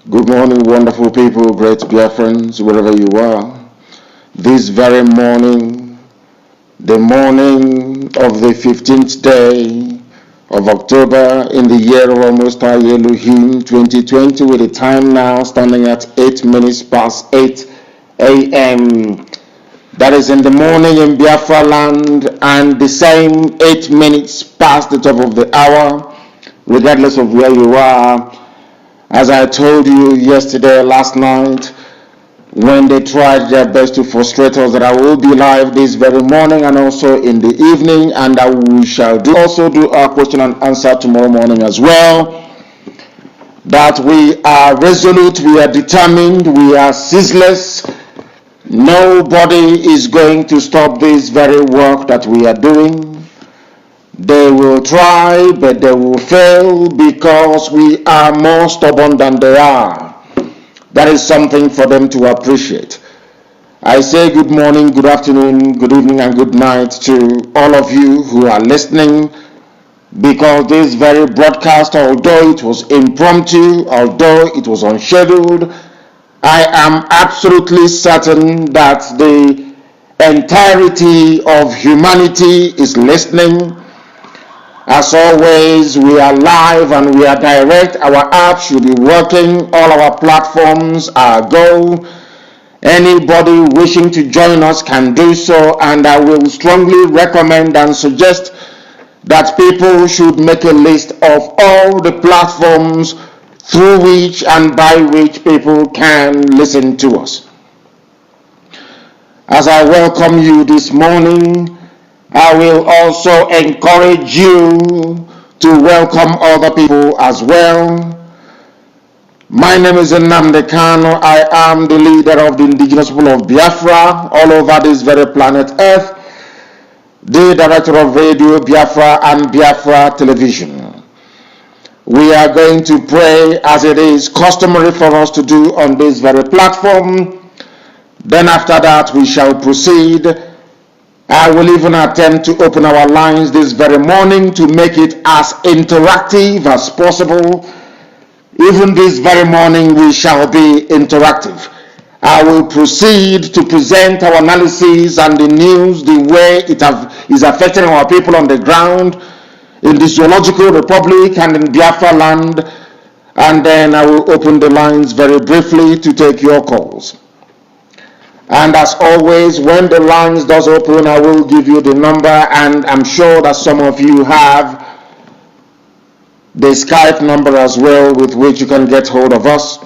Good morning, wonderful people, great Biafrans, wherever you are. This very morning, the morning of the 15th day of October in the year of our Most High Elohim 2020, with the time now standing at 8 minutes past 8 a.m. That is in the morning in Biafra land, and the same 8 minutes past the top of the hour, regardless of where you are. As I told you yesterday, last night, when they tried their best to frustrate us, that I will be live this very morning and also in the evening, and that we shall also do our question and answer tomorrow morning as well. That we are resolute, we are determined, we are ceaseless. Nobody is going to stop this very work that we are doing. They will try, but they will fail because we are more stubborn than they are. That is something for them to appreciate. I say good morning, good afternoon, good evening, and good night to all of you who are listening, because this very broadcast, although it was impromptu, although it was unscheduled, I am absolutely certain that the entirety of humanity is listening. As always, we are live and we are direct. Our app should be working. All our platforms are go. Anybody wishing to join us can do so, and I will strongly recommend and suggest that people should make a list of all the platforms through which and by which people can listen to us. As I welcome you this morning, I will also encourage you to welcome other people as well. My name is Nnamdi Kanu. I am the leader of the indigenous people of Biafra all over this very planet Earth, the director of Radio Biafra and Biafra Television. We are going to pray as it is customary for us to do on this very platform. Then after that we shall proceed. I will even attempt to open our lines this very morning to make it as interactive as possible. Even this very morning we shall be interactive. I will proceed to present our analysis and the news the way it is affecting our people on the ground in the Zoological Republic and in Biafra land, and then I will open the lines very briefly to take your calls. And as always, when the lines does open, I will give you the number, and I'm sure that some of you have the Skype number as well, with which you can get hold of us.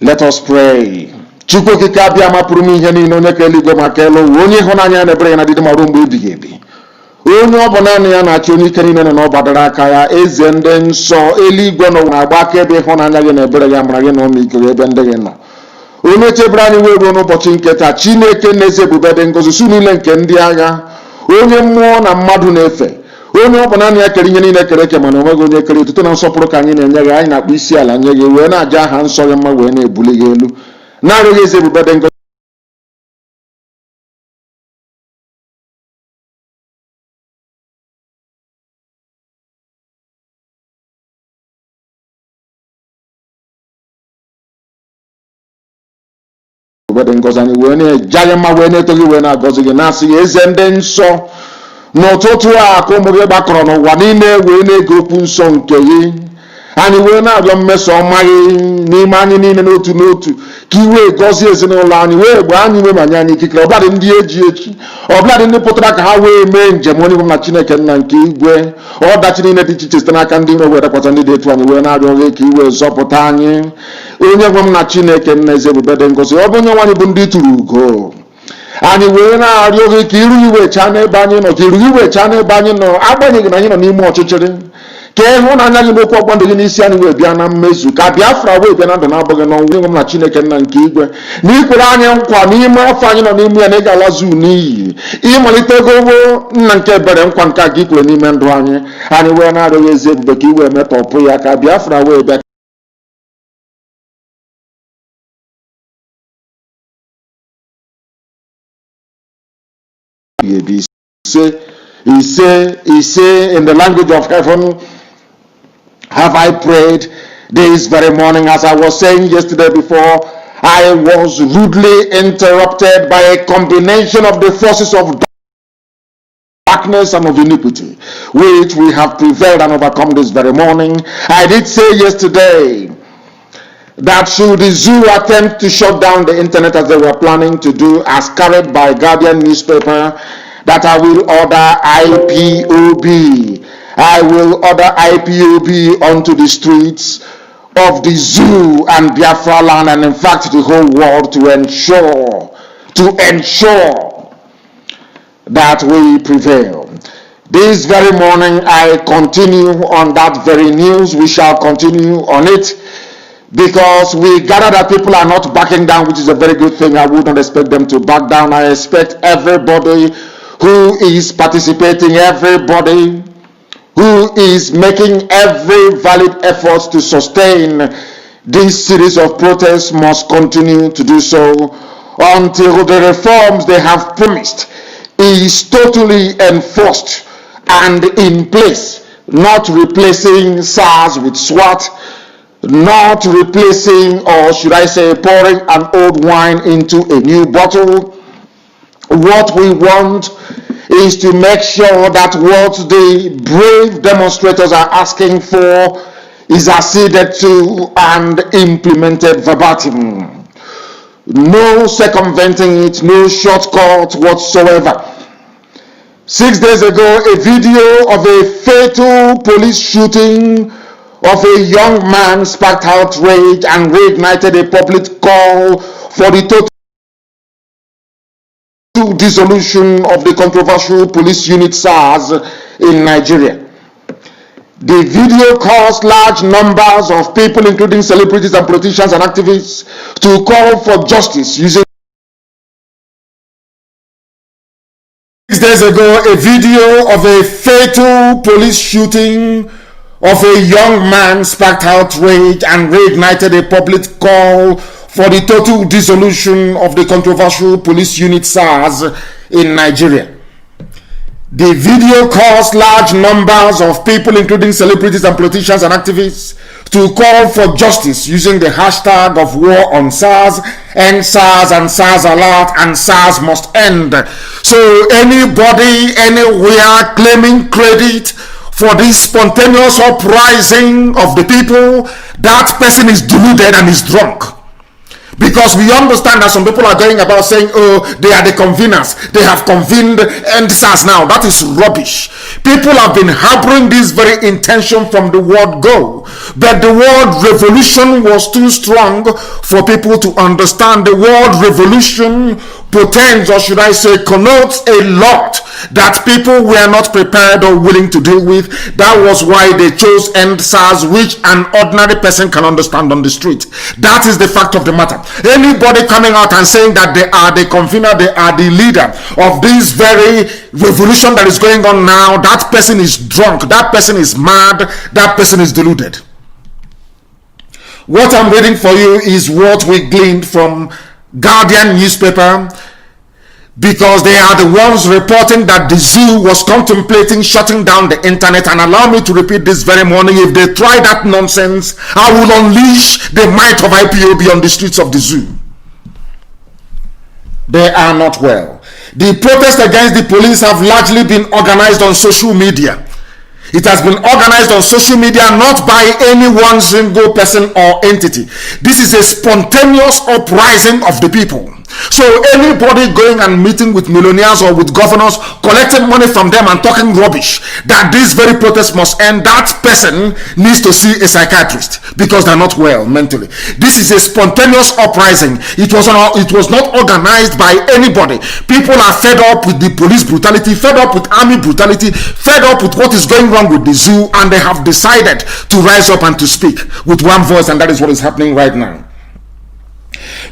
Let us pray. Chukwu okike abịa mapụrụ m ihe niile, onye ka eluigwe maka elu ụwa, onye ịhụnanya ya na-ebere ya na dịdị marụ mgbe ebighị ebi, onye ọ bụ naanị ya na-achị onye ike niile nọ n'ọgbadara aka ya, eze ndị nsọ eluigwe n'ụwa na-agba aka ebe ịhụnanya gị na ebere ya mara gị na ọmịiko gị ebe ndị gị nọ. Onye chebere anyị wee ruo n'ụbọchị nke taa, Chineke na-eze ebube dị ngọzi su niile nke ndị agha, onye mmụọ na mmadụ na-efe, onye ọ bụ naanị ya kere ihe niile kere eke mana onweghị onye kere otuto na nsọpụrụ ka anyị na-enye gị. Anyị na-akpọ isi ala nye gị, wee na-aja aha nsọ gị mma, wee na-ebuli gị elu, na-arịghị eze ebube dị ngọzi. Ngozi anyị wee na-eja gị mma, wee na-eto gị, wee na-agọzi gị, na-asị gị eze ndị nsọ, n'ụtụtụ a ka ụmụ gị gbakọrọ n'ụwa niile wee na-ege okwu nsọ nke gị. Anyị wee na-arịọ mmeso ọma gị n'ime anyị niile n'otu n'otu, ka i wee gọzie ezinụlọ anyị, wee gbaa anyị ume ma nye anyị ikikere, ọbụladị ndị eji echi, ọbụladị ndị pụtara ka ha wee mee njem onye bụ na Chineke nna nke igwe. Ọdachi niile dị iche iche site n'aka ndị iro wee dakwasa ndị dị etu anyị, wee na-arịọ gị ka i wee zọpụta anyị. Onye gwe m na Chineke nna eze ebube dị ngọzi, ọ bụ onye nwaanyị bụ ndị tụrụ ugo. Anyị wee na-arịọ gị ka iru iwe chaa n'ebe anyị nọ, ka iru iwe chaa n'ebe anyị nọ, agbanyeghị na anyị nọ n'ime ọchịchịrị, ka ịhụnanya gị n'okwu ọgbọ ndụ gị n'isi anyị wee bịa na mmezu, ka Biafra wee bịa na ndụ na-abụghị n'ọnwụ. Onye nwe m na Chineke nna nke igwe, na ikwere anyị nkwa n'ime afọ anyị nọ n'ime ya na ị ga-alazu n'iyi, ịmalite ego nna nke ebere nkwa nke a gị kwere n'ime ndụ anyị. Anyị wee na-arịọ gị ezi ebube ka i wee metọpụ ya, ka Biafra wee bịa He say in the language of heaven, have I prayed, This very morning, as I was saying yesterday before, I was rudely interrupted by a combination of the forces of darkness and of iniquity, which we have prevailed and overcome this very morning. I did say yesterday that should the zoo attempt to shut down the internet as they were planning to do, as carried by Guardian newspaper, that I will order IPOB. I will order IPOB onto the streets of the zoo and Biafra land, and in fact the whole world, to ensure that we prevail. This very morning I continue on that very news. We shall continue on it, because we gather that people are not backing down, which is a very good thing. I would not expect them to back down. I expect everybody who is participating, everybody who is making every valid effort to sustain this series of protests must continue to do so until the reforms they have promised is totally enforced and in place, not replacing SARS with SWAT, not replacing, or should I say, pouring an old wine into a new bottle. What we want is to make sure that what the brave demonstrators are asking for is acceded to and implemented verbatim. No circumventing it, no shortcut whatsoever. 6 days ago, a video of a fatal police shooting of a young man sparked outrage and reignited a public call for the total dissolution of the controversial police unit SARS in Nigeria. The video caused large numbers of people, including celebrities and politicians and activists, to call for justice using. 6 days ago, a video of a fatal police shooting of a young man sparked outrage and reignited a public call for the total dissolution of the controversial police unit SARS in Nigeria. The video caused large numbers of people, including celebrities and politicians and activists, to call for justice using the hashtag of war on SARS, end SARS and SARS alert, and SARS must end. So anybody, anywhere claiming credit for this spontaneous uprising of the people, that person is deluded and is drunk. Because we understand that some people are going about saying, oh, they are the conveners, they have convened end SARS now. That is rubbish. People have been harboring this very intention from the word go, but the word revolution was too strong for people to understand. The word revolution portends, or should I say connotes, a lot that people were not prepared or willing to deal with. That was why they chose end SARS, which an ordinary person can understand on the street. That is the fact of the matter. Anybody coming out and saying that they are the convener, they are the leader of this very revolution that is going on now, that person is drunk, that person is mad, that person is deluded. What I'm reading for you is what we gleaned from Guardian newspaper, because they are the ones reporting that the zoo was contemplating shutting down the internet. And allow me to repeat this very morning, if they try that nonsense, I will unleash the might of IPOB on the streets of the zoo. They are not well. The protests against the police have largely been organized on social media. It has been organized on social media, not by any one single person or entity. This is a spontaneous uprising of the people. So anybody going and meeting with millionaires or with governors, collecting money from them and talking rubbish that this very protest must end, that person needs to see a psychiatrist, because they're not well mentally. This is a spontaneous uprising. It was not organized by anybody. People are fed up with the police brutality, fed up with army brutality, fed up with what is going wrong with the zoo, and they have decided to rise up and to speak with one voice, and that is what is happening right now.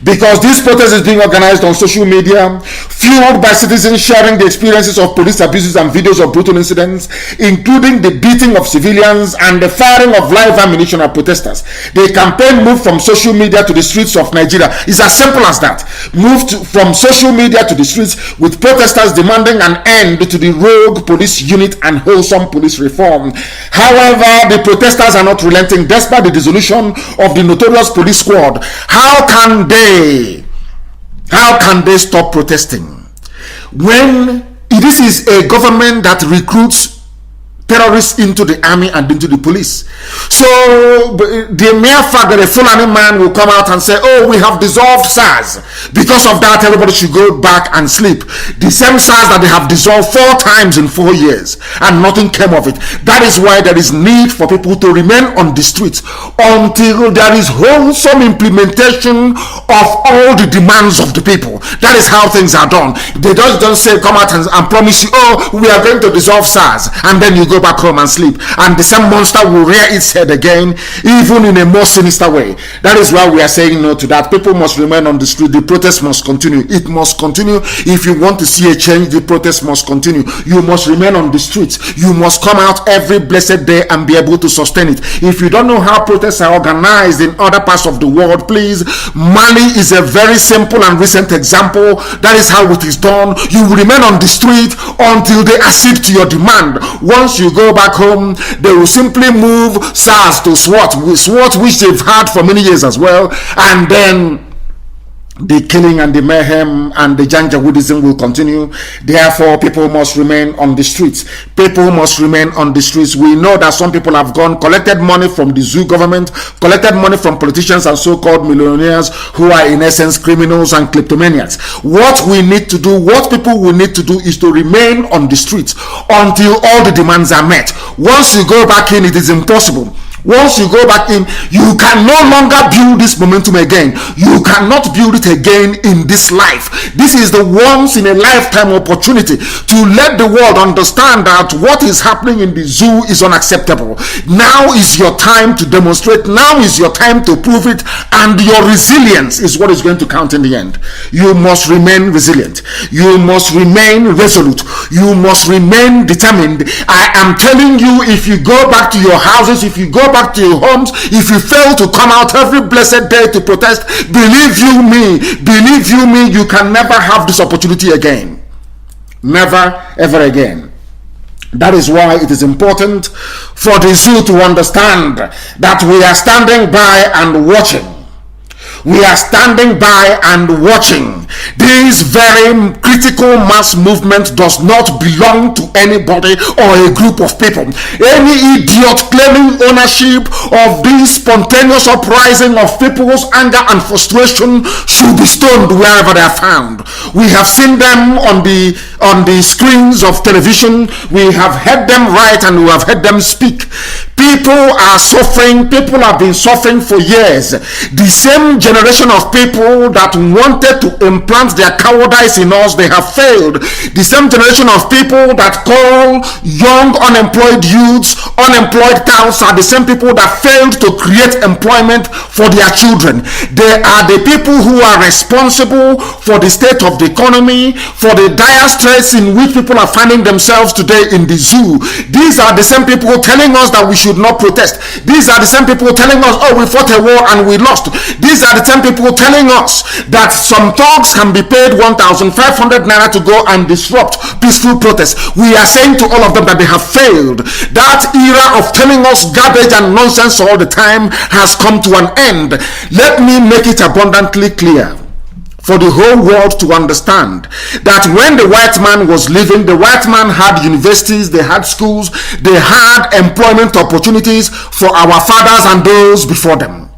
Because this protest is being organized on social media, fueled by citizens sharing the experiences of police abuses and videos of brutal incidents, including the beating of civilians and the firing of live ammunition at protesters. The campaign moved from social media to the streets of Nigeria. It's as simple as that. Moved from social media to the streets, with protesters demanding an end to the rogue police unit and wholesome police reform. However, the protesters are not relenting despite the dissolution of the notorious police squad. How can they stop protesting when this is a government that recruits terrorists into the army and into the police? So the mere fact that a Fulani man will come out and say, oh, we have dissolved SARS, because of that everybody should go back and sleep. The same SARS that they have dissolved 4 times in 4 years and nothing came of it. That is why there is need for people to remain on the streets until there is wholesome implementation of all the demands of the people. That is how things are done. They just don't say, come out and promise you, oh, we are going to dissolve SARS, and then you go back home and sleep, and the same monster will rear its head again, even in a more sinister way. That is why we are saying no to that. People must remain on the street. The protest must continue. It must continue. If you want to see a change, the protest must continue. You must remain on the streets. You must come out every blessed day and be able to sustain it. If you don't know how protests are organized in other parts of the world, please, Mali is a very simple and recent example. That is how it is done. You will remain on the street until they accede to your demand. Once you go back home, they will simply move SARS to SWAT, which they've had for many years as well, and then the killing and the mayhem and the Janjaweedism will continue. Therefore, people must remain on the streets. People must remain on the streets. We know that some people have gone, collected money from the zoo government, collected money from politicians and so-called millionaires who are in essence criminals and kleptomaniacs. What we need to do, what people will need to do, is to remain on the streets until all the demands are met. Once you go back in, it is impossible. Once you go back in, you can no longer build this momentum again. You cannot build it again in this life. This is the once in a lifetime opportunity to let the world understand that what is happening in the zoo is unacceptable. Now is your time to demonstrate. Now is your time to prove it, and your resilience is what is going to count in the end. You must remain resilient. You must remain resolute. You must remain determined. I am telling you, if you go back to your houses, if you go back to your homes, if you fail to come out every blessed day to protest, believe you me, you can never have this opportunity again. Never, ever again. That is why it is important for the zoo to understand that we are standing by and watching. We are standing by and watching. This very critical mass movement does not belong to anybody or a group of people. Any idiot claiming ownership of this spontaneous uprising of people's anger and frustration should be stoned wherever they are found. We have seen them on the screens of television. We have heard them write and we have heard them speak. People are suffering. People have been suffering for years. The same generation of people that wanted to implant their cowardice in us, they have failed. The same generation of people that call young unemployed youths unemployed cows are the same people that failed to create employment for their children. They are the people who are responsible for the state of the economy, for the dire straits in which people are finding themselves today in the zoo. These are the same people telling us that we should not protest. These are the same people telling us, oh, we fought a war and we lost. These are the same people telling us that some thugs can be paid 1,500 naira to go and disrupt peaceful protests. We are saying to all of them that they have failed. That era of telling us garbage and nonsense all the time has come to an end. Let me make it abundantly clear for the whole world to understand that when the white man was living, the white man had universities, they had schools, they had employment opportunities for our fathers and those before them.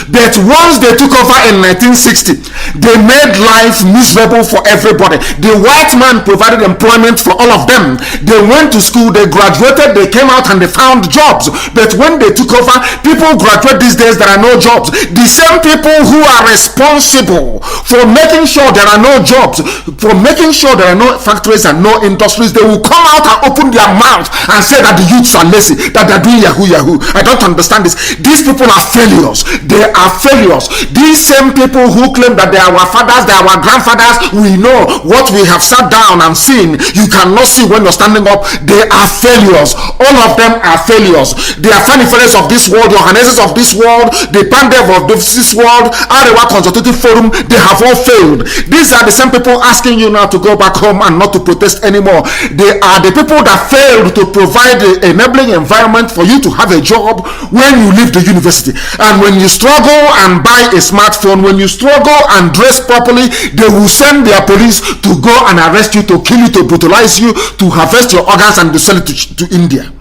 But once they took over in 1960, they made life miserable for everybody. The white man provided employment for all of them. They went to school, they graduated, they came out and they found jobs. But when they took over, people graduate these days, there are no jobs. The same people who are responsible for making sure there are no jobs, for making sure there are no factories and no industries, they will come out and open their mouth and say that the youths are lazy, that they're doing yahoo yahoo. I don't understand this. These people are failures. They are failures. These same people who claim that they are our fathers, they are our grandfathers, we know what we have sat down and seen. You cannot see when you're standing up. They are failures. All of them are failures. They are faniferates of this world, the organizers of this world, the Pandev of this world, Arewa Consultative Forum. They have all failed. These are the same people asking you now to go back home and not to protest anymore. They are the people that failed to provide the enabling environment for you to have a job when you leave the university. And when you struggle and buy a smartphone, when you struggle and dress properly, they will send their police to go and arrest you, to kill you, to brutalize you, to harvest your organs and to sell it to India.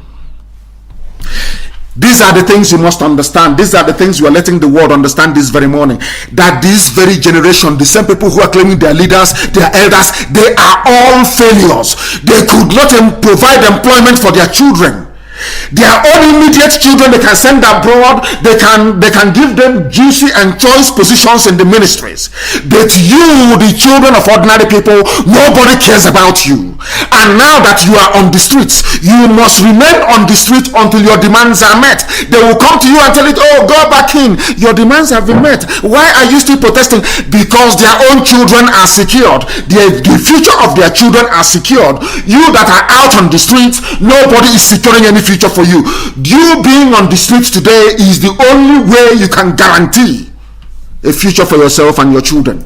These are the things you must understand. These are the things you are letting the world understand this very morning. That this very generation, the same people who are claiming their leaders, their elders, they are all failures. They could not provide employment for their children. Their own immediate children, they can send abroad, they can give them juicy and choice positions in the ministries. But you, the children of ordinary people, nobody cares about you. And now that you are on the streets, you must remain on the street until your demands are met. They will come to you and tell you, oh, go back in. Your demands have been met. Why are you still protesting? Because their own children are secured. The future of their children are secured. You that are out on the streets, nobody is securing any future for you. You being on the streets today is the only way you can guarantee a future for yourself and your children.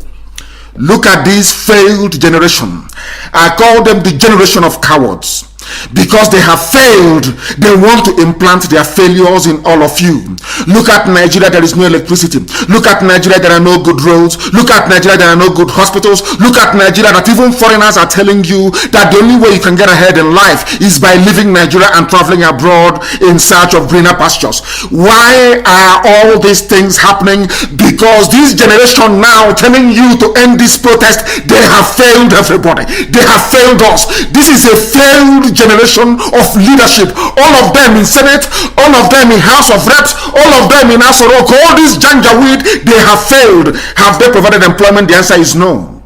Look at this failed generation. I call them the generation of cowards. Because they have failed, they want to implant their failures in all of you. Look at Nigeria, there is no electricity. Look at Nigeria, there are no good roads. Look at Nigeria, there are no good hospitals. Look at Nigeria, that even foreigners are telling you that the only way you can get ahead in life is by leaving Nigeria and traveling abroad in search of greener pastures. Why are all these things happening? Because this generation now telling you to end this protest, they have failed everybody. They have failed us. This is a failed generation of leadership. All of them in Senate, all of them in House of Reps, all of them in Asorok, all these janjaweed, they have failed. Have they provided employment? The answer is no.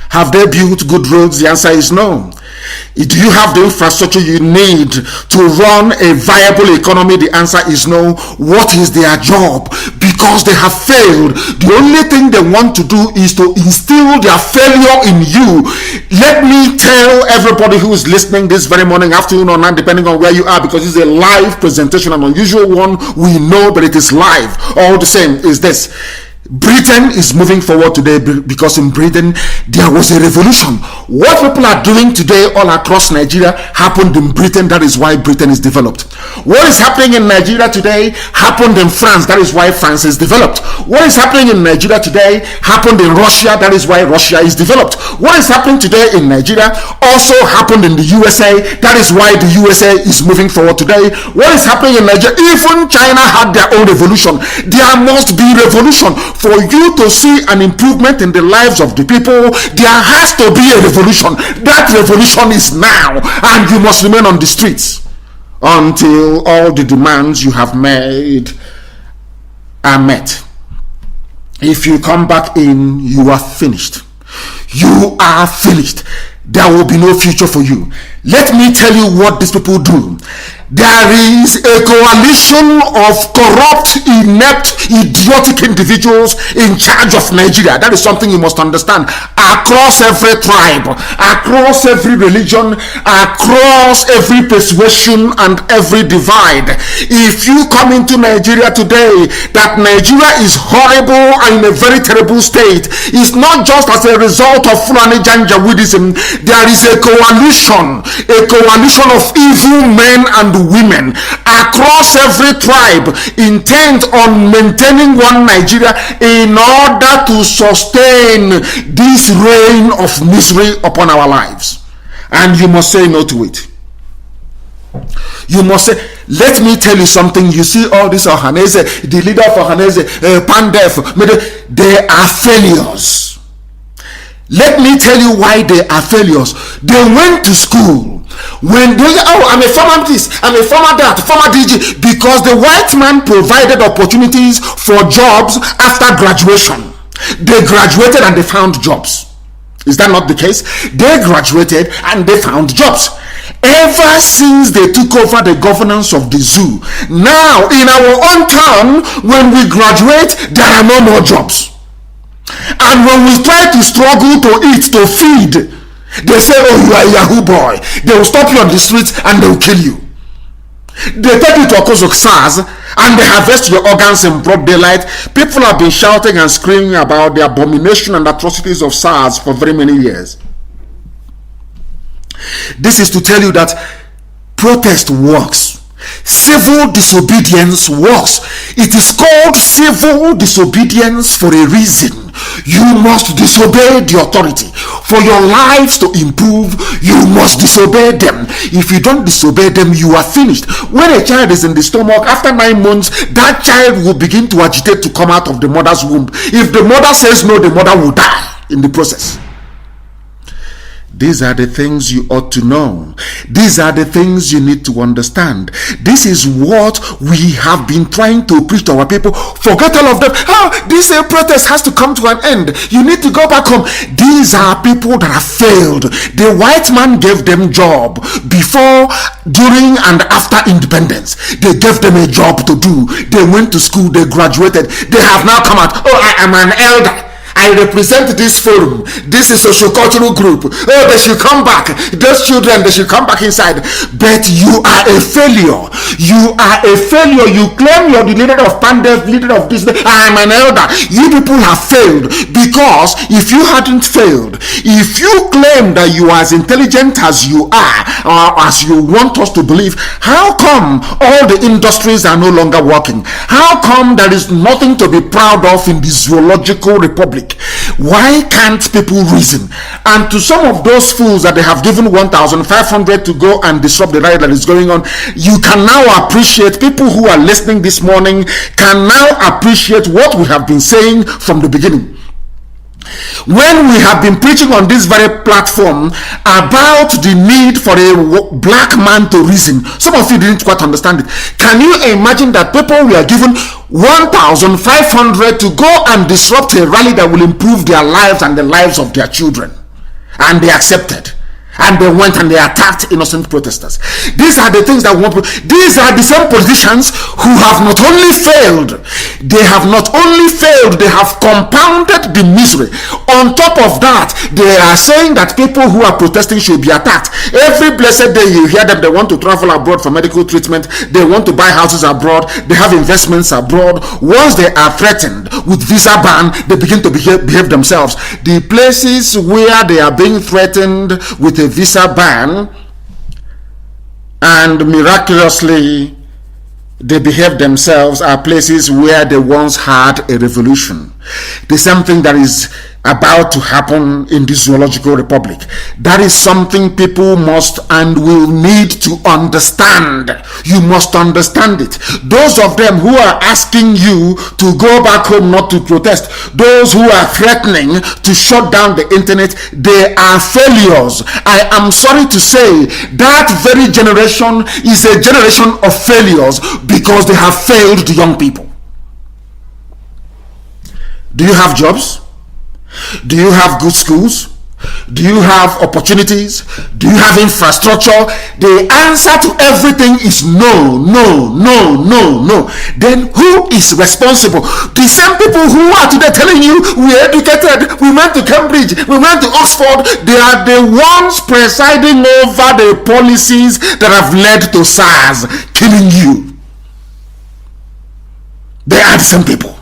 Have they built good roads? The answer is no. Do you have the infrastructure you need to run a viable economy? The answer is no. What is their job? Because they have failed. The only thing they want to do is to instill their failure in you. Let me tell everybody who is listening this very morning, afternoon, or night, depending on where you are, because it's a live presentation, an unusual one, we know, but it is live. All the same is this. Britain is moving forward today because in Britain there was a revolution. What people are doing today all across Nigeria happened in Britain. That is why Britain is developed. What is happening in Nigeria today happened in France. That is why France is developed. What is happening in Nigeria today happened in Russia. That is why Russia is developed. What is happening today in Nigeria also happened in the USA. That is why the USA is moving forward today. What is happening in Nigeria? Even China had their own revolution. There must be revolution. For you to see an improvement in the lives of the people, there has to be a revolution. That revolution is now, and you must remain on the streets until all the demands you have made are met. If you come back in, you are finished. You are finished. There will be no future for you. Let me tell you what these people do. There is a coalition of corrupt, inept, idiotic individuals in charge of Nigeria. That is something you must understand. Across every tribe, across every religion, across every persuasion and every divide. If you come into Nigeria today, that Nigeria is horrible and in a very terrible state, it's not just as a result of Fulani Janjaweedism. There is a coalition of evil men and women across every tribe intent on maintaining one Nigeria in order to sustain this reign of misery upon our lives. And you must say no to it. You must say, let me tell you something. You see all this Ohanese, the leader of Ohanese, Pandef, they are failures. Let me tell you why they are failures. They went to school. When they, I'm a former this, I'm a former that, former DG, because the white man provided opportunities for jobs after graduation. They graduated and they found jobs. Is that not the case? They graduated and they found jobs. ever since they took over the governance of the zoo. Now, in our own town, when we graduate, there are no more jobs. And when we try to struggle to eat, to feed, they say, oh, you are a Yahoo boy. They will stop you on the streets and they will kill you. They take you to a cause of SARS and they harvest your organs in broad daylight. People have been shouting and screaming about the abomination and atrocities of SARS for very many years. This is to tell you that protest works. Civil disobedience works. It is called civil disobedience for a reason. You must disobey the authority. For your lives to improve, you must disobey them. If you don't disobey them, you are finished. When a child is in the stomach, after 9 months, that child will begin to agitate to come out of the mother's womb. If the mother says no, the mother will die in the process. These are the things you ought to know. These are the things you need to understand. This is what we have been trying to preach to our people. Forget all of them. This protest has to come to an end. You need to go back home. These are people that have failed. The white man gave them job before, during, and after independence. They gave them a job to do. They went to school. They graduated. They have now come out. Oh, I am an elder. I represent this forum. This is a socio-cultural group. Oh, they should come back. Those children, they should come back inside. But you are a failure. You are a failure. You claim you're the leader of Pandev, leader of this. I am an elder. You people have failed. Because if you hadn't failed, if you claim that you are as intelligent as you are, or as you want us to believe, how come all the industries are no longer working? How come there is nothing to be proud of in the zoological republic? Why can't people reason? And to some of those fools that they have given 1,500 to go and disrupt the riot that is going on, you can now appreciate, people who are listening this morning can now appreciate what we have been saying from the beginning. When we have been preaching on this very platform about the need for a black man to reason, some of you didn't quite understand it. Can you imagine that people were given 1,500 to go and disrupt a rally that will improve their lives and the lives of their children? And they accepted. And they went and they attacked innocent protesters. These are the things that we want. These are the same politicians who have not only failed, they have compounded the misery. On top of that, they are saying that people who are protesting should be attacked. Every blessed day you hear them, they want to travel abroad for medical treatment, they want to buy houses abroad, they have investments abroad. Once they are threatened with visa ban, they begin to behave themselves. The places where they are being threatened with a visa ban and miraculously they behave themselves are places where they once had a revolution. The same thing that is about to happen in the zoological republic. That is something people must and will need to understand. You must understand it. Those of them who are asking you to go back home not to protest, those who are threatening to shut down the internet, they are failures. I am sorry to say that very generation is a generation of failures because they have failed the young people. Do you have jobs? Do you have good schools? Do you have opportunities? Do you have infrastructure? The answer to everything is no, no, no, no, no. Then who is responsible? The same people who are today telling you we are educated, we went to Cambridge, we went to Oxford, they are the ones presiding over the policies that have led to SARS killing you. They are the same people.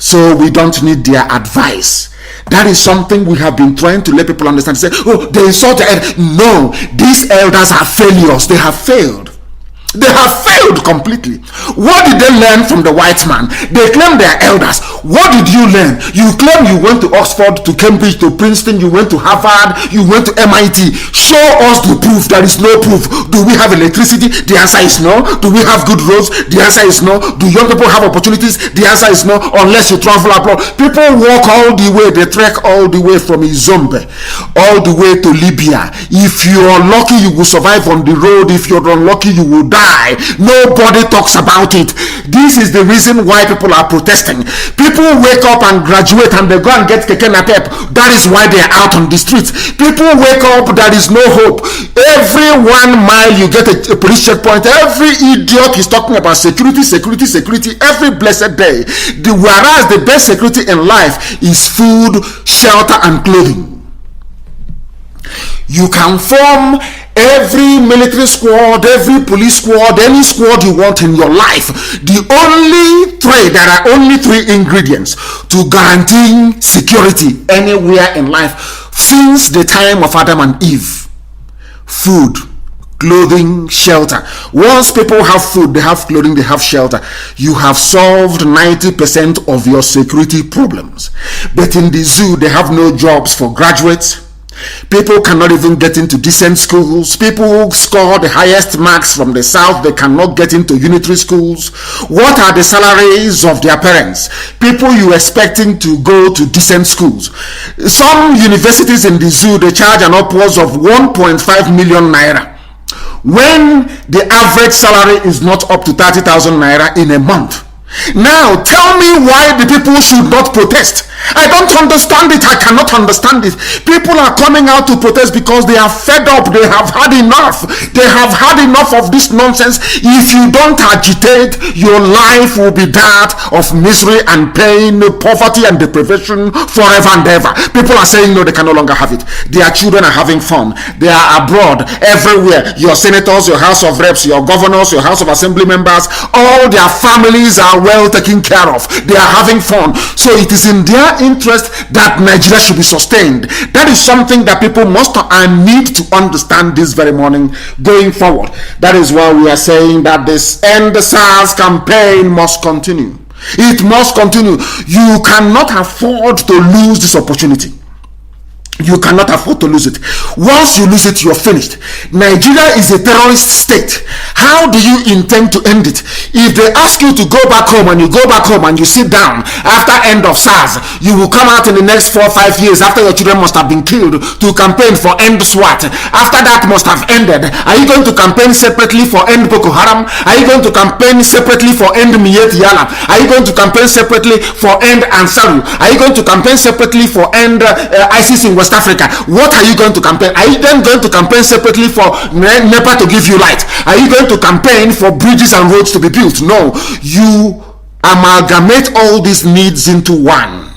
So we don't need their advice. That is something we have been trying to let people understand. Say, oh, they insult the elders. No, these elders are failures. They have failed. They have failed completely. What did they learn from the white man? They claim they are elders. What did you learn? You claim you went to Oxford, to Cambridge, to Princeton, you went to Harvard, you went to MIT. Show us the proof. There is no proof. Do we have electricity? The answer is no. Do we have good roads? The answer is no. Do young people have opportunities? The answer is no, unless you travel abroad. People walk all the way, they trek all the way from Izombe, all the way to Libya. If you are lucky, you will survive on the road. If you're unlucky, you will die. Nobody talks about it. This is the reason why people are protesting. People People wake up and graduate and they go and get keke napep. That is why they are out on the streets. People wake up, there is no hope. Every 1 mile you get a police checkpoint. Every idiot is talking about security every blessed day. Whereas the best security in life is food, shelter, and clothing. You can form every military squad, every police squad, any squad you want in your life. There are only three ingredients to guaranteeing security anywhere in life since the time of Adam and Eve: food, clothing, shelter. Once people have food, they have clothing, they have shelter, you have solved 90% of your security problems. But in the zoo, they have no jobs for graduates. People cannot even get into decent schools. People who score the highest marks from the south, they cannot get into unitary schools. What are the salaries of their parents? People you expecting to go to decent schools. Some universities in the zoo, they charge an upwards of 1.5 million naira, when the average salary is not up to 30,000 naira in a month. Now tell me why the people should not protest. I don't understand it. I cannot understand it. People are coming out to protest because they are fed up. They have had enough. They have had enough of this nonsense. If you don't agitate, your life will be that of misery and pain, poverty and deprivation forever and ever. People are saying no, they can no longer have it. Their children are having fun. They are abroad, everywhere. Your senators, your House of Reps, your governors, your House of Assembly members, all their families are well taken care of. They are having fun. So it is in their interest that Nigeria should be sustained. That is something that people must and need to understand this very morning going forward. That is why we are saying that this End SARS campaign must continue. It must continue. You cannot afford to lose this opportunity. You cannot afford to lose it. Once you lose it, you're finished. Nigeria is a terrorist state. How do you intend to end it? If they ask you to go back home and you go back home and you sit down after end of SARS, you will come out in the next 4 or 5 years after your children must have been killed to campaign for end SWAT. After that must have ended, are you going to campaign separately for end Boko Haram? Are you going to campaign separately for end Miet Yala? Are you going to campaign separately for end Ansaru? Are you going to campaign separately for end ISIS in West Africa? What are you going to campaign? Are you then going to campaign separately for NEPA to give you light? Are you going to campaign for bridges and roads to be built? No, you amalgamate all these needs into one.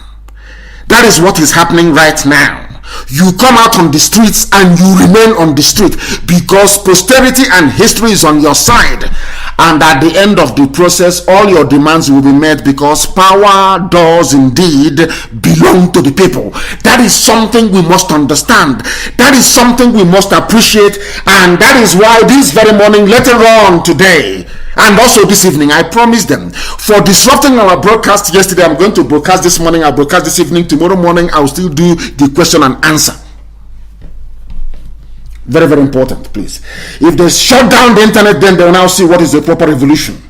That is what is happening right now. You come out on the streets and you remain on the street because posterity and history is on your side. And at the end of the process, all your demands will be met because power does indeed belong to the people. That is something we must understand. That is something we must appreciate. And that is why this very morning, later on today, and also this evening, I promised them for disrupting our broadcast yesterday. I'm going to broadcast this morning. I'll broadcast this evening. Tomorrow morning, I'll still do the question and answer. Very, very important, please. If they shut down the internet, then they'll now see what is the proper revolution.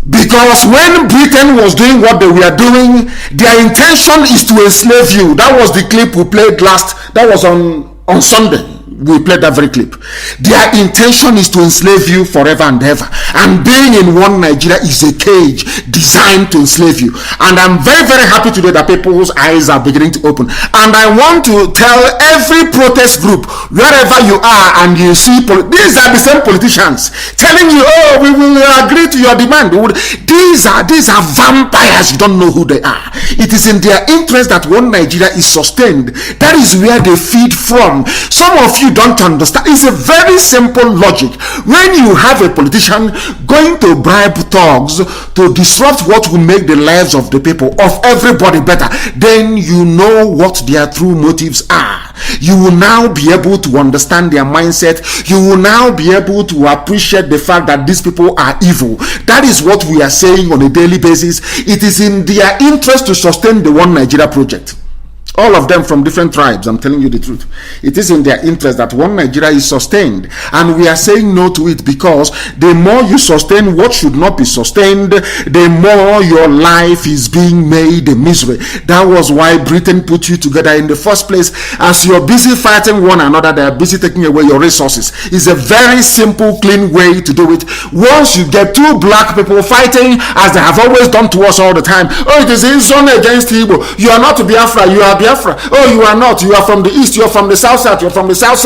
Because when Britain was doing what they were doing, their intention is to enslave you. That was the clip we played last. That was on Sunday. We played that very clip. Their intention is to enslave you forever and ever. And being in one Nigeria is a cage designed to enslave you. And I'm very, very happy today that people's eyes are beginning to open. And I want to tell every protest group, wherever you are, and you see, these are the same politicians telling you, oh, we will agree to your demand. These are vampires. You don't know who they are. It is in their interest that one Nigeria is sustained. That is where they feed from. Some of you don't understand. It's a very simple logic. When you have a politician going to bribe thugs to disrupt what will make the lives of the people, of everybody better, then you know what their true motives are. You will now be able to understand their mindset. You will now be able to appreciate the fact that these people are evil. That is what we are saying on a daily basis. It is in their interest to sustain the One Nigeria project. All of them from different tribes, I'm telling you the truth. It is in their interest that one Nigeria is sustained. And we are saying no to it because the more you sustain what should not be sustained, the more your life is being made a misery. That was why Britain put you together in the first place. As you're busy fighting one another, they are busy taking away your resources. It's a very simple, clean way to do it. Once you get two black people fighting, as they have always done to us all the time, oh, it is Inson against Igbo. You are not Biafra, you are Biafra. Oh, you are not. You are from the east. You are from the south. You are from the south.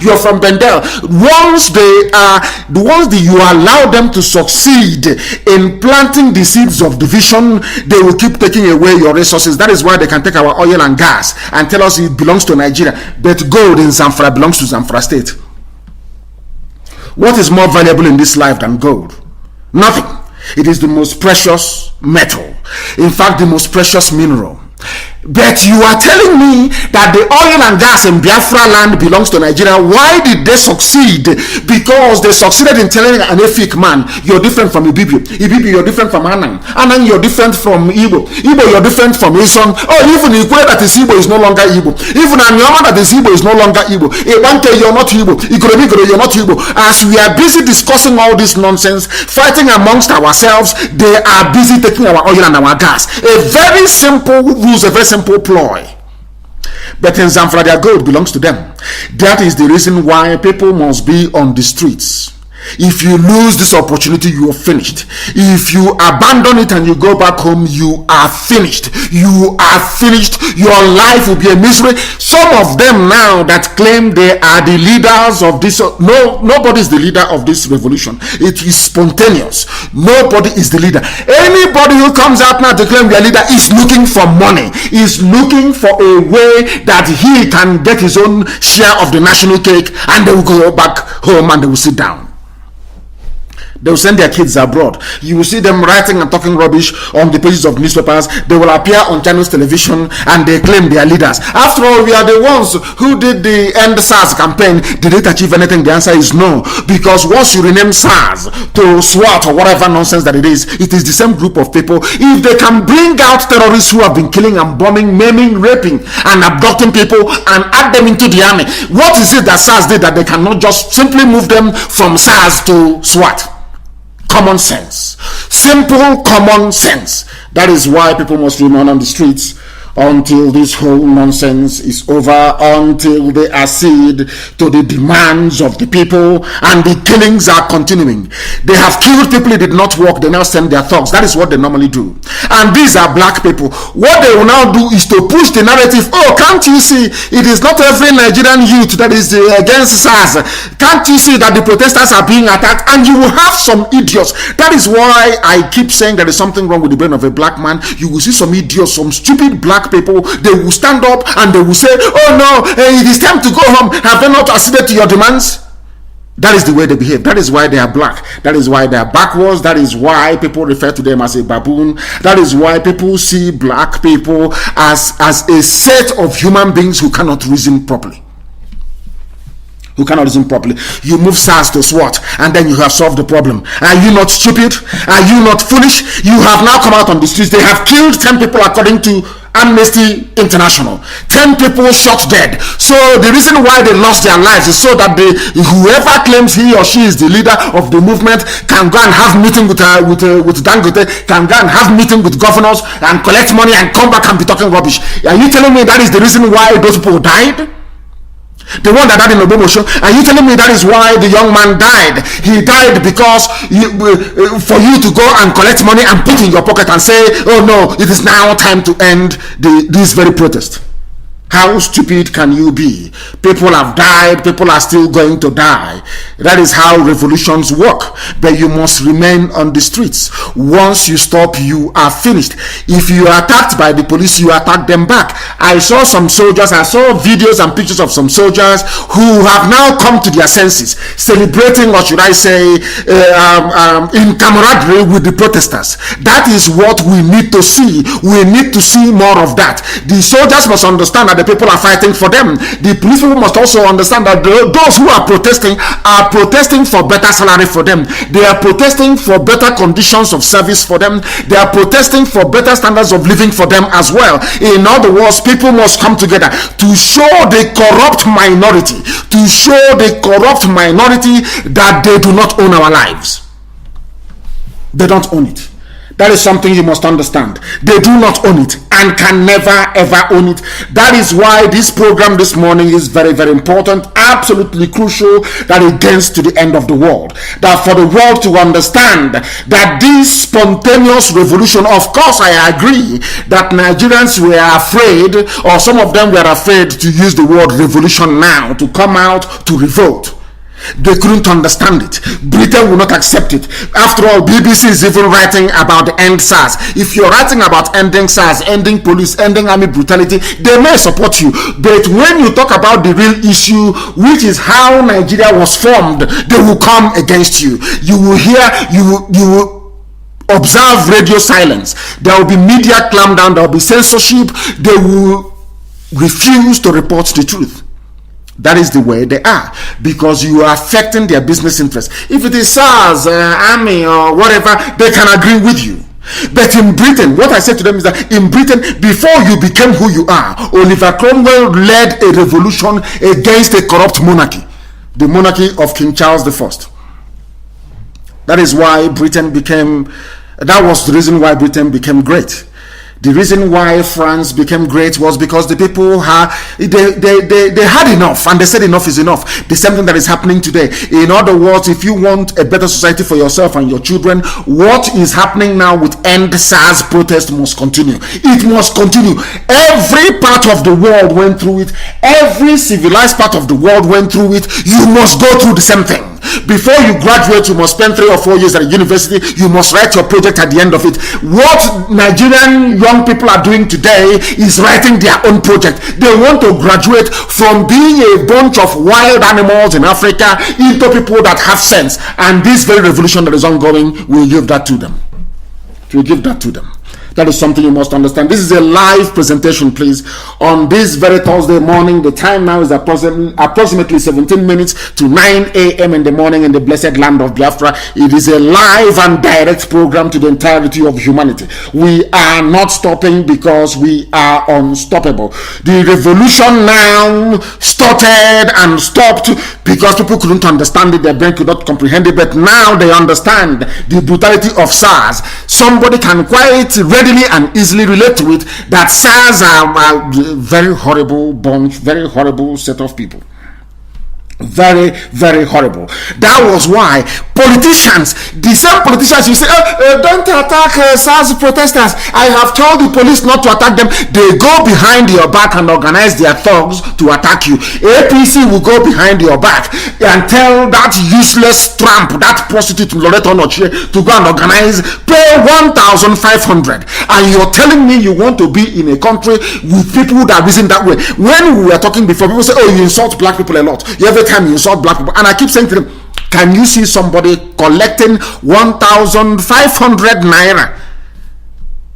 You are from Bendel. Once you allow them to succeed in planting the seeds of division, they will keep taking away your resources. That is why they can take our oil and gas and tell us it belongs to Nigeria. But gold in Zamfara belongs to Zamfara State. What is more valuable in this life than gold? Nothing. It is the most precious metal. In fact, the most precious mineral. But you are telling me that the oil and gas in Biafra land belongs to Nigeria. Why did they succeed? Because they succeeded in telling an Efik man, you're different from Ibibio. Ibibio, you're different from Anang. Anang, you're different from Igbo. Igbo, you're different from Ison. Oh, even Ikwe that is Igbo is no longer Igbo. Even Anyama that is Igbo is no longer Igbo. Iwanke, you're not Igbo. Igorobigoro, you're not Igbo. As we are busy discussing all this nonsense, fighting amongst ourselves, they are busy taking our oil and our gas. A very simple rule, a very simple ploy. But in Zamfara, their gold belongs to them. That is the reason why people must be on the streets. If you lose this opportunity, you are finished. If you abandon it and you go back home, you are finished. You are finished. Your life will be a misery. Some of them now that claim they are the leaders of this, nobody is the leader of this revolution. It is spontaneous. Nobody is the leader. Anybody who comes out now to claim their leader is looking for money, is looking for a way that he can get his own share of the national cake, and they will go back home and they will sit down. They will send their kids abroad. You will see them writing and talking rubbish on the pages of newspapers. They will appear on channels television and they claim they are leaders. After all, we are the ones who did the End SARS campaign. Did it achieve anything? The answer is no. Because once you rename SARS to SWAT or whatever nonsense that it is the same group of people. If they can bring out terrorists who have been killing and bombing, maiming, raping and abducting people and add them into the army, what is it that SARS did that they cannot just simply move them from SARS to SWAT? Common sense. Simple common sense. That is why people must remain on the streets until this whole nonsense is over, until they accede to the demands of the people, and the killings are continuing. They have killed people, it did not work, they now send their thugs. That is what they normally do. And these are black people. What they will now do is to push the narrative, oh, can't you see, it is not every Nigerian youth that is against SARS. Can't you see that the protesters are being attacked? And you will have some idiots. That is why I keep saying there is something wrong with the brain of a black man. You will see some idiots, some stupid black people, they will stand up and they will say, oh no, it is time to go home. Have they not acceded to your demands? That is the way they behave. That is why they are black. That is why they are backwards. That is why people refer to them as a baboon. That is why people see black people as a set of human beings who cannot reason properly. You move SARS to SWAT and then you have solved the problem. Are you not stupid? Are you not foolish? You have now come out on the streets. They have killed 10 people according to Amnesty International. 10 people shot dead. So the reason why they lost their lives is so that whoever claims he or she is the leader of the movement can go and have meeting with Dangote, can go and have meeting with governors and collect money and come back and be talking rubbish. Are you telling me that is the reason why those people died? The one that died in Obomosho, are you telling me that is why the young man died? He died because for you to go and collect money and put in your pocket and say, oh no, it is now time to end this very protest. How stupid can you be? People have died, people are still going to die. That is how revolutions work. But you must remain on the streets. Once you stop, you are finished. If you are attacked by the police, you attack them back. I saw some soldiers, I saw videos and pictures of some soldiers who have now come to their senses, celebrating, or should I say, in camaraderie with the protesters. That is what we need to see. We need to see more of that. The soldiers must understand that that the people are fighting for them. The police people must also understand that those who are protesting for better salary for them. They are protesting for better conditions of service for them. They are protesting for better standards of living for them as well. In other words, people must come together to show the corrupt minority, that they do not own our lives. They don't own it. That is something you must understand. They do not own it and can never ever own it. That is why this program this morning is very, very important, absolutely crucial, that it gets to the end of the world. That for the world to understand that this spontaneous revolution, of course I agree that Nigerians were afraid, or some of them were afraid to use the word revolution now, to come out to revolt. They couldn't understand it. Britain will not accept it. After all, BBC is even writing about the end SARS. If you're writing about ending SARS, ending police, ending army brutality, they may support you. But when you talk about the real issue, which is how Nigeria was formed, they will come against you. You will hear, you will observe radio silence. There will be media clampdown. There will be censorship. They will refuse to report the truth. That is the way they are, because you are affecting their business interests. If it is SARS, army, or whatever, they can agree with you. But in Britain, what I said to them is that in Britain, before you became who you are, Oliver Cromwell led a revolution against a corrupt monarchy, the monarchy of King Charles I. That is why Britain became, that was the reason why Britain became great. The reason why France became great was because the people they had enough, and they said enough is enough. The same thing that is happening today. In other words, if you want a better society for yourself and your children, what is happening now with End SARS protest must continue. It must continue. Every part of the world went through it. Every civilized part of the world went through it. You must go through the same thing. Before you graduate, you must spend 3 or 4 years at a university. You must write your project at the end of it. What Nigerian young people are doing today is writing their own project. They want to graduate from being a bunch of wild animals in Africa into people that have sense. And this very revolution that is ongoing will give that to them. It will give that to them. That is something you must understand. This is a live presentation, please, on this very Thursday morning. The time now is approximately 17 minutes to 9 a.m. in the morning in the blessed land of Biafra. It is a live and direct program to the entirety of humanity. We are not stopping because we are unstoppable. The revolution now started and stopped because people couldn't understand it. Their brain could not comprehend it, but now they understand the brutality of SARS. Somebody can quite readily and easily relate to it that SARS are a very horrible bunch, very horrible set of people. Very, very horrible. That was why politicians, the same politicians, you say, don't attack SARS protesters. I have told the police not to attack them. They go behind your back and organize their thugs to attack you. APC will go behind your back and tell that useless tramp, that prostitute Loreto Noche, to go and organize, pay 1,500. And you're telling me you want to be in a country with people that reason that way. When we were talking before, people say, oh, you insult black people a lot. Every time you insult black people, and I keep saying to them, can you see somebody collecting 1,500 naira,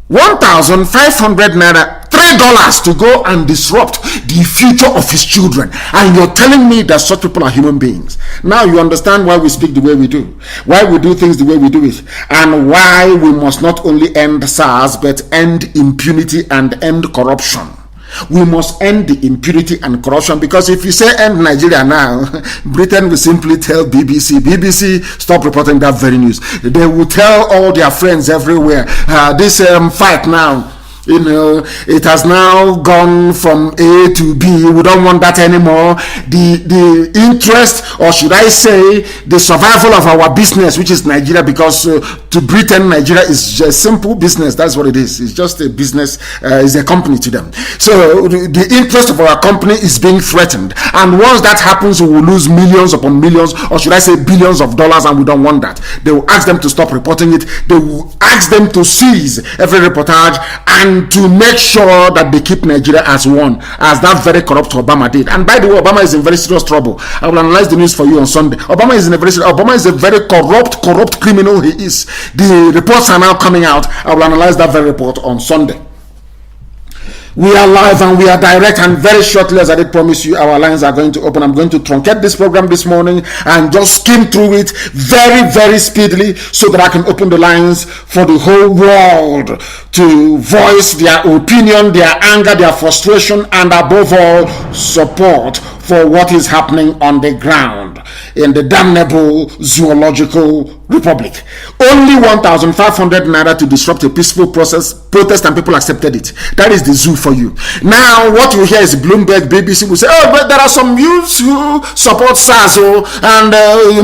1,500 naira, $3 to go and disrupt the future of his children, and you're telling me that such people are human beings? Now you understand why we speak the way we do, why we do things the way we do it, and why we must not only end SARS but end impunity and end corruption. We must end the impunity and corruption, because if you say end Nigeria now, Britain will simply tell BBC, stop reporting that very news. They will tell all their friends everywhere, this fight now, you know, it has now gone from A to B. We don't want that anymore. The interest, or should I say, the survival of our business, which is Nigeria, because to Britain, Nigeria is just simple business. That's what it is. It's just a business, it's a company to them. So the interest of our company is being threatened. And once that happens, we will lose millions upon millions, or should I say billions of dollars, and we don't want that. They will ask them to stop reporting it. They will ask them to cease every reportage, and to make sure that they keep Nigeria as one, as that very corrupt Obama did. And by the way, Obama is in very serious trouble. I will analyze the news for you on Sunday. Obama is a very corrupt criminal. He is. The reports are now coming out. I will analyze that very report on Sunday. We are live and we are direct, and very shortly, as I did promise you, our lines are going to open. I'm going to truncate this program this morning and just skim through it very, very speedily so that I can open the lines for the whole world to voice their opinion, their anger, their frustration, and above all, support for what is happening on the ground in the damnable zoological republic. Only 1,500 naira to disrupt a peaceful protest, and people accepted it. That is the zoo for you. Now, what you hear is Bloomberg, BBC will say, oh, but there are some youths who support SARS, and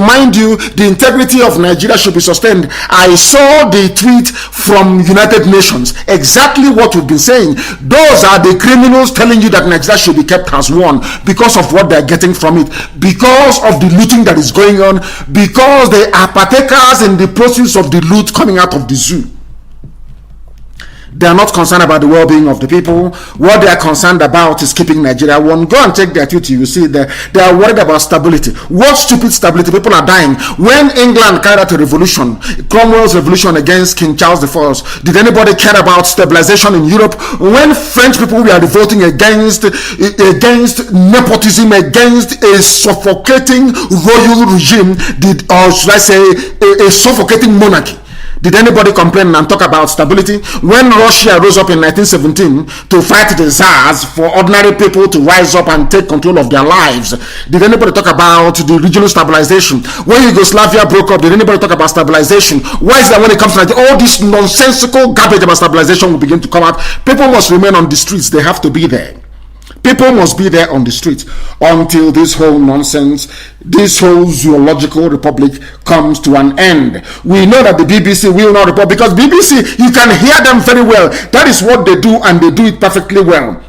mind you, the integrity of Nigeria should be sustained. I saw the tweet from United Nations, exactly what we've been saying. Those are the criminals telling you that Nigeria should be kept as one because of what they're getting from it, because of the looting that is going on, because they are partakers in the process of the loot coming out of the zoo. They are not concerned about the well-being of the people. What they are concerned about is keeping Nigeria one. Go and check their tweet. You will see that they are worried about stability. What stupid stability? People are dying. When England carried out a revolution, Cromwell's revolution against King Charles I, did anybody care about stabilization in Europe? When French people were revolting against nepotism, against a suffocating royal regime, or should I say a suffocating monarchy, did anybody complain and talk about stability? When Russia rose up in 1917 to fight the Tsars for ordinary people to rise up and take control of their lives, did anybody talk about the regional stabilization? When Yugoslavia broke up, did anybody talk about stabilization? Why is that when it comes to all this nonsensical garbage about stabilization will begin to come out? People must remain on the streets. They have to be there. People must be there on the streets until this whole nonsense, this whole zoological republic comes to an end. We know that the BBC will not report, because BBC, you can hear them very well. That is what they do, and they do it perfectly well.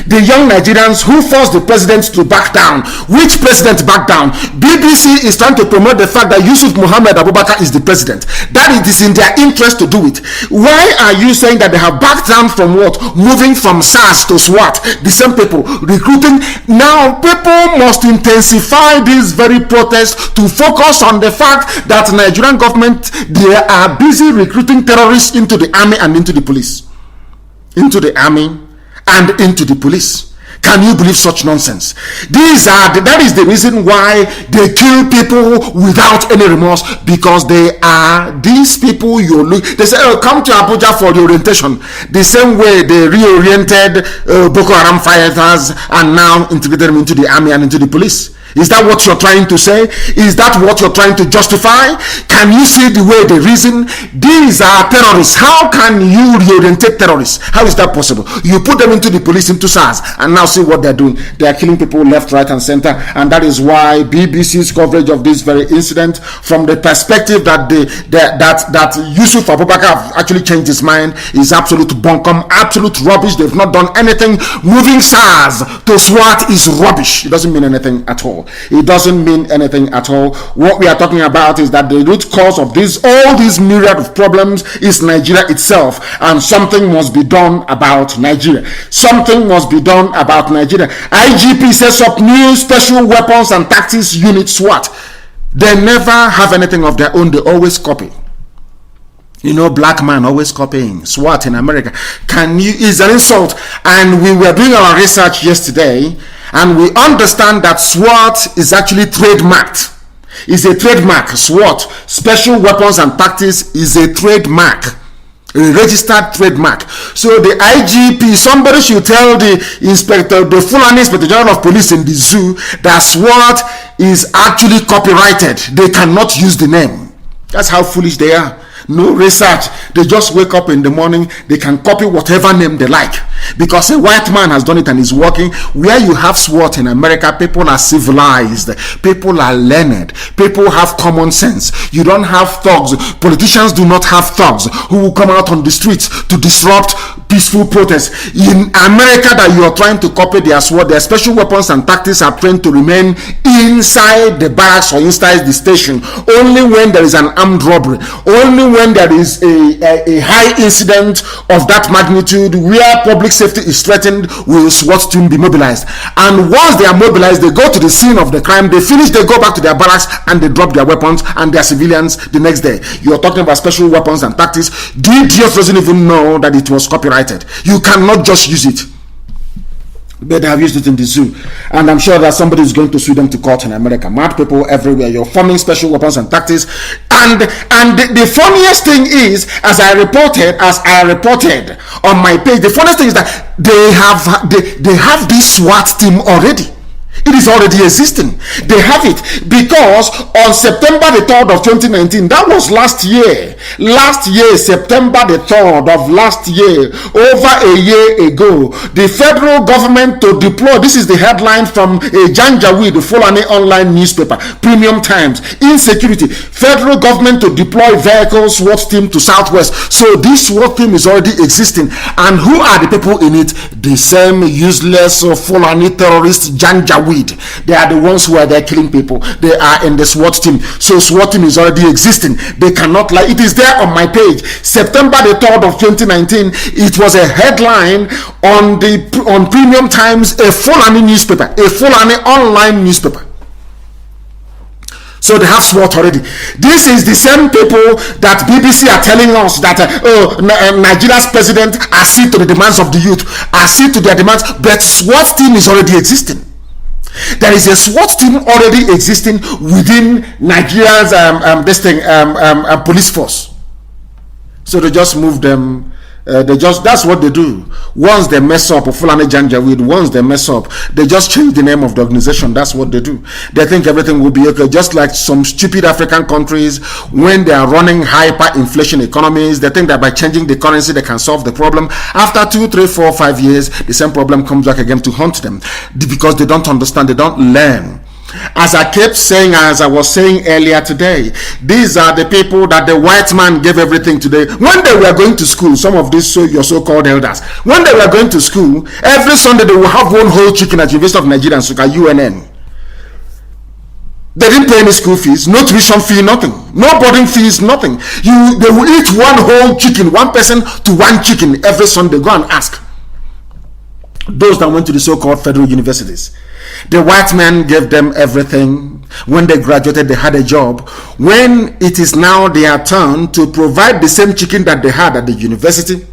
The young Nigerians who forced the president to back down. Which president backed down? BBC is trying to promote the fact that Yusuf Muhammad Abubakar is the president. That it is in their interest to do it. Why are you saying that they have backed down from what? Moving from SARS to SWAT. The same people recruiting. Now people must intensify this very protest to focus on the fact that Nigerian government, they are busy recruiting terrorists into the army and into the police. Into the army and into the police. Can you believe such nonsense? That is the reason why they kill people without any remorse, because they are these people they say, oh, come to Abuja for the orientation. The same way they reoriented Boko Haram fighters and now integrated them into the army and into the police. Is that what you're trying to say? Is that what you're trying to justify? Can you see the way they reason? These are terrorists. How can you reorientate terrorists? How is that possible? You put them into the police, into SARS, and now see what they're doing. They are killing people left, right, and center. And that is why BBC's coverage of this very incident, from the perspective that that Yusuf Abubakar actually changed his mind, is absolute bunkum, absolute rubbish. They've not done anything. Moving SARS to SWAT is rubbish. It doesn't mean anything at all. It doesn't mean anything at all. What we are talking about is that the root cause of all these myriad of problems is Nigeria itself, and something must be done about Nigeria. Something must be done about Nigeria. IGP sets up new special weapons and tactics unit, SWAT. They never have anything of their own. They always copy. You know, black man always copying. SWAT in America. Is an insult. And we were doing our research yesterday, and we understand that SWAT is actually trademarked. It's a trademark. SWAT, Special Weapons and Tactics, is a trademark. A registered trademark. So the IGP, somebody should tell the Fulani Inspector General of Police in the zoo that SWAT is actually copyrighted. They cannot use the name. That's how foolish they are. No research. They just wake up in the morning. They can copy whatever name they like, because a white man has done it and is working. Where you have SWAT in America, people are civilized, people are learned, people have common sense. You don't have thugs. Politicians do not have thugs who will come out on the streets to disrupt peaceful protests. In America, that you are trying to copy their SWAT, their special weapons and tactics are trained to remain inside the barracks or inside the station. Only when there is an armed robbery, only when there is a high incident of that magnitude where public safety is threatened, will SWAT team be mobilized. And once they are mobilized, they go to the scene of the crime, they finish, they go back to their barracks, and they drop their weapons and their civilians the next day. You are talking about special weapons and tactics. DDF doesn't even know that it was copyrighted. copyrighted. You cannot just use it. But they have used it in the zoo, and I'm sure that somebody is going to sue them to court in America. Mad people everywhere. You're forming special weapons and tactics, and the funniest thing is, as I reported on my page, the funniest thing is that they have this SWAT team already. It is already existing. They have it because on September the 3rd of 2019, that was last year, September the 3rd of last year, over a year ago, the federal government to deploy, this is the headline from a Janjaweed, the Fulani online newspaper, Premium Times, insecurity, federal government to deploy vehicles, SWAT team to Southwest. So this SWAT team is already existing. And who are the people in it? The same useless Fulani terrorists, Janjaweed. They are the ones who are there killing people. They are in the SWAT team. So SWAT team is already existing. They cannot lie. It is there on my page. September the 3rd of 2019. It was a headline on Premium Times, a Fulani newspaper, a Fulani online newspaper. So they have SWAT already. This is the same people that BBC are telling us that Nigeria's president accede to the demands of the youth, accede to their demands, but SWAT team is already existing. There is a SWAT team already existing within Nigeria's police force. So they just move them. That's what they do. Once they mess up, Fulani Janjaweed, once they mess up, they just change the name of the organization. That's what they do. They think everything will be okay. Just like some stupid African countries, when they are running hyperinflation economies, they think that by changing the currency, they can solve the problem. After 2, 3, 4, 5 years, the same problem comes back again to haunt them because they don't understand, they don't learn. As I kept saying, as I was saying earlier today, these are the people that the white man gave everything to. When they were going to school, some of these your so-called elders, when they were going to school, every Sunday they will have one whole chicken at University of Nigeria and Suka UNN. They didn't pay any school fees, no tuition fee, nothing, no boarding fees, nothing. They will eat one whole chicken, one person to one chicken every Sunday. Go and ask those that went to the so-called federal universities. The white man gave them everything. When they graduated, they had a job. When it is now their turn to provide the same chicken that they had at the university,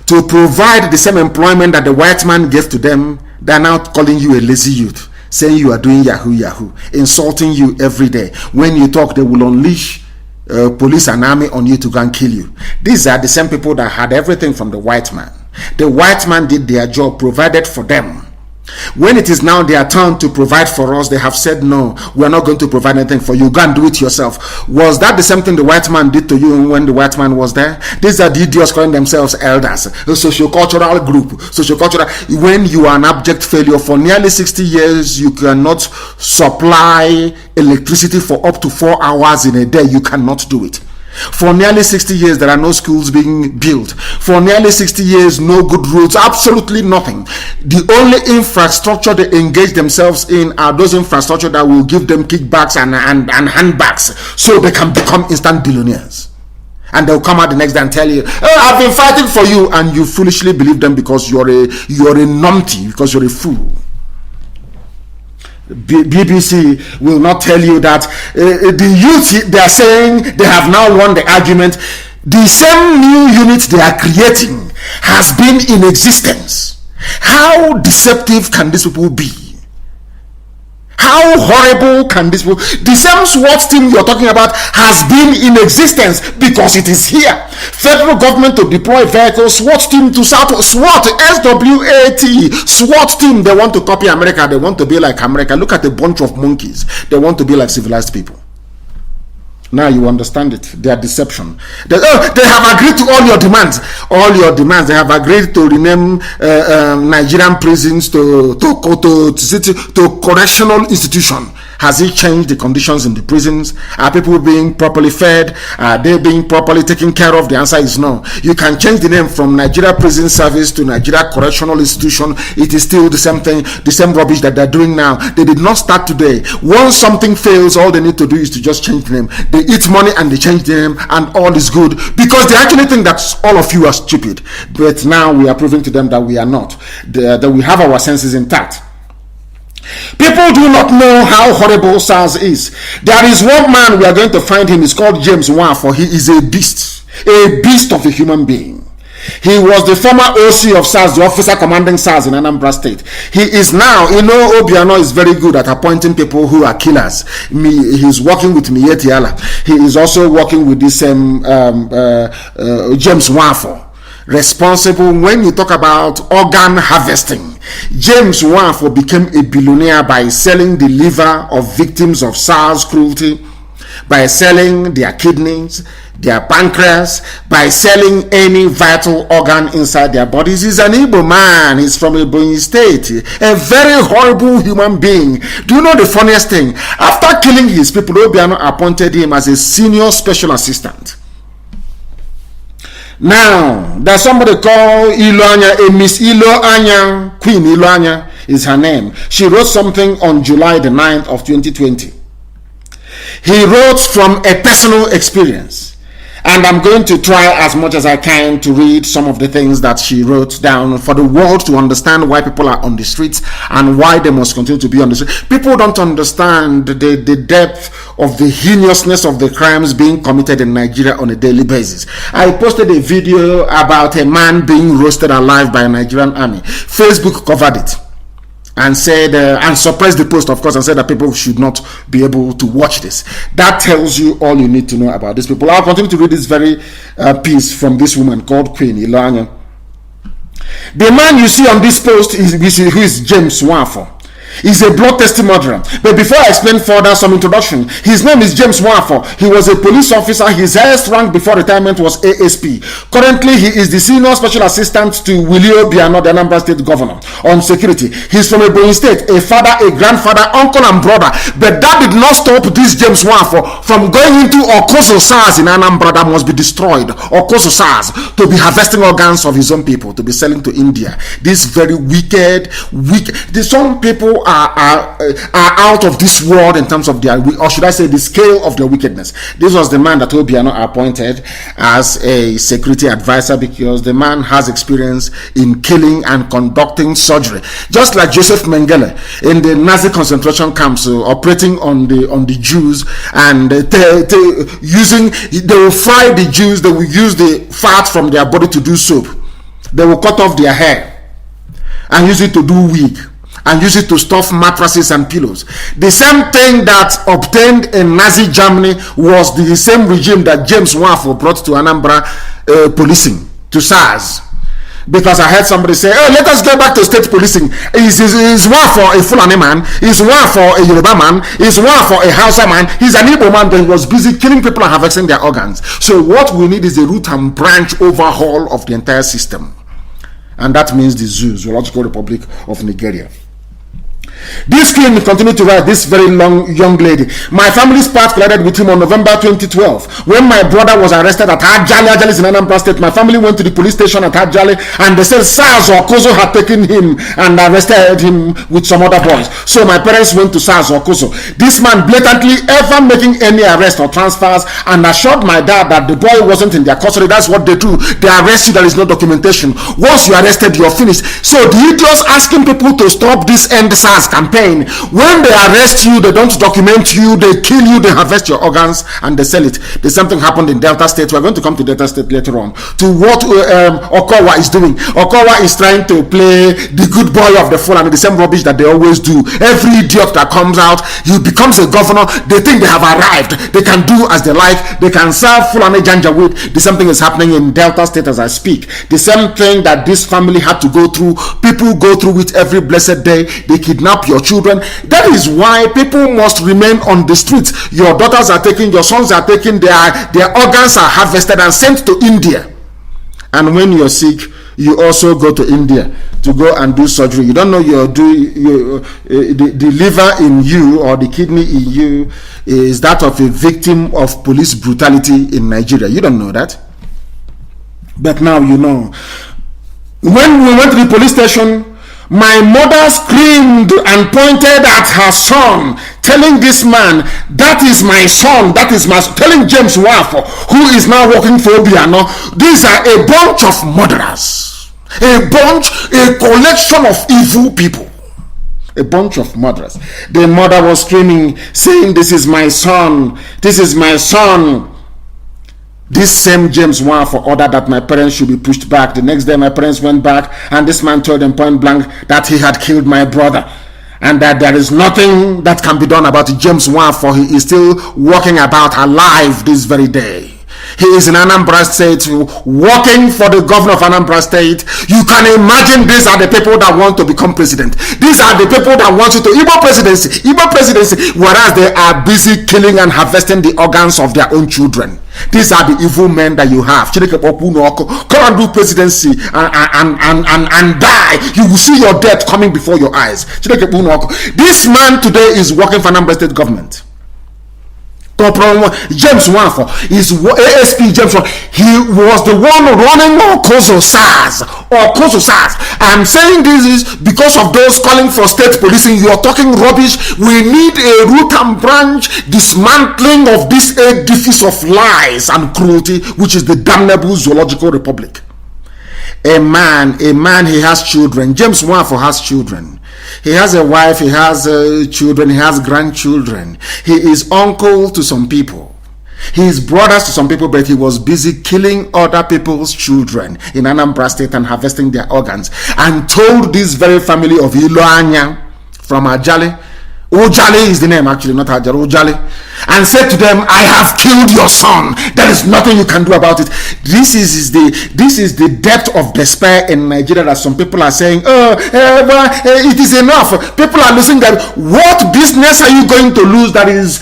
to provide the same employment that the white man gave to them, they are now calling you a lazy youth, saying you are doing yahoo, insulting you every day. When you talk, they will unleash police and army on you to go and kill you. These are the same people that had everything from the white man. The white man did their job, provided for them. When it is now their turn to provide for us, they have said, no, we are not going to provide anything for you. Go and do it yourself. Was that the same thing the white man did to you when the white man was there? These are the idiots calling themselves elders, a sociocultural group. When you are an abject failure for nearly 60 years, you cannot supply electricity for up to 4 hours in a day. You cannot do it. For nearly 60 years, there are no schools being built. For nearly 60 years, no good roads, absolutely nothing. The only infrastructure they engage themselves in are those infrastructure that will give them kickbacks and handbacks so they can become instant billionaires. And they'll come out the next day and tell you, oh, I've been fighting for you, and you foolishly believe them because you're a numpty, because you're a fool. BBC will not tell you that the youth, they are saying they have now won the argument. The same new unit they are creating has been in existence. How deceptive can these people be? How horrible can this be? The same SWAT team you're talking about has been in existence because it is here. Federal government to deploy vehicles, SWAT team to South, SWAT, SWAT, SWAT team. They want to copy America. They want to be like America. Look at the bunch of monkeys. They want to be like civilized people. Now you understand it. Their deception. They have agreed to all your demands. All your demands. They have agreed to rename Nigerian prisons to correctional institution. Has it changed the conditions in the prisons? Are people being properly fed? Are they being properly taken care of? The answer is no. You can change the name from Nigeria Prison Service to Nigeria Correctional Institution. It is still the same thing, the same rubbish that they're doing now. They did not start today. Once something fails, all they need to do is to just change the name. They eat money and they change the name and all is good because they actually think that all of you are stupid. But now we are proving to them that we are not. That we have our senses intact. People do not know how horrible SARS is. There is one man, we are going to find him. He's called James Wan, for he is a beast of a human being. He was the former OC of SARS, the officer commanding SARS in Anambra State. He is now, Obiano is very good at appointing people who are killers. He's working with Mietiala. He is also working with this James Wafo. Responsible when you talk about organ harvesting. James Wafo became a billionaire by selling the liver of victims of SARS cruelty, by selling their kidneys, their pancreas, by selling any vital organ inside their bodies. He's an Igbo man. He's from Ebonyi State. A very horrible human being. Do you know the funniest thing? After killing his people, Obiano appointed him as a senior special assistant. Now, there's somebody called Iloanya, a Miss Iloanya, Queen Iloanya is her name. She wrote something on July the 9th of 2020. He wrote from a personal experience. And I'm going to try as much as I can to read some of the things that she wrote down for the world to understand why people are on the streets and why they must continue to be on the streets. People don't understand the depth of the heinousness of the crimes being committed in Nigeria on a daily basis. I posted a video about a man being roasted alive by a Nigerian army. Facebook covered it and said and suppressed the post, of course, and said that people should not be able to watch this. That tells you all you need to know about these people. I'll continue to read this very piece from this woman called Queen Ilanya. The man you see on this post who is James Wafo. He's a bloodthirsty murderer. But before I explain further, some introduction. His name is James Wafo. He was a police officer. His highest rank before retirement was ASP. Currently, he is the senior special assistant to Willie Obiano, the Anambra State governor, on security. He's from Ebonyi State, a father, a grandfather, uncle, and brother. But that did not stop this James Wafo from going into Okoso SARS in Anambra that must be destroyed. Okoso SARS, to be harvesting organs of his own people, to be selling to India. This very wicked. Some people are out of this world in terms of their, or should I say, the scale of their wickedness. This was the man that Obiano appointed as a security advisor because the man has experience in killing and conducting surgery, just like Joseph Mengele in the Nazi concentration camps, operating on the Jews, and they will fry the Jews. They will use the fat from their body to do soap. They will cut off their hair and use it to do wig, and use it to stuff mattresses and pillows. The same thing that obtained in Nazi Germany was the same regime that James Wafo brought to Anambra policing, to SARS. Because I heard somebody say, oh, let us get back to state policing. Is Wafo a Fulani man? Is Wafo a Yoruba man? Is Wafo a Hausa man? He's an Igbo man that was busy killing people and harvesting their organs. So what we need is a root and branch overhaul of the entire system. And that means the Zoological Republic of Nigeria. This queen continued to write, this very young lady. My family's path collided with him on November 2012. When my brother was arrested at Ajali in Anambra State, my family went to the police station at Ajali and they said SARS or Kozo had taken him and arrested him with some other boys. So my parents went to SARS or Kozo. This man blatantly ever making any arrest or transfers and assured my dad that the boy wasn't in their custody. That's what they do. They arrest you, there is no documentation. Once you're arrested, you're finished. So the idiots asking people to stop this end SARS campaign, when they arrest you, they don't document you, they kill you, they harvest your organs and they sell it. The same thing happened in Delta State. We're going to come to Delta State later on, to what Okowa is doing. Okowa is trying to play the good boy of the Fulani, the same rubbish that they always do. Every idiot that comes out, he becomes a governor, they think they have arrived, they can do as they like, they can serve Fulani Janjaweed. The same thing is happening in Delta State as I speak. The same thing that this family had to go through, people go through it every blessed day. They kidnap your children. That is why people must remain on the streets. Your daughters are taken, your sons are taken, their organs are harvested and sent to India. And when you're sick, you also go to India to go and do surgery. You don't know the liver in you or the kidney in you is that of a victim of police brutality in Nigeria. You don't know that, but now you know. When we went to the police station, my mother screamed and pointed at her son, telling this man, that is my son, that is my son, telling James Wafo, who is now working for Obiano, these are a bunch of murderers, a collection of evil people, a bunch of murderers. The mother was screaming, saying, this is my son, this is my son. This same James Nwafor ordered that my parents should be pushed back. The next day my parents went back, and this man told them point blank that he had killed my brother, and that there is nothing that can be done about it. James Nwafor, he is still walking about alive this very day. He is in Anambra State, working for the governor of Anambra State. You can imagine these are the people that want to become president. These are the people that want you to Igbo presidency, whereas they are busy killing and harvesting the organs of their own children. These are the evil men that you have. Come and do presidency and die. You will see your death coming before your eyes. This man today is working for Anambra State government. James Nwafor is ASP James Nwafor. He was the one running Okozo SARS. I'm saying this is because of those calling for state policing. You are talking rubbish. We need a root and branch dismantling of this edifice of lies and cruelty, which is the damnable zoological republic. A man, he has children. James Nwafor has children. He has a wife, he has children, he has grandchildren. He is uncle to some people. He is brothers to some people, but he was busy killing other people's children in Anambra State and harvesting their organs. And told this very family of Iloanya from Ajale, Ojale is the name actually, not Ajale, Ojale, and said to them, I have killed your son. There is nothing you can do about it. This is the depth of despair in Nigeria that some people are saying, it is enough. People are losing that. What business are you going to lose that is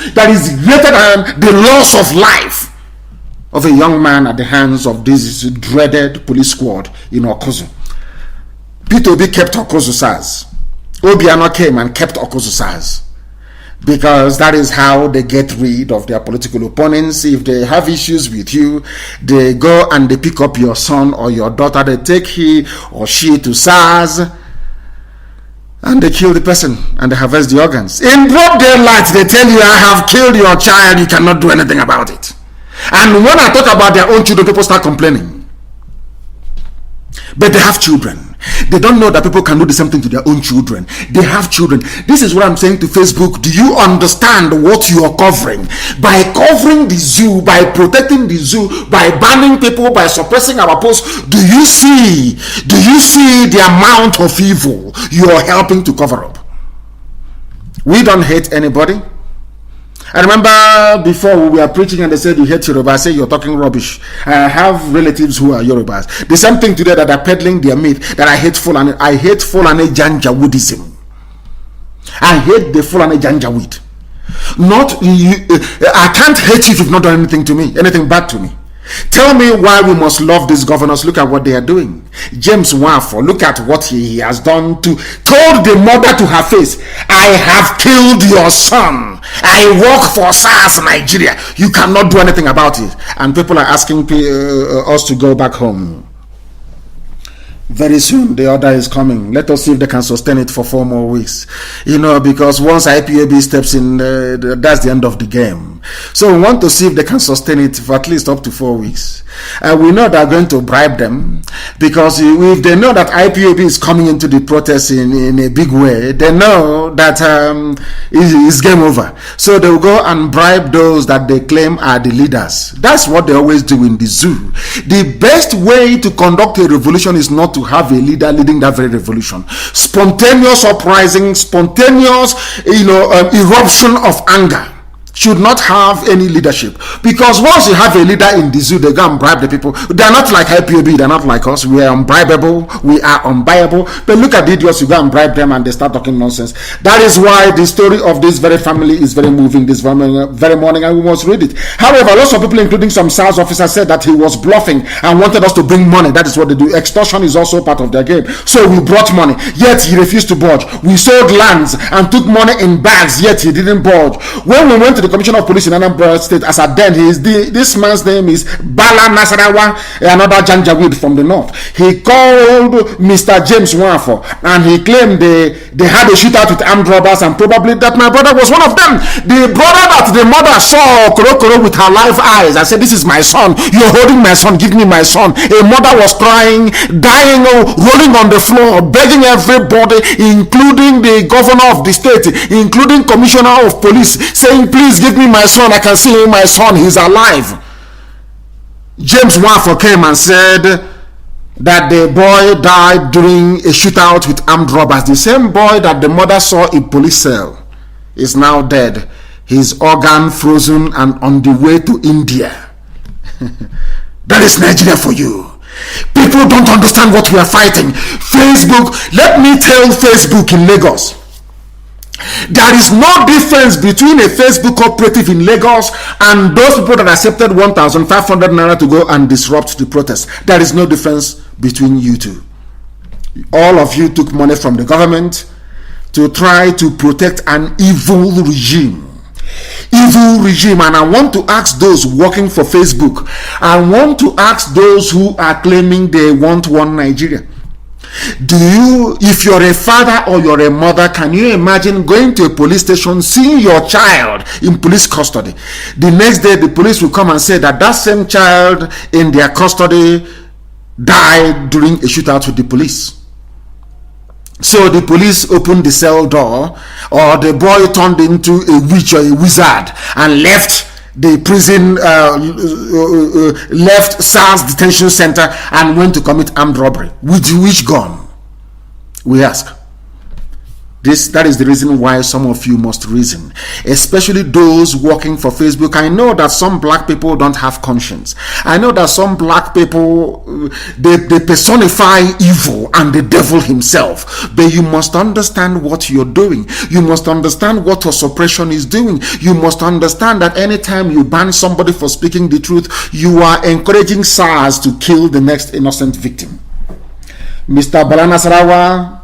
greater than the loss of life of a young man at the hands of this dreaded police squad in Okozo? Peter Obi kept Okozo SARS. Obiano came and kept Okozo SARS, because that is how they get rid of their political opponents. If they have issues with you, they go and they pick up your son or your daughter, they take he or she to SARS, and they kill the person and they harvest the organs. In broad daylight, they tell you, I have killed your child, you cannot do anything about it. And when I talk about their own children, people start complaining. But they have children. They don't know that people can do the same thing to their own children. They have children. This is what I'm saying to Facebook. Do you understand what you are covering? By covering the zoo, by protecting the zoo, by banning people, by suppressing our posts, do you see the amount of evil you are helping to cover up? We don't hate anybody. I remember before we were preaching and they said you hate Yoruba. I say you're talking rubbish. I have relatives who are Yorubas. The same thing today that are peddling their myth that I hate Fulani. I hate Fulani Janjaweedism. I hate the Fulani Janjaweed. Not you. I can't hate you if you've not done anything to me, anything bad to me. Tell me why we must love these governors. Look at what they are doing. James Nwafor, look at what he has done told the mother to her face, I have killed your son. I work for SARS Nigeria. You cannot do anything about it. And people are asking us to go back home. Very soon the order is coming. Let us see if they can sustain it for 4 more weeks. Because once IPOB steps in, that's the end of the game. So we want to see if they can sustain it for at least up to 4 weeks. We know they're going to bribe them, because if they know that IPOB is coming into the protest in a big way, they know that it's game over. So they will go and bribe those that they claim are the leaders. That's what they always do in the zoo. The best way to conduct a revolution is not to have a leader leading that very revolution. Spontaneous uprising, spontaneous eruption of anger should not have any leadership, because once you have a leader in the zoo, they go and bribe the people. They are not like IPOB, they are not like us. We are unbribable, we are unbuyable. But look at the idiots, you go and bribe them and they start talking nonsense. That is why the story of this very family is very moving this very morning, and we must read it. However, lots of people, including some SARS officers, said that he was bluffing and wanted us to bring money. That is what they do. Extortion is also part of their game. So we brought money, yet he refused to budge. We sold lands and took money in bags, yet he didn't budge. When we went to the Commissioner of Police in Anambra State, as at then, this man's name is Bala Nasarawa, another Janjaweed from the north. He called Mr. James Nwafor and he claimed they had a shootout with armed robbers, and probably that my brother was one of them. The brother that the mother saw Korokoro with her live eyes and said, this is my son, you're holding my son, give me my son. A mother was crying, dying, rolling on the floor, begging everybody, including the governor of the state, including commissioner of police, saying, please give me my son, I can see my son, he's alive. James Waffle came and said that the boy died during a shootout with armed robbers. The same boy that the mother saw in police cell is now dead. His organ frozen and on the way to India. That is Nigeria for you. People don't understand what we are fighting. Facebook, let me tell Facebook in Lagos, there is no difference between a Facebook cooperative in Lagos and those people that accepted 1,500 naira to go and disrupt the protest. There is no difference between you two. All of you took money from the government to try to protect an evil regime. And I want to ask those working for Facebook, I want to ask those who are claiming they want one Nigeria, do you, if you're a father or you're a mother, can you imagine going to a police station, seeing your child in police custody? The next day the police will come and say that that same child in their custody died during a shootout with the police. So the police opened the cell door, or the boy turned into a witch or a wizard and left the prison, left SARS detention center and went to commit armed robbery. With which gun? We ask. That is the reason why some of you must reason, especially those working for Facebook. I know that some black people don't have conscience. I know that some black people, they personify evil and the devil himself. But you must understand what you're doing. You must understand what your suppression is doing. You must understand that anytime you ban somebody for speaking the truth, you are encouraging SARS to kill the next innocent victim. Mr. Balana Sarawa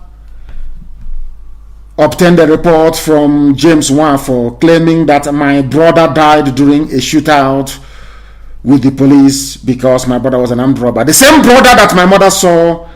obtained a report from James Waffle claiming that my brother died during a shootout with the police because my brother was an armed robber. The same brother that my mother saw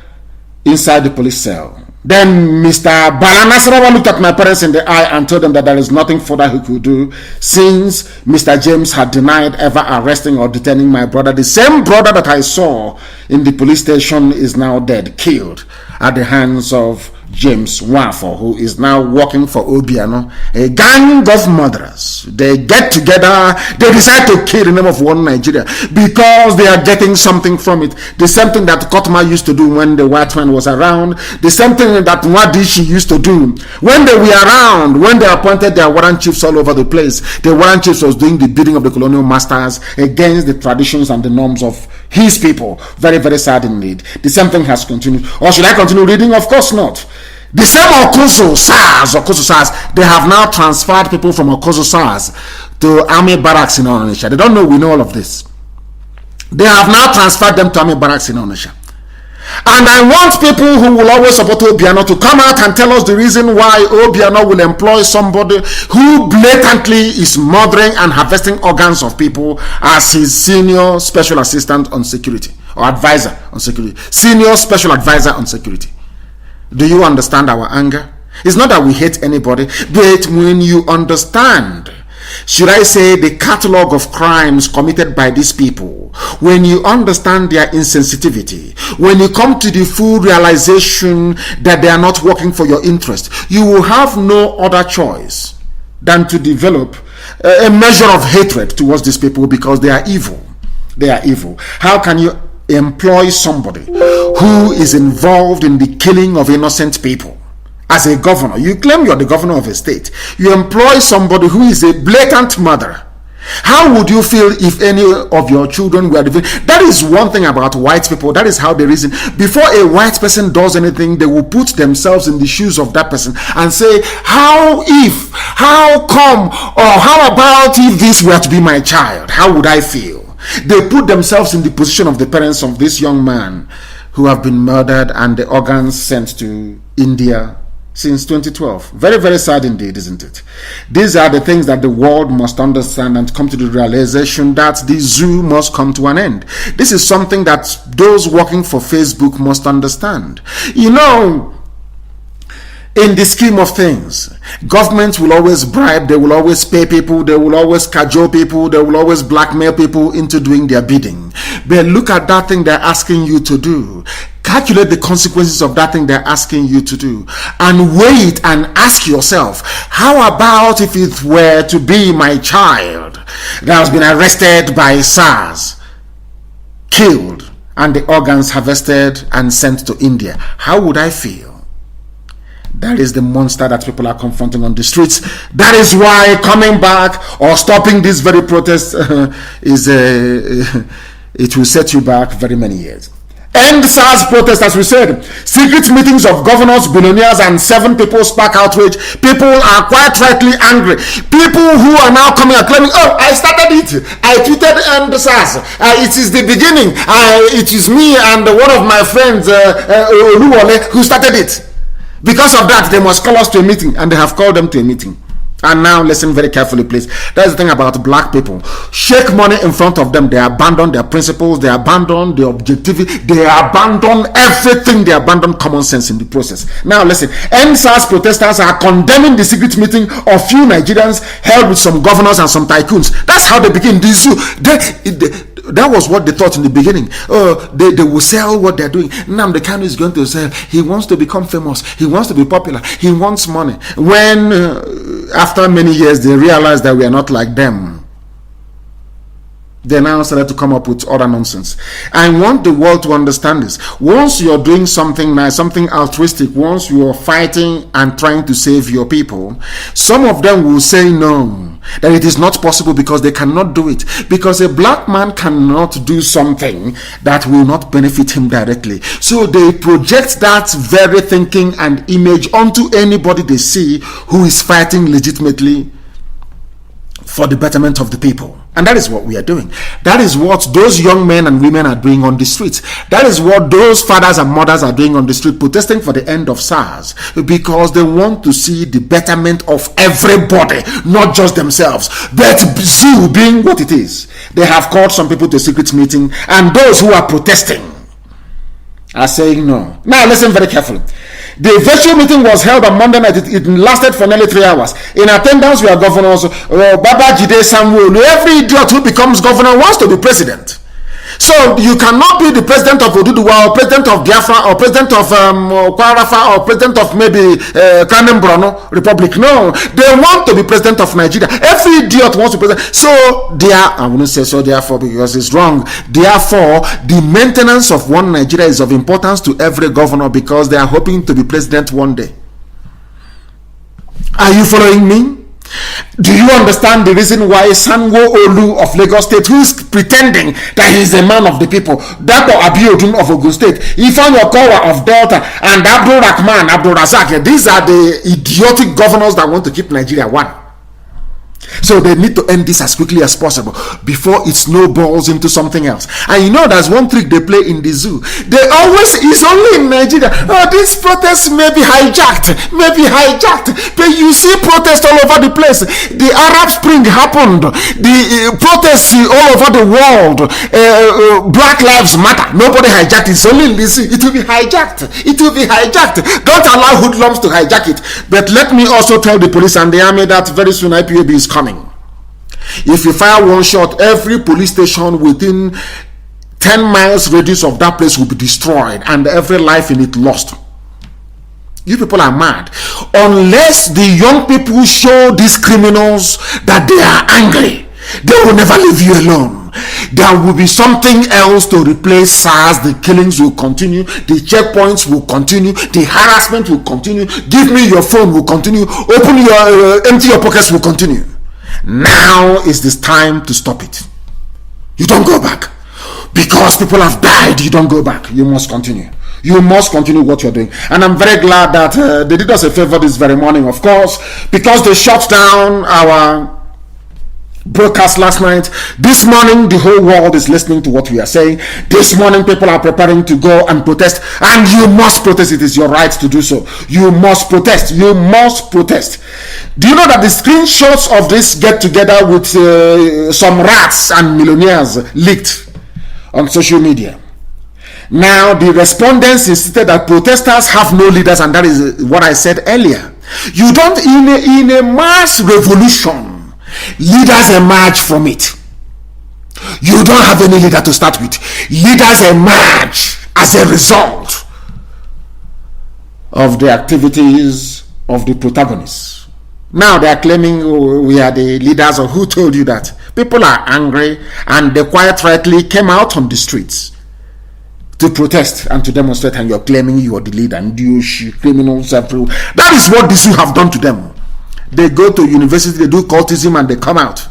inside the police cell. Then Mr. Balanasarawa looked at my parents in the eye and told them that there is nothing further he could do since Mr. James had denied ever arresting or detaining my brother. The same brother that I saw in the police station is now dead, killed at the hands of James Waffle, who is now working for Obiano, a gang of murderers. They get together, they decide to kill in the name of one Nigeria because they are getting something from it. The same thing that Kotma used to do when the white man was around, the same thing that Nwadishi used to do when they were around, when they appointed their warrant chiefs all over the place. The warrant chiefs was doing the bidding of the colonial masters against the traditions and the norms of his people. Very, very sad indeed. The same thing has continued. Or should I continue reading? Of course not. The same Okoso SARS, they have now transferred people from Okoso SARS to army barracks in Onitsha. They don't know we know all of this. They have now transferred them to army barracks in Onitsha. And I want people who will always support Obiano to come out and tell us the reason why Obiano will employ somebody who blatantly is murdering and harvesting organs of people as his senior special assistant on security or advisor on security. Senior special advisor on security. Do you understand our anger? It's not that we hate anybody, but when you understand, should I say, the catalog of crimes committed by these people, when you understand their insensitivity, when you come to the full realization that they are not working for your interest, you will have no other choice than to develop a measure of hatred towards these people because they are evil. They are evil. How can you employ somebody who is involved in the killing of innocent people as a governor? You claim you're the governor of a state. You employ somebody who is a blatant murderer. How would you feel if any of your children were living? That is one thing about white people. That is how they reason. Before a white person does anything, they will put themselves in the shoes of that person and say, how come, or how about if this were to be my child? How would I feel? They put themselves in the position of the parents of this young man who have been murdered and the organs sent to India since 2012. Very, very sad indeed, isn't it? These are the things that the world must understand and come to the realization that the zoo must come to an end. This is something that those working for Facebook must understand. You know, in the scheme of things, governments will always bribe, they will always pay people, they will always cajole people, they will always blackmail people into doing their bidding. But look at that thing they're asking you to do. Calculate the consequences of that thing they're asking you to do. And wait and ask yourself, how about if it were to be my child that has been arrested by SARS? killed and the organs harvested and sent to India, how would I feel? That is the monster that people are confronting on the streets. That is why coming back or stopping this very protest it will set you back very many years. End SARS protest, as we said. Secret meetings of governors, billionaires, and 7 people spark outrage. People are quite rightly angry. People who are now coming and claiming, oh, I started it. I tweeted End SARS. It is the beginning. It is me and one of my friends, Oluwole, who started it. Because of that, they must call us to a meeting, and they have called them to a meeting. And now listen very carefully, please. That's the thing about black people. Shake money in front of them. They abandon their principles. They abandon their objectivity. They abandon everything. They abandon common sense in the process. Now listen. NSAS protesters are condemning the secret meeting of few Nigerians held with some governors and some tycoons. That's how they begin. That was what they thought in the beginning. They will sell what they're doing. Nnamdi Kanu is going to sell. He wants to become famous. He wants to be popular. He wants money. When after many years they realized that we are not like them, they now started to come up with other nonsense. I want the world to understand this. Once you're doing something nice, something altruistic, once you're fighting and trying to save your people, some of them will say no, that it is not possible because they cannot do it. Because a black man cannot do something that will not benefit him directly. So they project that very thinking and image onto anybody they see who is fighting legitimately for the betterment of the people. And that is what we are doing. That is what those young men and women are doing on the streets. That is what those fathers and mothers are doing on the street, protesting for the end of SARS, because they want to see the betterment of everybody, not just themselves. But zoo being what it is, they have called some people to a secret meeting, and those who are protesting are saying no. Now listen very carefully. The virtual meeting was held on Monday night. It lasted for nearly 3 hours. In attendance were governors Babajide Samuel. Every idiot who becomes governor wants to be president. So you cannot be the president of Oduduwa, or president of Biafra, or president of Kwarafa, or president of maybe Kanembrono Republic. No, they want to be president of Nigeria. Every idiot wants to be president. So I wouldn't say so therefore because it's wrong. Therefore, the maintenance of one Nigeria is of importance to every governor because they are hoping to be president one day. Are you following me? Do you understand the reason why Sanwo-Olu of Lagos State, who is pretending that he is a man of the people, Dapo Abiodun of Ogun State, Ifan Yokowa of Delta, and Abdul Rahman, Abdul Razak, these are the idiotic governors that want to keep Nigeria one. So they need to end this as quickly as possible before it snowballs into something else. And you know there's one trick they play in the zoo. It's only in Nigeria. Oh, this protest may be hijacked. But you see protests all over the place. The Arab Spring happened. The protests all over the world. Black Lives Matter. Nobody hijacked it. It's only in the zoo. It will be hijacked. Don't allow hoodlums to hijack it. But let me also tell the police and the army that very soon IPOB is coming. If you fire one shot, every police station within 10 miles radius of that place will be destroyed and every life in it lost. You people are mad. Unless the young people show these criminals that they are angry, they will never leave you alone. There will be something else to replace SARS. The killings will continue. The checkpoints will continue. The harassment will continue. Give me your phone will continue. Empty your pockets will continue. Now is this time to stop it. You don't go back. Because people have died, you don't go back. You must continue. You must continue what you're doing. And I'm very glad that they did us a favor this very morning, of course, because they shut down our broadcast last night. This morning the whole world is listening to what we are saying. This morning people are preparing to go and protest, and you must protest. It is your right to do so. You must protest. Do you know that the screenshots of this get together with some rats and millionaires leaked on social media? Now the respondents insisted that protesters have no leaders, and that is what I said earlier. You don't in a mass revolution, leaders emerge from it. You don't have any leader to start with. Leaders emerge as a result of the activities of the protagonists. Now they are claiming we are the leaders. Or who told you that? People are angry, and they quite rightly came out on the streets to protest and to demonstrate, and you're claiming you're the leader and you criminals. That is what these have done to them. They go to university, they do cultism, and they come out.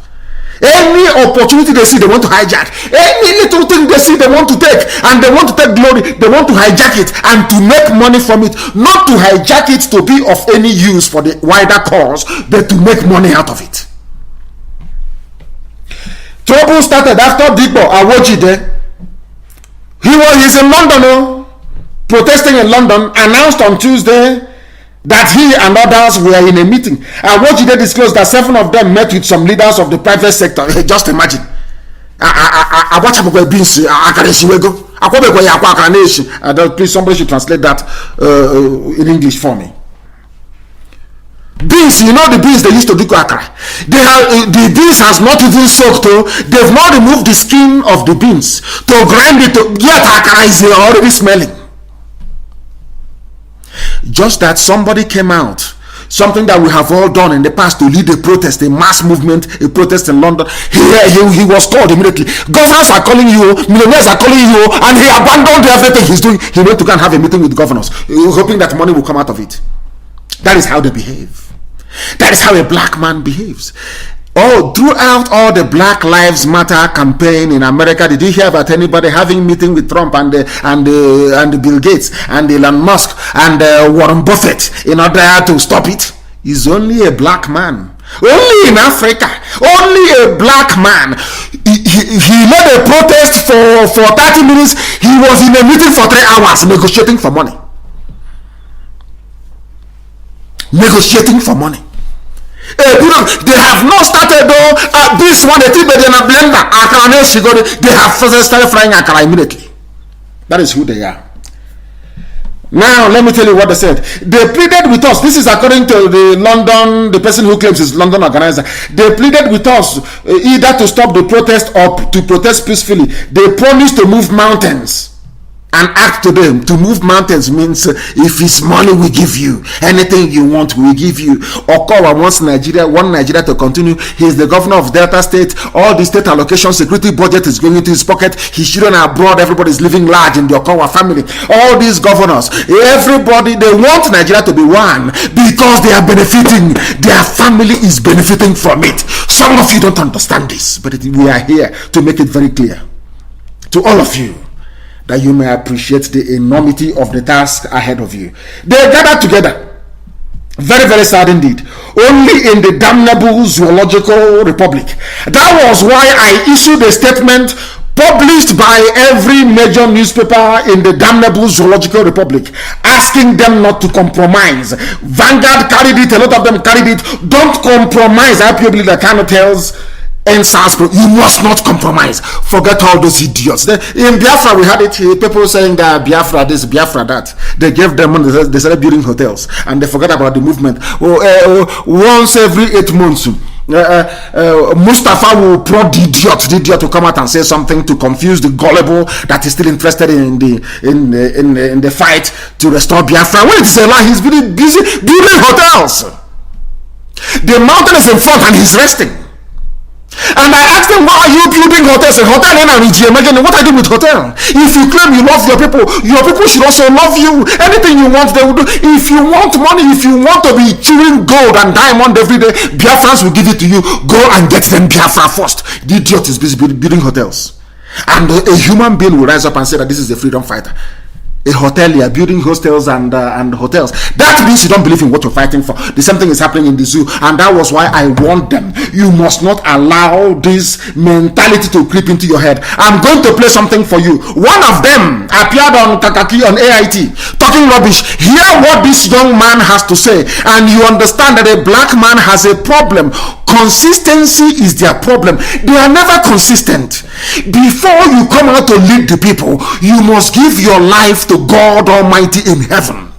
Any opportunity they see, they want to hijack. Any little thing they see, they want to take, and they want to take glory. They want to hijack it and to make money from it. Not to hijack it to be of any use for the wider cause, but to make money out of it. Trouble started after Digbo Awojide. He's in London, protesting in London, announced on Tuesday that he and others were in a meeting. And what did they disclose? That 7 of them met with some leaders of the private sector. Just imagine. Please, somebody should translate that in English for me. Beans, you know the beans they used to do akara. The beans has not even soaked. They've not removed the skin of the beans to grind it. Yet akara is already smelling. Just that somebody came out, something that we have all done in the past, to lead a protest, a mass movement, a protest in London. He was called immediately. Governors are calling you, millionaires are calling you, and he abandoned everything he's doing. He went to go and have a meeting with governors, hoping that money will come out of it. That is how they behave. That is how a black man behaves. Oh, throughout all the Black Lives Matter campaign in America, did you hear about anybody having meeting with Trump and Bill Gates and Elon Musk and Warren Buffett in order to stop it? He's only a black man. Only in Africa. Only a black man. He led a protest for 30 minutes. He was in a meeting for 3 hours negotiating for money. Negotiating for money. They have not started though. This one, they have started frying akara immediately. That is who they are. Now let me tell you what they said. They pleaded with us. This is according to the person who claims is London organizer. They pleaded with us either to stop the protest or to protest peacefully. They promised to move mountains. And act to them. To move mountains means if it's money we give you, anything you want we give you. Okowa wants one Nigeria to continue. He is the governor of Delta State. All the state allocation security budget is going into his pocket. His children are abroad. Everybody is living large in the Okowa family. All these governors, everybody, they want Nigeria to be one because they are benefiting. Their family is benefiting from it. Some of you don't understand this, but we are here to make it very clear to all of you, that you may appreciate the enormity of the task ahead of you. They gathered together. Very, very sad indeed. Only in the damnable zoological republic. That was why I issued a statement published by every major newspaper in the damnable zoological republic, asking them not to compromise. Vanguard carried it. A lot of them carried it. Don't compromise. IPOB that kind of tells you must not compromise. Forget all those idiots. In Biafra, we had it. People saying that Biafra this, Biafra that. They gave them money. They started building hotels, and they forgot about the movement. Once every 8 months, Mustafa will prod the idiot to come out and say something to confuse the gullible that is still interested in the fight to restore Biafra. When it is a lie, he's really busy building hotels. The mountain is in front, and he's resting. And I asked them, why are you building hotels? A hotel in Imagine what I do with hotel. If you claim you love your people should also love you. Anything you want, they will do. If you want money, if you want to be chewing gold and diamond every day, Biafrans will give it to you. Go and get them Biafra first. The idiot is busy building hotels. And a human being will rise up and say that this is a freedom fighter. A hotelier building hostels and hotels. That means you don't believe in what you're fighting for. The same thing is happening in the zoo, and that was why I warned them. You must not allow this mentality to creep into your head. I'm going to play something for you. One of them appeared on Kakaki on AIT talking rubbish. Hear what this young man has to say, and you understand that a black man has a problem. Consistency is their problem. They are never consistent. Before you come out to lead the people, you must give your life to God Almighty in heaven.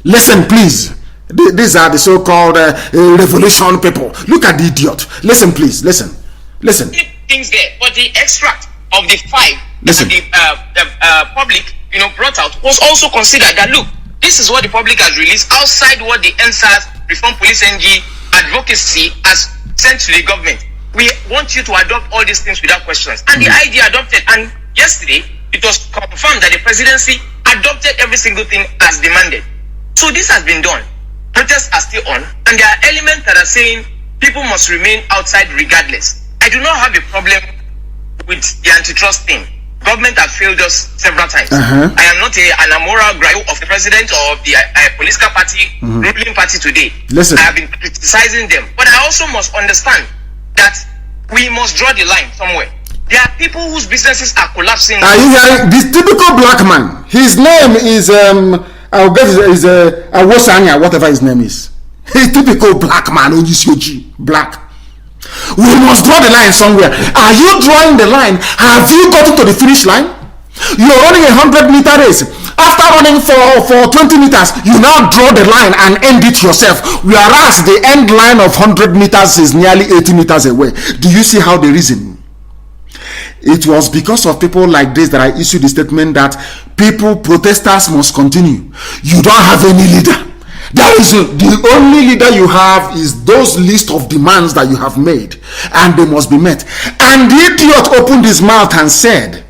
Listen, please. These are the so-called revolution people. Look at the idiot. Listen, please. Listen. Things there, but the extract of the 5 listen. that the public, brought out was also considered. That look, this is what the public has released outside what the NSAS Reform Police NG advocacy has sent to the government, we want you to adopt all these things without questions. And the idea adopted. And yesterday, it was confirmed that the presidency adopted every single thing as demanded. So this has been done. Protests are still on. And there are elements that are saying people must remain outside regardless. I do not have a problem with the antitrust thing. Government have failed us several times. I am not an amoral gripe of the president or of the political party, ruling party today. Listen. I have been criticizing them. But I also must understand that we must draw the line somewhere. There are people whose businesses are collapsing. Are you hearing? This typical black man, his name is, I'll get his, Awosanya, whatever his name is. He's typical black man, Ojisioji, black. We must draw the line somewhere. Are you drawing the line? Have you gotten to the finish line? You're running a 100-meter race. After running for 20 meters, you now draw the line and end it yourself. Whereas the end line of 100 meters is nearly 80 meters away. Do you see how they reason? It was because of people like this that I issued the statement that protesters must continue. You don't have any leader. The only leader you have is those list of demands that you have made, and they must be met. And the idiot opened his mouth and said,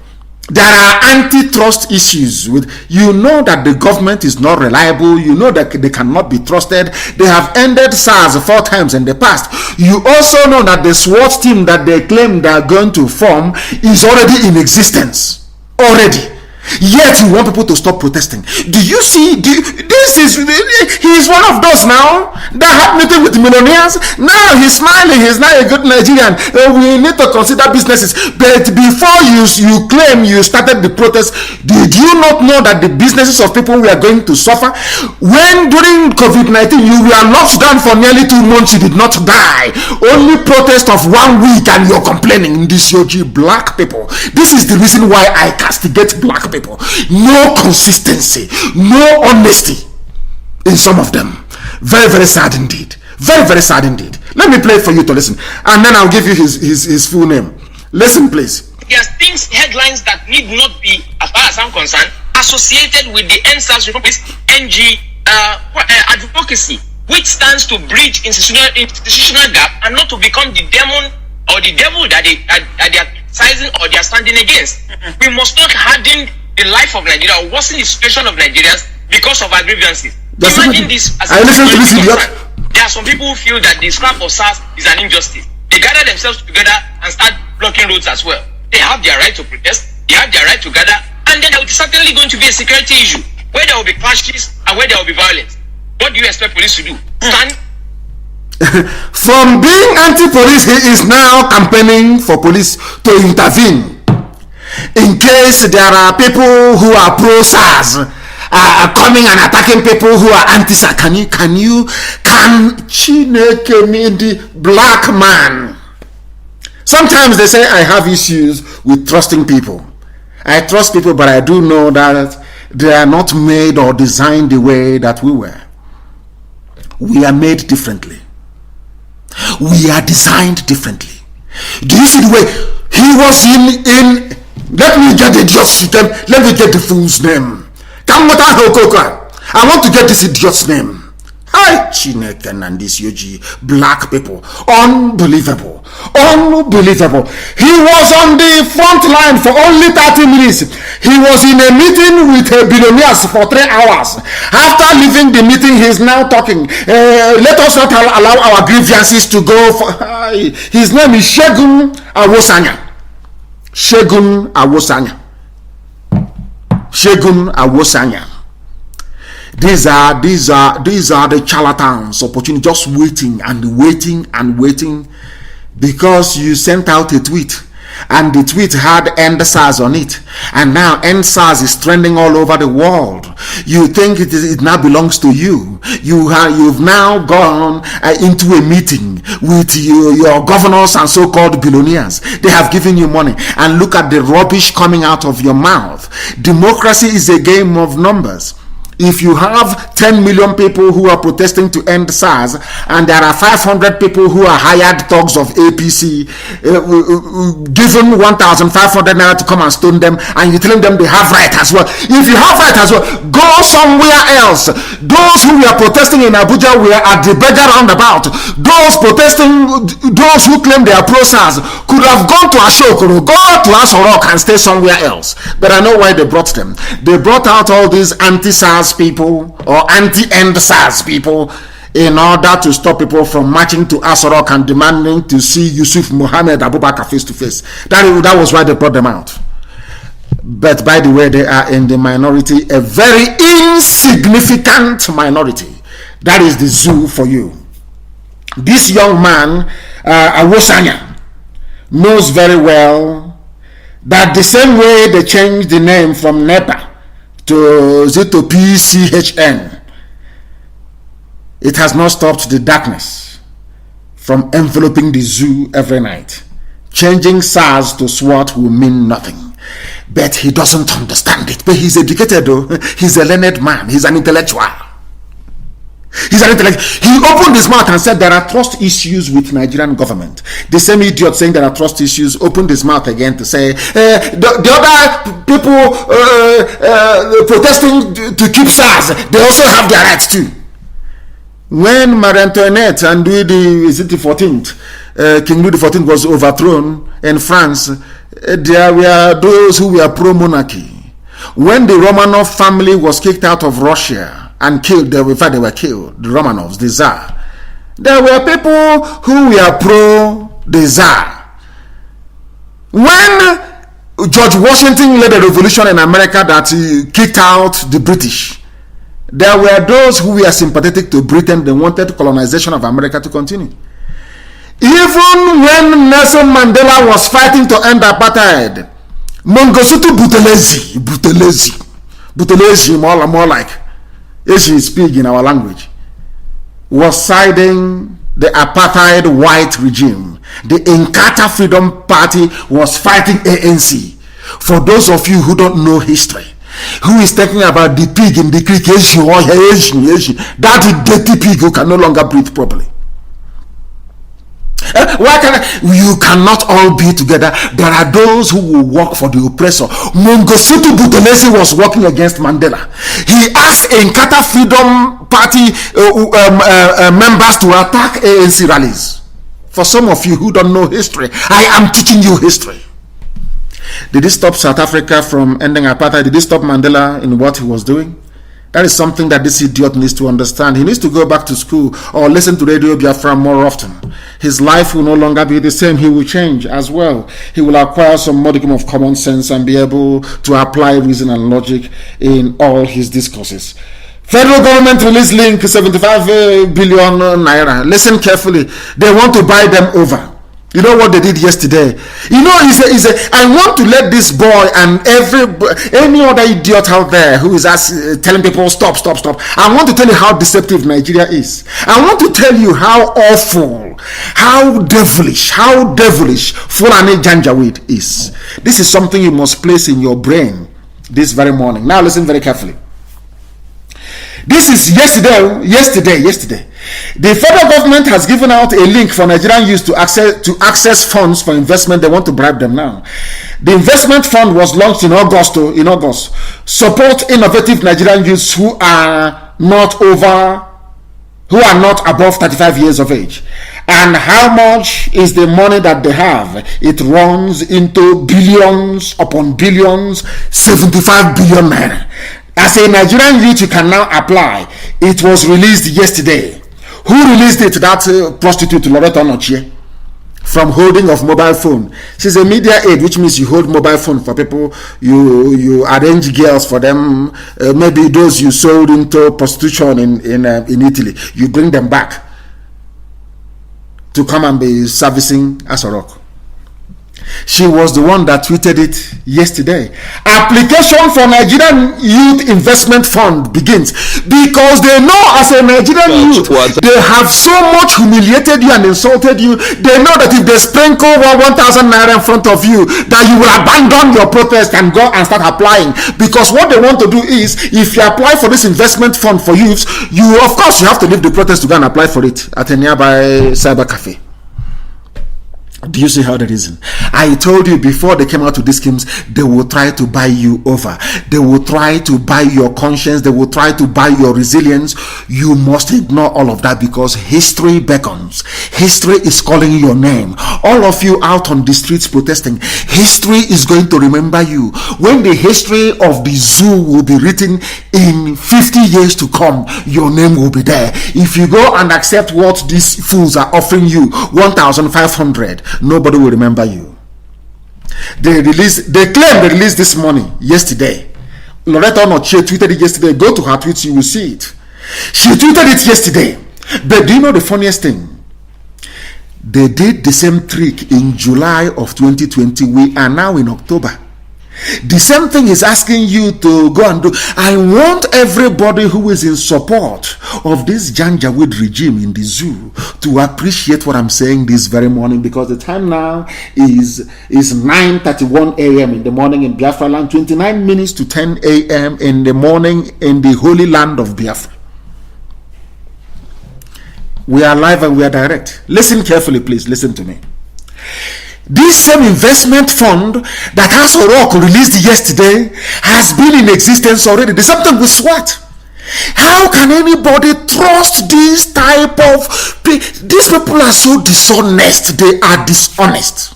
there are antitrust issues with, you know that the government is not reliable, you know that they cannot be trusted, they have ended SARS 4 times in the past. You also know that the SWAT team that they claim they are going to form is already in existence. Already. Yet you want people to stop protesting. Do you see? He is one of those now that had meeting with millionaires. Now he's smiling. He's now a good Nigerian. We need to consider businesses. But before you claim you started the protest, did you not know that the businesses of people were going to suffer? When during COVID-19 you were locked down for nearly 2 months, you did not die. Only protest of 1 week and you're complaining. This Yogi black people. This is the reason why I castigate black people. No consistency, no honesty in some of them. Very, very sad indeed. Very, very sad indeed. Let me play it for you to listen, and then I'll give you his full name. Listen, please. There's things, headlines that need not be, as far as I'm concerned, associated with the NSAS Republic's NG advocacy, which stands to bridge institutional gap and not to become the demon or the devil that they are sizing or they are standing against. We must not harden the life of Nigeria or worsen the situation of Nigerians because of our grievances. Imagine this as there are some people who feel that the scrap of SARS is an injustice. They gather themselves together and start blocking roads as well. They have their right to protest, they have their right to gather, and then there is certainly going to be a security issue where there will be clashes and where there will be violence. What do you expect police to do? Stand? From being anti-police, he is now campaigning for police to intervene in case there are people who are pro-SARS coming and attacking people who are anti-SARS. Can Chineke mean the black man? Sometimes they say I have issues with trusting people. I trust people, but I do know that they are not made or designed the way that we were. We are made differently. We are designed differently. Do you see the way he was in let me get the idiot's name. Let me get the fool's name. I want to get this idiot's name. Hi, Chineke and this Yoji, black people. Unbelievable. Unbelievable. He was on the front line for only 30 minutes. He was in a meeting with billionaires for 3 hours. After leaving the meeting, he is now talking. Let us not allow our grievances to go. His name is Shegun Awosanya. Shegun Awosanya. Shegun Awosanya. These are the charlatans opportunity, just waiting and waiting and waiting, because you sent out a tweet and the tweet had end SARS on it, and now end SARS is trending all over the world. You think it now belongs to you. You've now gone into a meeting with your governors and so-called billionaires. They have given you money, and look at the rubbish coming out of your mouth. Democracy is a game of numbers. if you have 10 million people who are protesting to end SARS, and there are 500 people who are hired thugs of APC, given 1,500 naira to come and stone them, and you're telling them they have right as well. If you have right as well, go somewhere else. Those who were protesting in Abuja were at the beggar roundabout. Those protesting, those who claim they are pro-SARS, could have gone to Ashokoro, go to Asorok and stay somewhere else. But I know why they brought them. They brought out all these anti-SARS people or anti-end SARS people in order to stop people from marching to Asorok and demanding to see Yusuf Mohammed Abubakar face to face. That was why they brought them out. But by the way, they are in the minority, a very insignificant minority. That is the zoo for you. This young man, Awosanya, knows very well that the same way they changed the name from NEPA to PCHN, it has not stopped the darkness from enveloping the zoo every night. Changing SARS to SWAT will mean nothing. But he doesn't understand it. But he's educated though. He's a learned man. He's an intellectual. He opened his mouth and said there are trust issues with Nigerian government. The same idiot saying there are trust issues opened his mouth again to say the other people protesting to keep SARS, they also have their rights too. When Marie Antoinette and Louis the 14th, King Louis the 14th was overthrown in France, there were those who were pro-monarchy. When the Romanov family was kicked out of Russia and killed, in fact they were killed, the Romanovs, the Tsar, there were people who were pro the Tsar. When George Washington led a revolution in America that kicked out the British, there were those who were sympathetic to Britain. They wanted colonization of America to continue. Even when Nelson Mandela was fighting to end apartheid, Mangosuthu Buthelezi, more like Asian speak in our language, was siding the apartheid white regime. The Inkatha Freedom Party was fighting ANC. For those of you who don't know history, who is talking about the pig in the creek, that dirty pig who can no longer breathe properly. You cannot all be together. There are those who will work for the oppressor. Mangosuthu Buthelezi was working against Mandela. He asked Inkatha Freedom Party members to attack ANC rallies. For some of you who don't know history, I am teaching you history. Did it stop South Africa from ending apartheid? Did it stop Mandela in what he was doing? That is something that this idiot needs to understand. He needs to go back to school or listen to Radio Biafra more often. His life will no longer be the same. He will change as well. He will acquire some modicum of common sense and be able to apply reason and logic in all his discourses. Federal government released link 75 billion naira. Listen carefully. They want to buy them over. You know what they did yesterday? You know, I want to let this boy and any other idiot out there who is telling people stop. I want to tell you how deceptive Nigeria is. I want to tell you how awful, how devilish Fulani Janjaweed is. This is something you must place in your brain this very morning. Now listen very carefully. This is yesterday. The federal government has given out a link for Nigerian youth to access funds for investment. They want to bribe them now. The investment fund was launched in August. Support innovative Nigerian youths who are not above 35 years of age. And how much is the money that they have? It runs into billions upon billions, 75 billion naira. As a Nigerian youth, you can now apply. It was released yesterday. Who released it? That prostitute Loretta Nochie, from holding of mobile phone. She's a media aid, which means you hold mobile phone for people. You arrange girls for them. Maybe those you sold into prostitution in Italy. You bring them back to come and be servicing Asorok. She was the one that tweeted it yesterday. Application for Nigerian Youth Investment Fund begins because they know as a Nigerian youth, they have so much humiliated you and insulted you. They know that if they sprinkle 1,000 naira in front of you, that you will abandon your protest and go and start applying. Because what they want to do is, if you apply for this investment fund for youths, you of course you have to leave the protest to go and apply for it at a nearby cyber cafe. Do you see how that is? I told you before they came out with these schemes, they will try to buy you over. They will try to buy your conscience. They will try to buy your resilience. You must ignore all of that because history beckons. History is calling your name. All of you out on the streets protesting, history is going to remember you. When the history of the zoo will be written in 50 years to come, your name will be there. If you go and accept what these fools are offering you, 1,500, nobody will remember you. They claim they released this money yesterday. Loretta Onochie tweeted it yesterday. Go to her tweets, you will see it. She tweeted it yesterday. But do you know the funniest thing? They did the same trick in July of 2020. We are now in October. The same thing is asking you to go and do. I want everybody who is in support of this Janjaweed regime in the zoo to appreciate what I'm saying this very morning, because the time now is 9:31 a.m. in the morning in Biafra land, 29 minutes to 10 a.m. in the morning in the holy land of Biafra. We are live and we are direct. Listen carefully, please. Listen to me. This same investment fund that House of Rock released yesterday has been in existence already. The same thing with SWAT. How can anybody trust this type of people? These people are so dishonest. They are dishonest.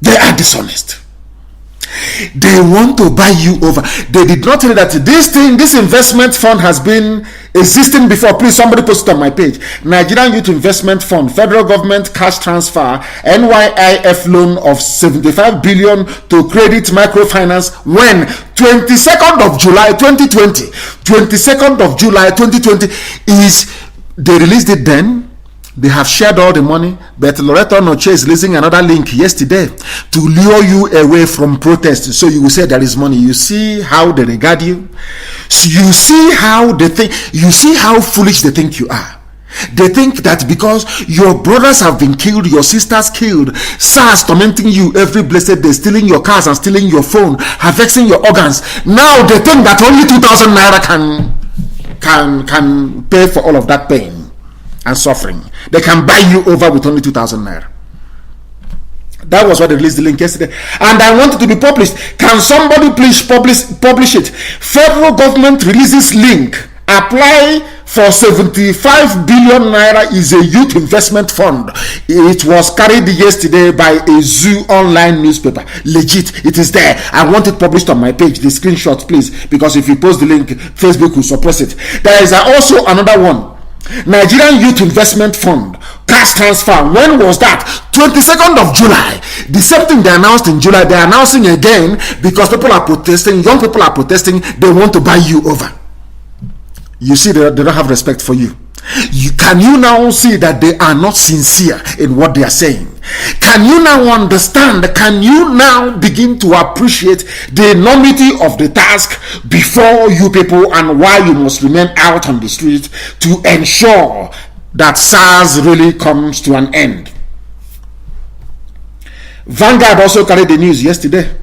They are dishonest. They want to buy you over. They did not tell you that this investment fund has been existing before. Please, somebody post it on my page. Nigerian Youth Investment Fund, federal government cash transfer, NYIF loan of 75 billion to Credit Microfinance. When 22nd of July 2020, 22nd of July 2020 is they released it then. They have shared all the money, but Loretta Onochie is releasing another link yesterday to lure you away from protest. So you will say there is money. You see how they regard you. So you see how they think. You see how foolish they think you are. They think that because your brothers have been killed, your sisters killed, SARS tormenting you every blessed day, stealing your cars and stealing your phone, harvesting your organs. Now they think that only 2,000 naira can pay for all of that pain and suffering. They can buy you over with only 2,000 naira. That was why they released the link yesterday. And I want it to be published. Can somebody please publish it? Federal government releases link. Apply for 75 billion naira is a youth investment fund. It was carried yesterday by a zoo online newspaper. Legit, it is there. I want it published on my page. The screenshot, please, because if you post the link, Facebook will suppress it. There is also another one. Nigerian Youth Investment Fund cash transfer. When was that? 22nd of July. The same thing they announced in July, they are announcing again because people are protesting. Young people are protesting. They want to buy you over. You see, they don't have respect for you. Can you now see that they are not sincere in what they are saying? Can you now understand? Can you now begin to appreciate the enormity of the task before you people and why you must remain out on the street to ensure that SARS really comes to an end? Vanguard also carried the news yesterday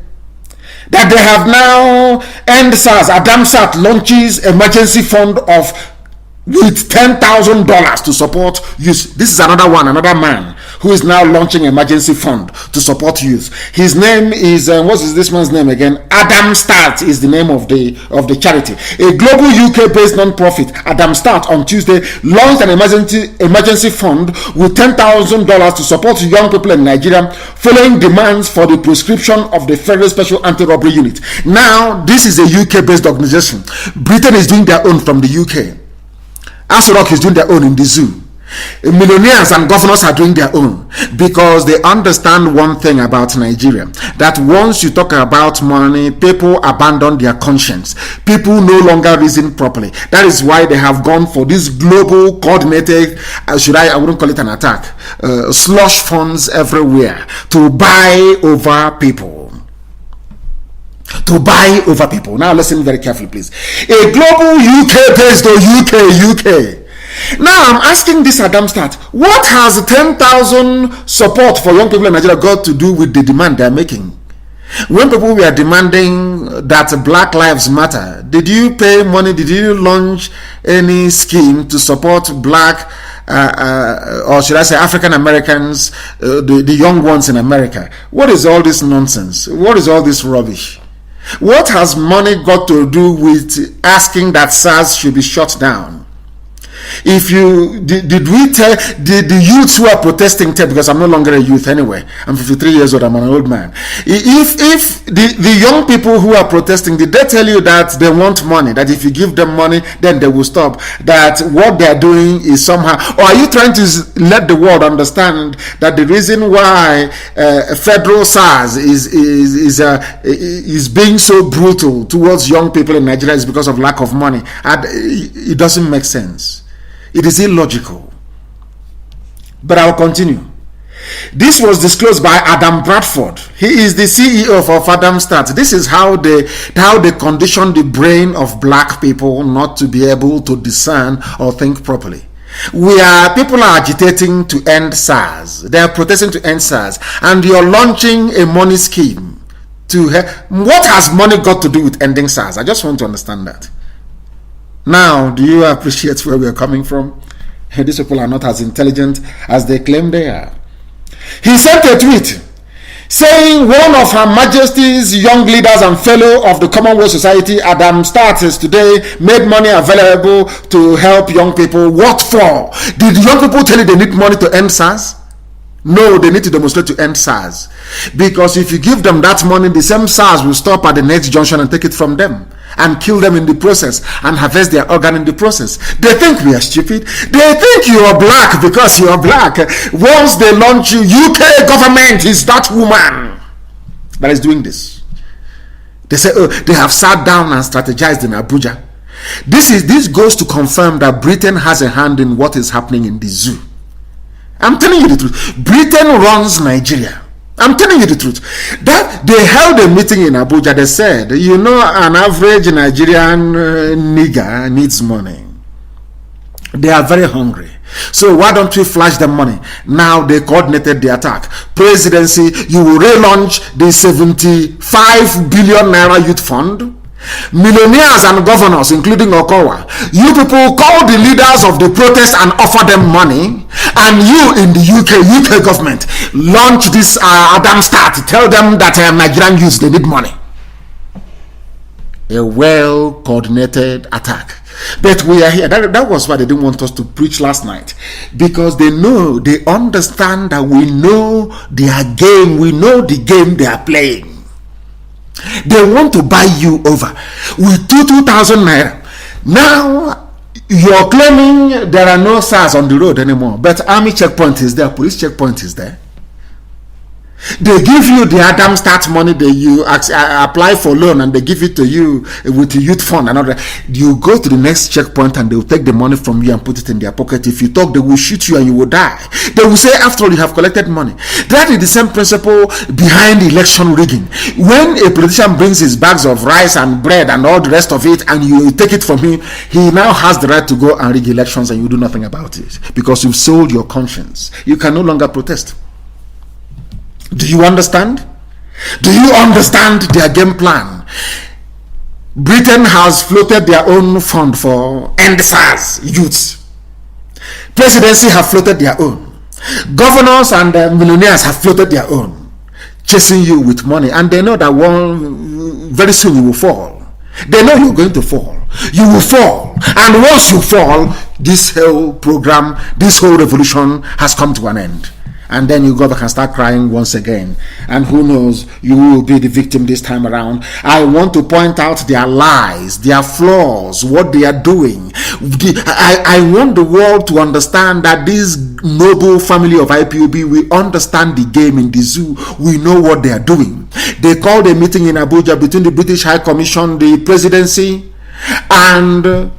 that they have now end SARS. Adamsat launches emergency fund of with $10,000 to support youth. This is another man who is now launching emergency fund to support youth. His name is what is this man's name again? Adam Start is the name of the charity. A global UK-based non-profit, Adam Start, on Tuesday launched an emergency fund with $10,000 to support young people in Nigeria following demands for the prescription of the Federal Special Anti-Robbery Unit. Now, this is a UK-based organization. Britain is doing their own from the UK. Asrock is doing their own in the zoo. Millionaires and governors are doing their own, because they understand one thing about Nigeria, that once you talk about money, people abandon their conscience. People no longer reason properly. That is why they have gone for this global coordinated, I wouldn't call it an attack, slush funds everywhere to buy over people. To buy over people. Now listen very carefully, please. A global UK-based UK. Now I'm asking this Adam Start, what has 10,000 support for young people in Nigeria got to do with the demand they're making? When people were demanding that Black Lives Matter, did you pay money? Did you launch any scheme to support Black, or should I say African Americans, the young ones in America? What is all this nonsense? What is all this rubbish? What has money got to do with asking that SARS should be shut down? If you did we tell the youths who are protesting, because I'm no longer a youth anyway, I'm 53 years old, I'm an old man. If the young people who are protesting, did they tell you that they want money, that if you give them money then they will stop, that what they're doing is somehow, or are you trying to let the world understand that the reason why federal SARS is being so brutal towards young people in Nigeria is because of lack of money? And it doesn't make sense. It is illogical. But I'll continue. This was disclosed by Adam Bradford. He is the CEO of Adam Start. This is how they condition the brain of black people not to be able to discern or think properly. People are agitating to end SARS. They are protesting to end SARS. And you're launching a money scheme what has money got to do with ending SARS? I just want to understand that. Now, do you appreciate where we are coming from? These people are not as intelligent as they claim they are. He sent a tweet saying one of Her Majesty's young leaders and fellow of the Commonwealth Society, Adam Start, today made money available to help young people. What for? Did young people tell you they need money to end SARS? No, they need to demonstrate to end SARS. Because if you give them that money, the same SARS will stop at the next junction and take it from them and kill them in the process and harvest their organ in the process. They think we are stupid. They think you are black because you are black. Once they launch you, UK government is that woman that is doing this. They say, oh, they have sat down and strategized in Abuja. This goes to confirm that Britain has a hand in what is happening in the zoo. I'm telling you the truth. Britain runs Nigeria. I'm telling you the truth. That they held a meeting in Abuja. They said, you know, an average Nigerian nigger needs money. They are very hungry. So why don't we flash them money? Now they coordinated the attack. Presidency, you will relaunch the 75 billion naira youth fund. Millionaires and governors, including Okowa, you people call the leaders of the protest and offer them money, and you in the UK government launch this Adam Start, tell them that Nigerian youths, they need money. A well coordinated attack. But we are here. That was why they didn't want us to preach last night, because they understand that we know their game, we know the game they are playing. They want to buy you over with 2,000 naira. Now you're claiming there are no SARS on the road anymore, but army checkpoint is there, police checkpoint is there. They give you the Adam Start money, you apply for loan and they give it to you with the youth fund and all that. You go to the next checkpoint and they will take the money from you and put it in their pocket. If you talk, they will shoot you and you will die. They will say, after all, you have collected money. That is the same principle behind election rigging. When a politician brings his bags of rice and bread and all the rest of it and you take it from him, he now has the right to go and rig elections and you do nothing about it because you've sold your conscience. You can no longer protest. Do you understand? Do you understand their game plan? Britain has floated their own fund for end SARS youths. Presidency have floated their own. Governors and millionaires have floated their own, chasing you with money, and they know that very soon you will fall. They know you're going to fall. You will fall, and once you fall, this whole program, this whole revolution has come to an end. and then you go back and start crying once again. And who knows, you will be the victim this time around. I want to point out their lies, their flaws, what they are doing. I want the world to understand that this noble family of IPOB, we understand the game in the zoo. We know what they are doing. They called a meeting in Abuja between the British High Commission, the presidency, and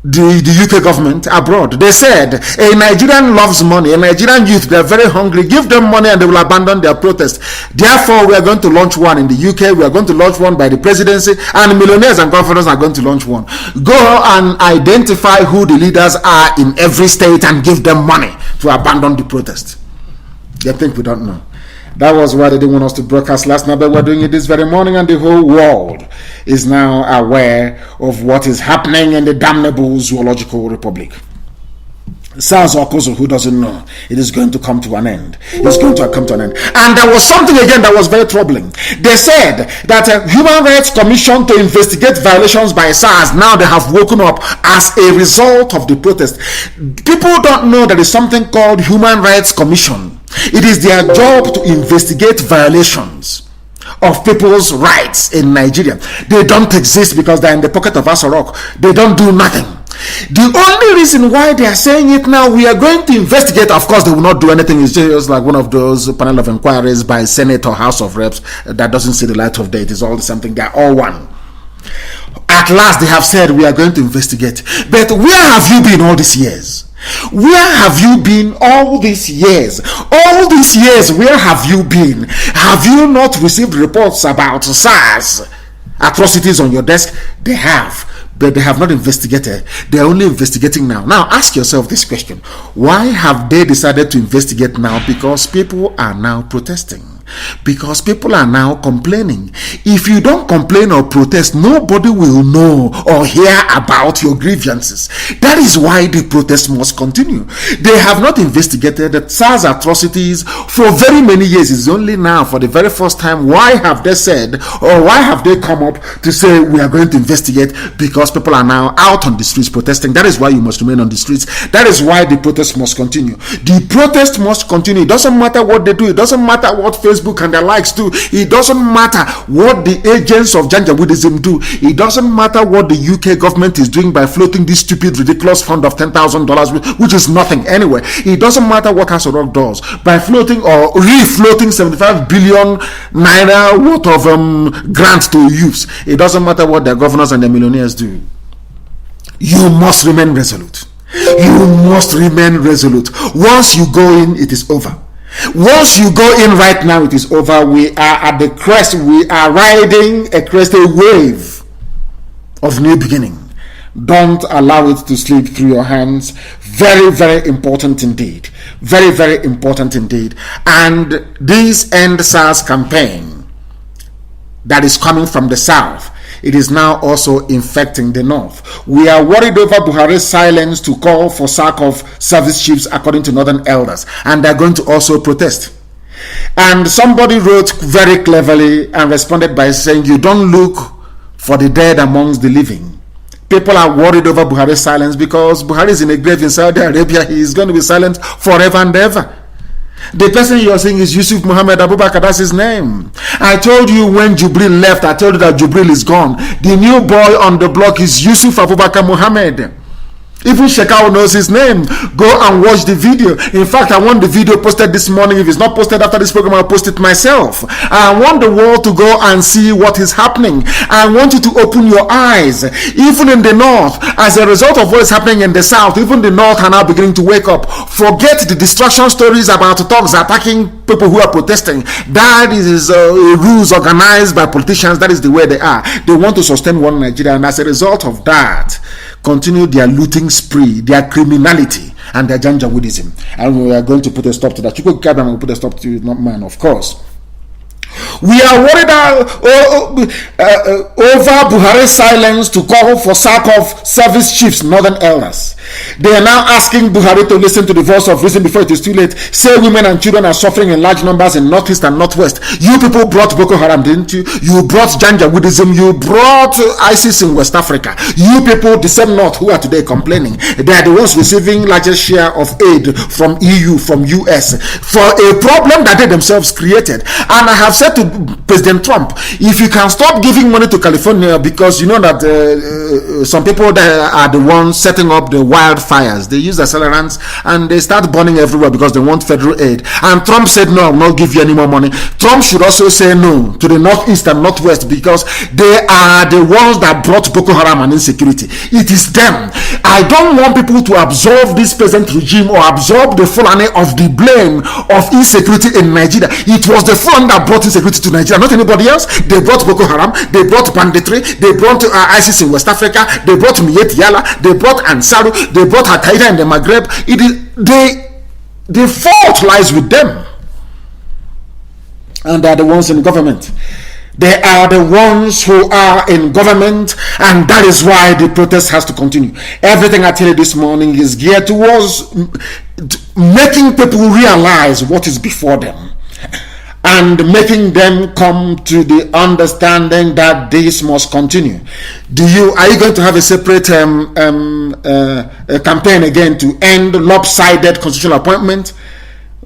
the UK government abroad. They said a Nigerian loves money, a Nigerian youth, they're very hungry, give them money and they will abandon their protest. Therefore, we are going to launch one in the UK, we are going to launch one by the presidency, and millionaires and governors are going to launch one. Go and identify who the leaders are in every state and give them money to abandon the protest. They think we don't know. That was why they didn't want us to broadcast last night, but we're doing it this very morning, and the whole world is now aware of what is happening in the damnable Zoological Republic. SARS or COSO, who doesn't know, it is going to come to an end. It's going to come to an end. And there was something again that was very troubling. They said that a Human Rights Commission to investigate violations by SARS, now they have woken up as a result of the protest. People don't know there is something called Human Rights Commission. It is their job to investigate violations of people's rights in Nigeria. They don't exist because they're in the pocket of Asorok. They don't do nothing. The only reason why they are saying it now, we are going to investigate, of course they will not do anything. It's just like one of those panel of inquiries by Senate or House of Reps that doesn't see the light of day. It is all something, they're all one. At last they have said we are going to investigate. But where have you been all these years? Where have you been all these years? All these years, where have you been? Have you not received reports about SARS atrocities on your desk? They have, but they have not investigated. They are only investigating now. Now ask yourself this question: why have they decided to investigate now? Because people are now protesting. Because people are now complaining. If you don't complain or protest, nobody will know or hear about your grievances. That is why the protest must continue. They have not investigated the SARS atrocities for very many years. It's only now, for the very first time, why have they said, or why have they come up to say we are going to investigate? Because people are now out on the streets protesting. That is why you must remain on the streets. That is why the protest must continue. The protest must continue. It doesn't matter what they do. It doesn't matter what Facebook and their likes do. It doesn't matter what the agents of Janjaweedism do. It doesn't matter what the UK government is doing by floating this stupid, ridiculous fund of $10,000, which is nothing anyway. It doesn't matter what Asorok does by floating or refloating 75 billion naira worth of grants to youths. It doesn't matter what their governors and their millionaires do. You must remain resolute. You must remain resolute. Once you go in, it is over. Once you go in right now, it is over. We are at the crest. We are riding a crested wave of new beginning. Don't allow it to slip through your hands. Very, very important indeed. Very, very important indeed. And this End SARS campaign that is coming from the south, it is now also infecting the north. We are worried over Buhari's silence to call for sack of service chiefs, according to northern elders, and they're going to also protest. And somebody wrote very cleverly and responded by saying, you don't look for the dead amongst the living. People are worried over Buhari's silence because Buhari is in a grave in Saudi Arabia. He is going to be silent forever and ever. The person you are saying is Yusuf Muhammad Abubakar. That's his name. I told you when Jubril left, I told you that Jubril is gone. The new boy on the block is Yusuf Abubakar Muhammad. Even Shekau knows his name. Go and watch the video. In fact, I want the video posted this morning. If it's not posted after this program, I'll post it myself. I want the world to go and see what is happening. I want you to open your eyes. Even in the north, as a result of what is happening in the south, even the north are now beginning to wake up. Forget the distraction stories about thugs attacking people who are protesting. That is a ruse organized by politicians. That is the way they are. They want to sustain one Nigeria, and as a result of that, continue their looting spree, their criminality, and their Janjaweedism. And we are going to put a stop to that. Chukwu Kabam will put a stop to it, not mine, of course. We are worried over Buhari's silence to call for sack of service chiefs, northern elders. They are now asking Buhari to listen to the voice of reason before it is too late. Say women and children are suffering in large numbers in northeast and northwest. You people brought Boko Haram, didn't you? You brought Janjaweedism. You brought ISIS in West Africa. You people, the same north who are today complaining, they are the ones receiving largest share of aid from EU, from US, for a problem that they themselves created. And I have said to President Trump, if you can stop giving money to California, because you know that some people that are the ones setting up the wildfires, they use accelerants and they start burning everywhere because they want federal aid. And Trump said, no, I will not give you any more money. Trump should also say no to the northeast and northwest, because they are the ones that brought Boko Haram and insecurity. It is them. I don't want people to absolve this present regime or absorb the Fulani of the blame of insecurity in Nigeria. It was the Fulani that brought insecurity to Nigeria, not anybody else. They brought Boko Haram, they brought banditry, they brought ISIS in West Africa, they brought Miet Yala, they brought Ansaru, they brought Al-Qaeda in the Maghreb. The fault lies with them. And they are the ones in government. They are the ones who are in government, and that is why the protest has to continue. Everything I tell you this morning is geared towards making people realize what is before them, and making them come to the understanding that this must continue. Are you going to have a separate campaign again to end lopsided constitutional appointment?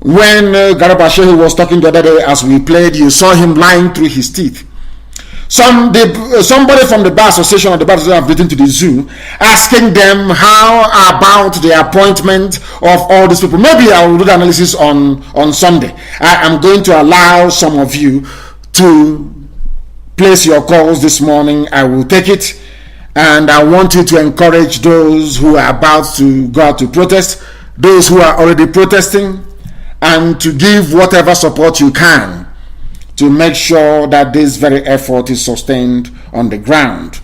When Garba Shehu was talking the other day as we played, you saw him lying through his teeth. Somebody from the Bar Association or the Bar Association have written to the zoo asking them how about the appointment of all these people. Maybe I will do the analysis on Sunday. I am going to allow some of you to place your calls this morning. I will take it, and I want you to encourage those who are about to go out to protest, those who are already protesting, and to give whatever support you can to make sure that this very effort is sustained on the ground.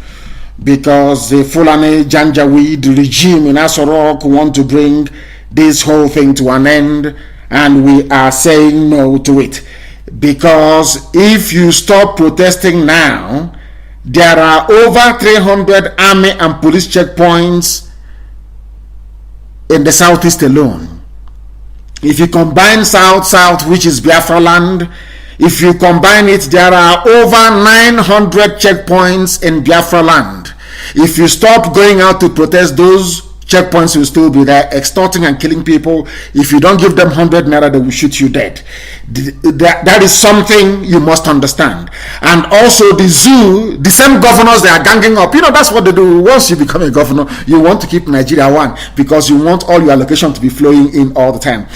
Because the Fulani Janjaweed regime in Asorok want to bring this whole thing to an end, and we are saying no to it. Because if you stop protesting now, there are over 300 army and police checkpoints in the southeast alone. If you combine South, which is Biafra land, if you combine it, there are over 900 checkpoints in Biafra land. If you stop going out to protest, those checkpoints will still be there, extorting and killing people. If you don't give them 100 naira, they will shoot you dead. That is something you must understand. And also the zoo, the same governors, they are ganging up. That's what they do. Once you become a governor, you want to keep Nigeria one, because you want all your allocation to be flowing in all the time.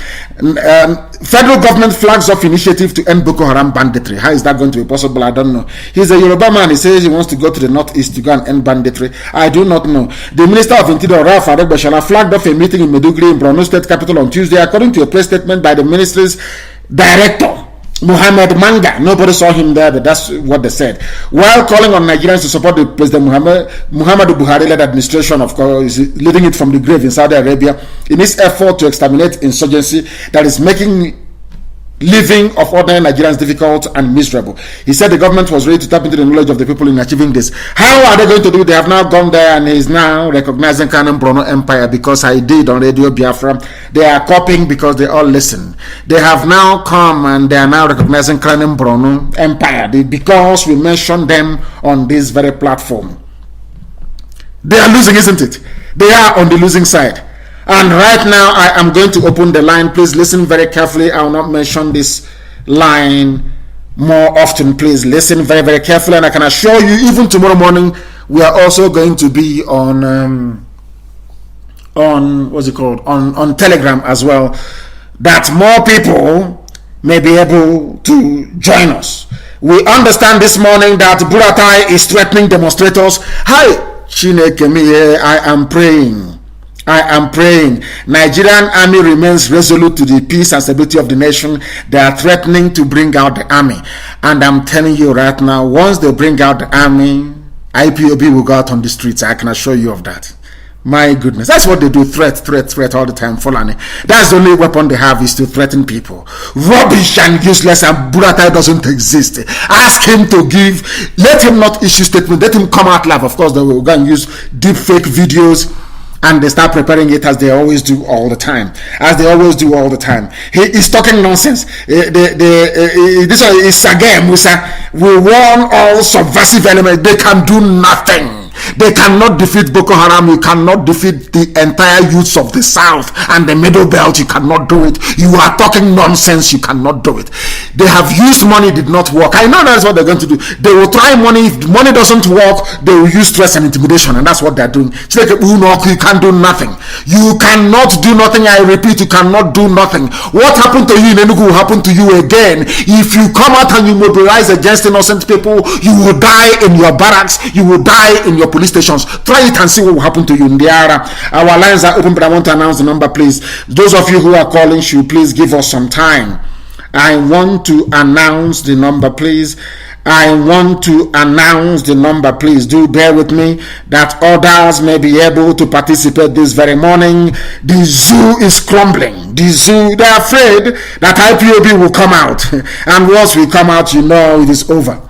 Federal government flags off initiative to end Boko Haram banditry. How is that going to be possible? I don't know. He's a Yoruba man. He says he wants to go to the northeast to go and end banditry. I do not know. The Minister of Interior, Ralph Adegbashala, flagged off a meeting in Maiduguri in Borno State capital on Tuesday, according to a press statement by the ministry's director, Muhammad Manga. Nobody saw him there, but that's what they said. While calling on Nigerians to support the President Muhammadu Buhari-led administration, of course, leading it from the grave in Saudi Arabia, in its effort to exterminate insurgency that is making living of ordinary Nigerians difficult and miserable. He said the government was ready to tap into the knowledge of the people in achieving this. How are they going to do it? They have now gone there, and he's now recognizing Kanu Brono Empire, because I did on Radio Biafra. They are copying because they all listen. They have now come and they are now recognizing Kanu Brono Empire because we mentioned them on this very platform. They are losing, isn't it? They are on the losing side. And right now, I am going to open the line. Please listen very carefully. I will not mention this line more often. Please listen very, very carefully. And I can assure you, even tomorrow morning, we are also going to be on Telegram as well, that more people may be able to join us. We understand this morning that Buratai is threatening demonstrators. Hi, Chineke miye, I am praying. Nigerian army remains resolute to the peace and stability of the nation. They are threatening to bring out the army. And I'm telling you right now, once they bring out the army, IPOB will go out on the streets. I can assure you of that. My goodness, that's what they do. Threat all the time. Fulani. That's the only weapon they have, is to threaten people. Rubbish and useless, and Buratai doesn't exist. Ask him to give. Let him not issue statement. Let him come out live. Of course, they will go and use deep fake videos, and they start preparing it as they always do all the time. He is talking nonsense. This is again, we warn all subversive elements. They can do nothing. They cannot defeat Boko Haram. You cannot defeat the entire youths of the South and the Middle Belt. You cannot do it. You are talking nonsense. You cannot do it. They have used money, did not work. I know that's what they're going to do. They will try money. If money doesn't work, they will use stress and intimidation, and that's what they're doing. You can't do nothing. You cannot do nothing. I repeat, you cannot do nothing. What happened to you in Enugu will happen to you again. If you come out and you mobilize against innocent people, you will die in your barracks. You will die in your police stations. Try it and see what will happen to you in the area. Our lines are open, but I want to announce the number, please. Those of you who are calling, should please give us some time. I want to announce the number, please. Please do bear with me, that others may be able to participate this very morning. The zoo is crumbling. They're afraid that IPOB will come out. And once we come out, you know it is over.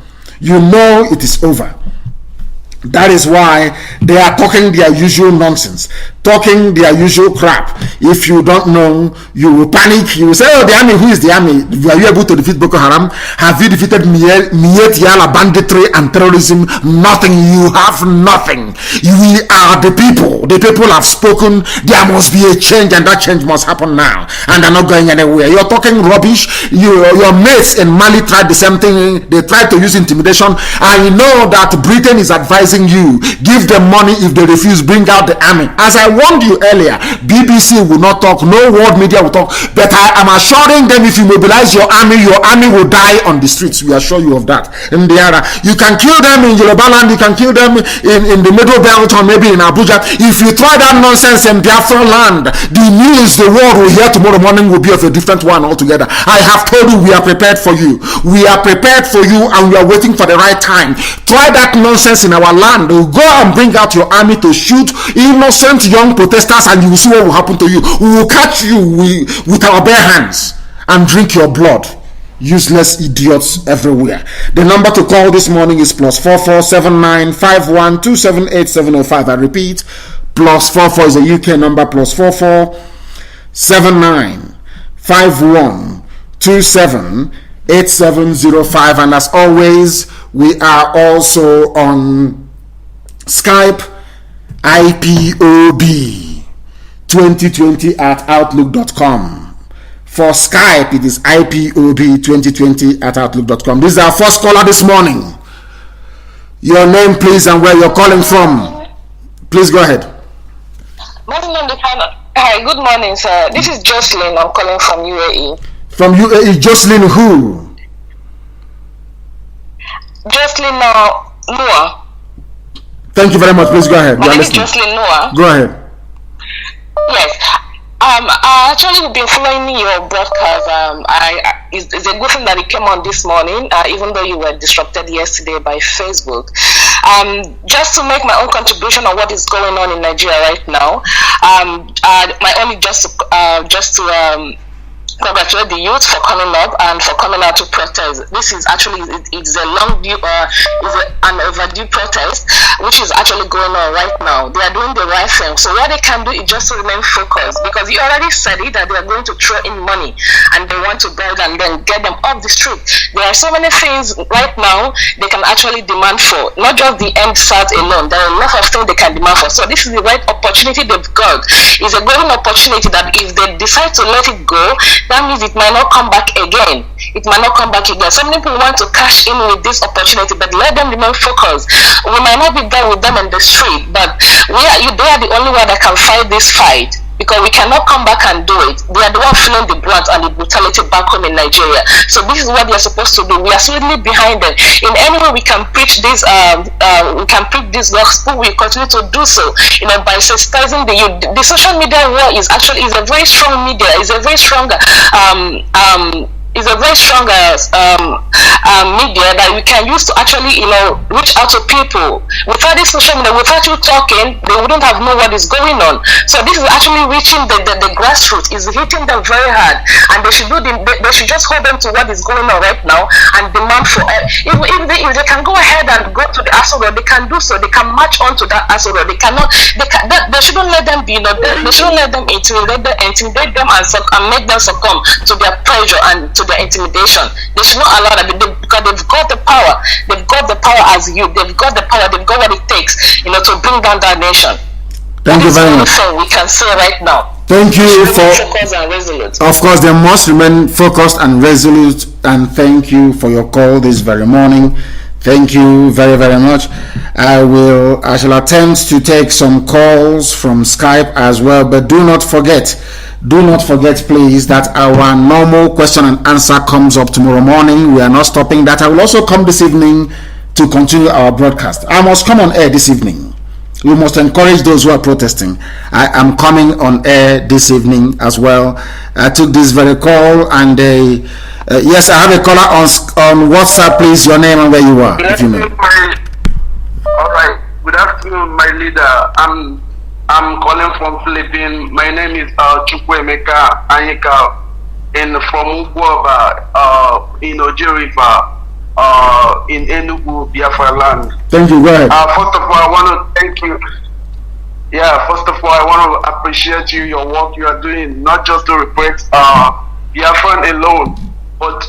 That is why they are talking their usual nonsense, talking their usual crap. If you don't know, you will panic. You will say, oh, the army, who is the army? Are you able to defeat Boko Haram? Have you defeated Miet Yala banditry and terrorism? Nothing. You have nothing. We are the people. The people have spoken. There must be a change, and that change must happen now. And they're not going anywhere. You're talking rubbish. Your mates in Mali tried the same thing. They tried to use intimidation. I know that Britain is advising you, give them money. If they refuse, bring out the army. As I warned you earlier, BBC will not talk, no world media will talk, but I am assuring them, if you mobilize your army will die on the streets. We assure you of that. In the area, you can kill them in Yoruba land, you can kill them in the Middle Belt, or maybe in Abuja. If you try that nonsense in Biafra land, the news the world will hear tomorrow morning will be of a different one altogether. I have told you, we are prepared for you, and we are waiting for the right time. Try that nonsense in our land. Go and bring out your army to shoot innocent young protesters, and you will see what will happen to you. We will catch you with our bare hands and drink your blood. Useless idiots everywhere. The number to call this morning is +4479 51278705. I repeat, +44 is a UK number, +4479 51278705. And as always, we are also on Skype, IPOB 2020 at outlook.com. For Skype, it is IPOB 2020 at outlook.com. This is our first caller this morning. Your name, please, and where you're calling from. Please go ahead. Mazi Nnamdi Kanu. Hi, good morning, sir. This is Jocelyn. I'm calling from UAE. From UAE, Jocelyn who? Jocelyn Noah. Thank you very much. Please go ahead. My name is Jocelyn Noah. Go ahead. Yes. Actually, we've been following your broadcast. It's a good thing that it came on this morning, even though you were disrupted yesterday by Facebook. Just to make my own contribution on what is going on in Nigeria right now. My only just to congratulate the youth for coming up and for coming out to protest. This is actually it's a long due an overdue protest, which is actually going on right now. They are doing the right thing. So what they can do is just to remain focused, because you already said it that they are going to throw in money and they want to beg and then get them off the street. There are so many things right now they can actually demand for, not just the end SARS alone. There are a lot of things they can demand for. So this is the right opportunity they've got. It's a golden opportunity that if they decide to let it go, that means it might not come back again. Some people want to cash in with this opportunity, but let them remain focused. We might not be there with them in the street, but they are the only one that can fight this fight, because we cannot come back and do it. They are the one feeling the brunt and the brutality back home in Nigeria. So this is what they are supposed to do. We are solidly behind them. In any way we can preach this, gospel, we continue to do so. By sensitizing the youth. The social media war is a very strong media. It's a very strong is a very strong media that we can use to actually, reach out to people. Without this social media, without you talking, they wouldn't have known what is going on. So this is actually reaching the grassroots, is hitting them very hard, and they should just hold them to what is going on right now and demand for if they can go ahead and go to the Aso Road, they can do so. They can march on to that Aso Road. They shouldn't let them be, they shouldn't let them intimidate them and make them succumb to their pressure and to their intimidation. They should not allow that, because they've got the power. They've got the power as you. They've got the power. They've got what it takes, to bring down that nation. Thank you very much. We can say right now. Thank you for. Focused and resolute. Of course, they must remain focused and resolute. And thank you for your call this very morning. Thank you very, very much. I shall attempt to take some calls from Skype as well, but do not forget, please, that our normal question and answer comes up tomorrow morning. We are not stopping that. I will also come this evening to continue our broadcast. I must come on air this evening. We must encourage those who are protesting. I am coming on air this evening as well. I took this very call, and yes, I have a caller on WhatsApp. Please, your name and where you are, if you may. All right. Good afternoon, my leader. I'm calling from Philippines. My name is Chukwemeka Anyika, from Ugwaba, in Ojerifa, in Enugu, Biafra land. Thank you. Go ahead. First of all, I want to thank you. Yeah, first of all, I want to appreciate your work you are doing, not just to represent Biafran alone, but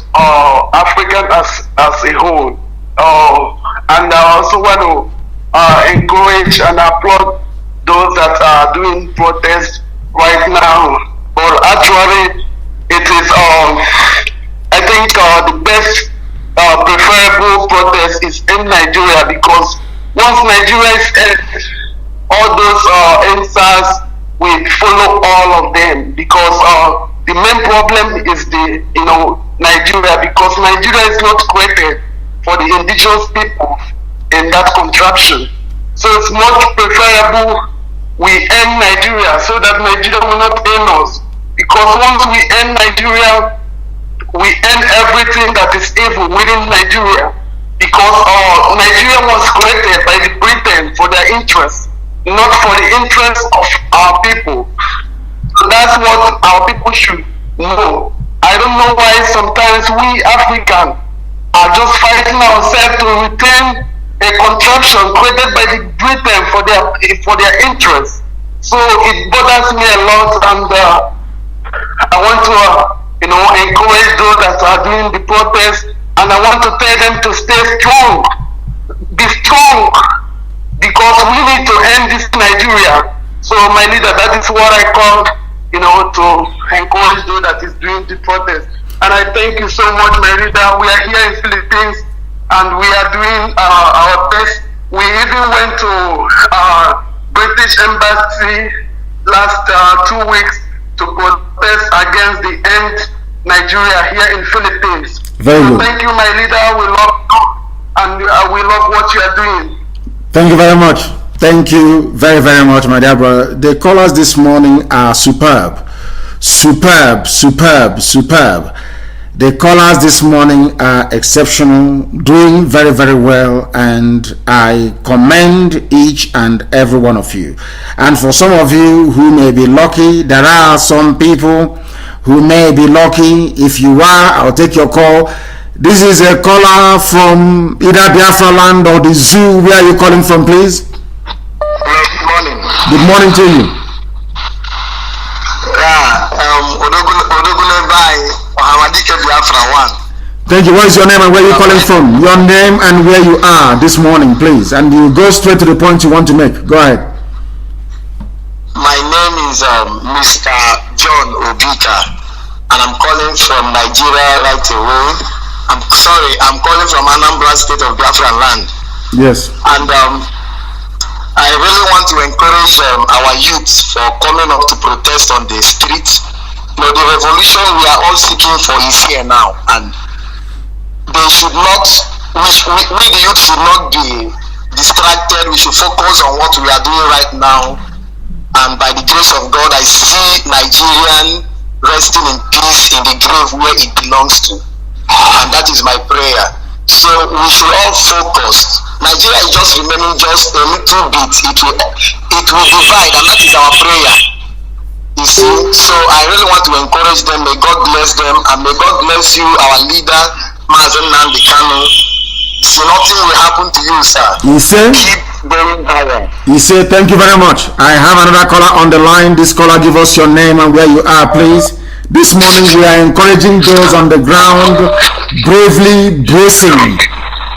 African as a whole. And I also want to encourage and applaud those that are doing protests right now. But actually, it is, I think, the best preferable protest is in Nigeria, because once Nigeria is end, all those answers will follow all of them, because the main problem is Nigeria, because Nigeria is not created for the indigenous people in that contraption. So it's much preferable we end Nigeria, so that Nigeria will not end us. Because once we end Nigeria, we end everything that is evil within Nigeria. Because Nigeria was created by the Britain for their interests, not for the interests of our people. So that's what our people should know. I don't know why sometimes we Africans are just fighting ourselves to retain a contraption created by the Britain for their interests. So it bothers me a lot, and I want to encourage those that are doing the protest, and I want to tell them to stay strong, be strong, because we need to end this Nigeria. So my leader, that is what I call, to encourage those that is doing the protest. And I thank you so much, my leader. We are here in Philippines, and we are doing our best. We even went to British Embassy last 2 weeks to protest against the end Nigeria here in Philippines. Very good. Thank you, my leader. We love you, and we love what you are doing. Thank you very much. Thank you very, very much, my dear brother. The callers this morning are superb. The callers this morning are exceptional, doing very, very well, and I commend each and every one of you. And for some of you who may be lucky, there are some people who may be lucky. If you are, I'll take your call. This is a caller from either Biafra land or the zoo. Where are you calling from, please? Good morning. Good morning to you. Thank you. What is your name and where are you calling from? Your name and where you are this morning, please. And you go straight to the point you want to make. Go ahead. My name is Mr. John Obika, and I'm calling from Nigeria right away. I'm calling from Anambra State of Biafra land. Yes. And I really want to encourage our youths for coming up to protest on the streets. The revolution we are all seeking for is here now, and they should not, we the youth should not be distracted. We should focus on what we are doing right now, and by the grace of God, I see Nigerian resting in peace. released in the grave where it belongs to. And that is my prayer. So we should all focus. Nigeria is just remaining just a little bit. It will divide, and that is our prayer. You see, so I really want to encourage them. May God bless them, and may God bless you, our leader, Mazi Nnamdi Kanu. So nothing will happen to you, sir. You say? Keep going higher. You say, thank you very much. I have another caller on the line. This caller, give us your name and where you are, please. This morning we are encouraging those on the ground, bravely bracing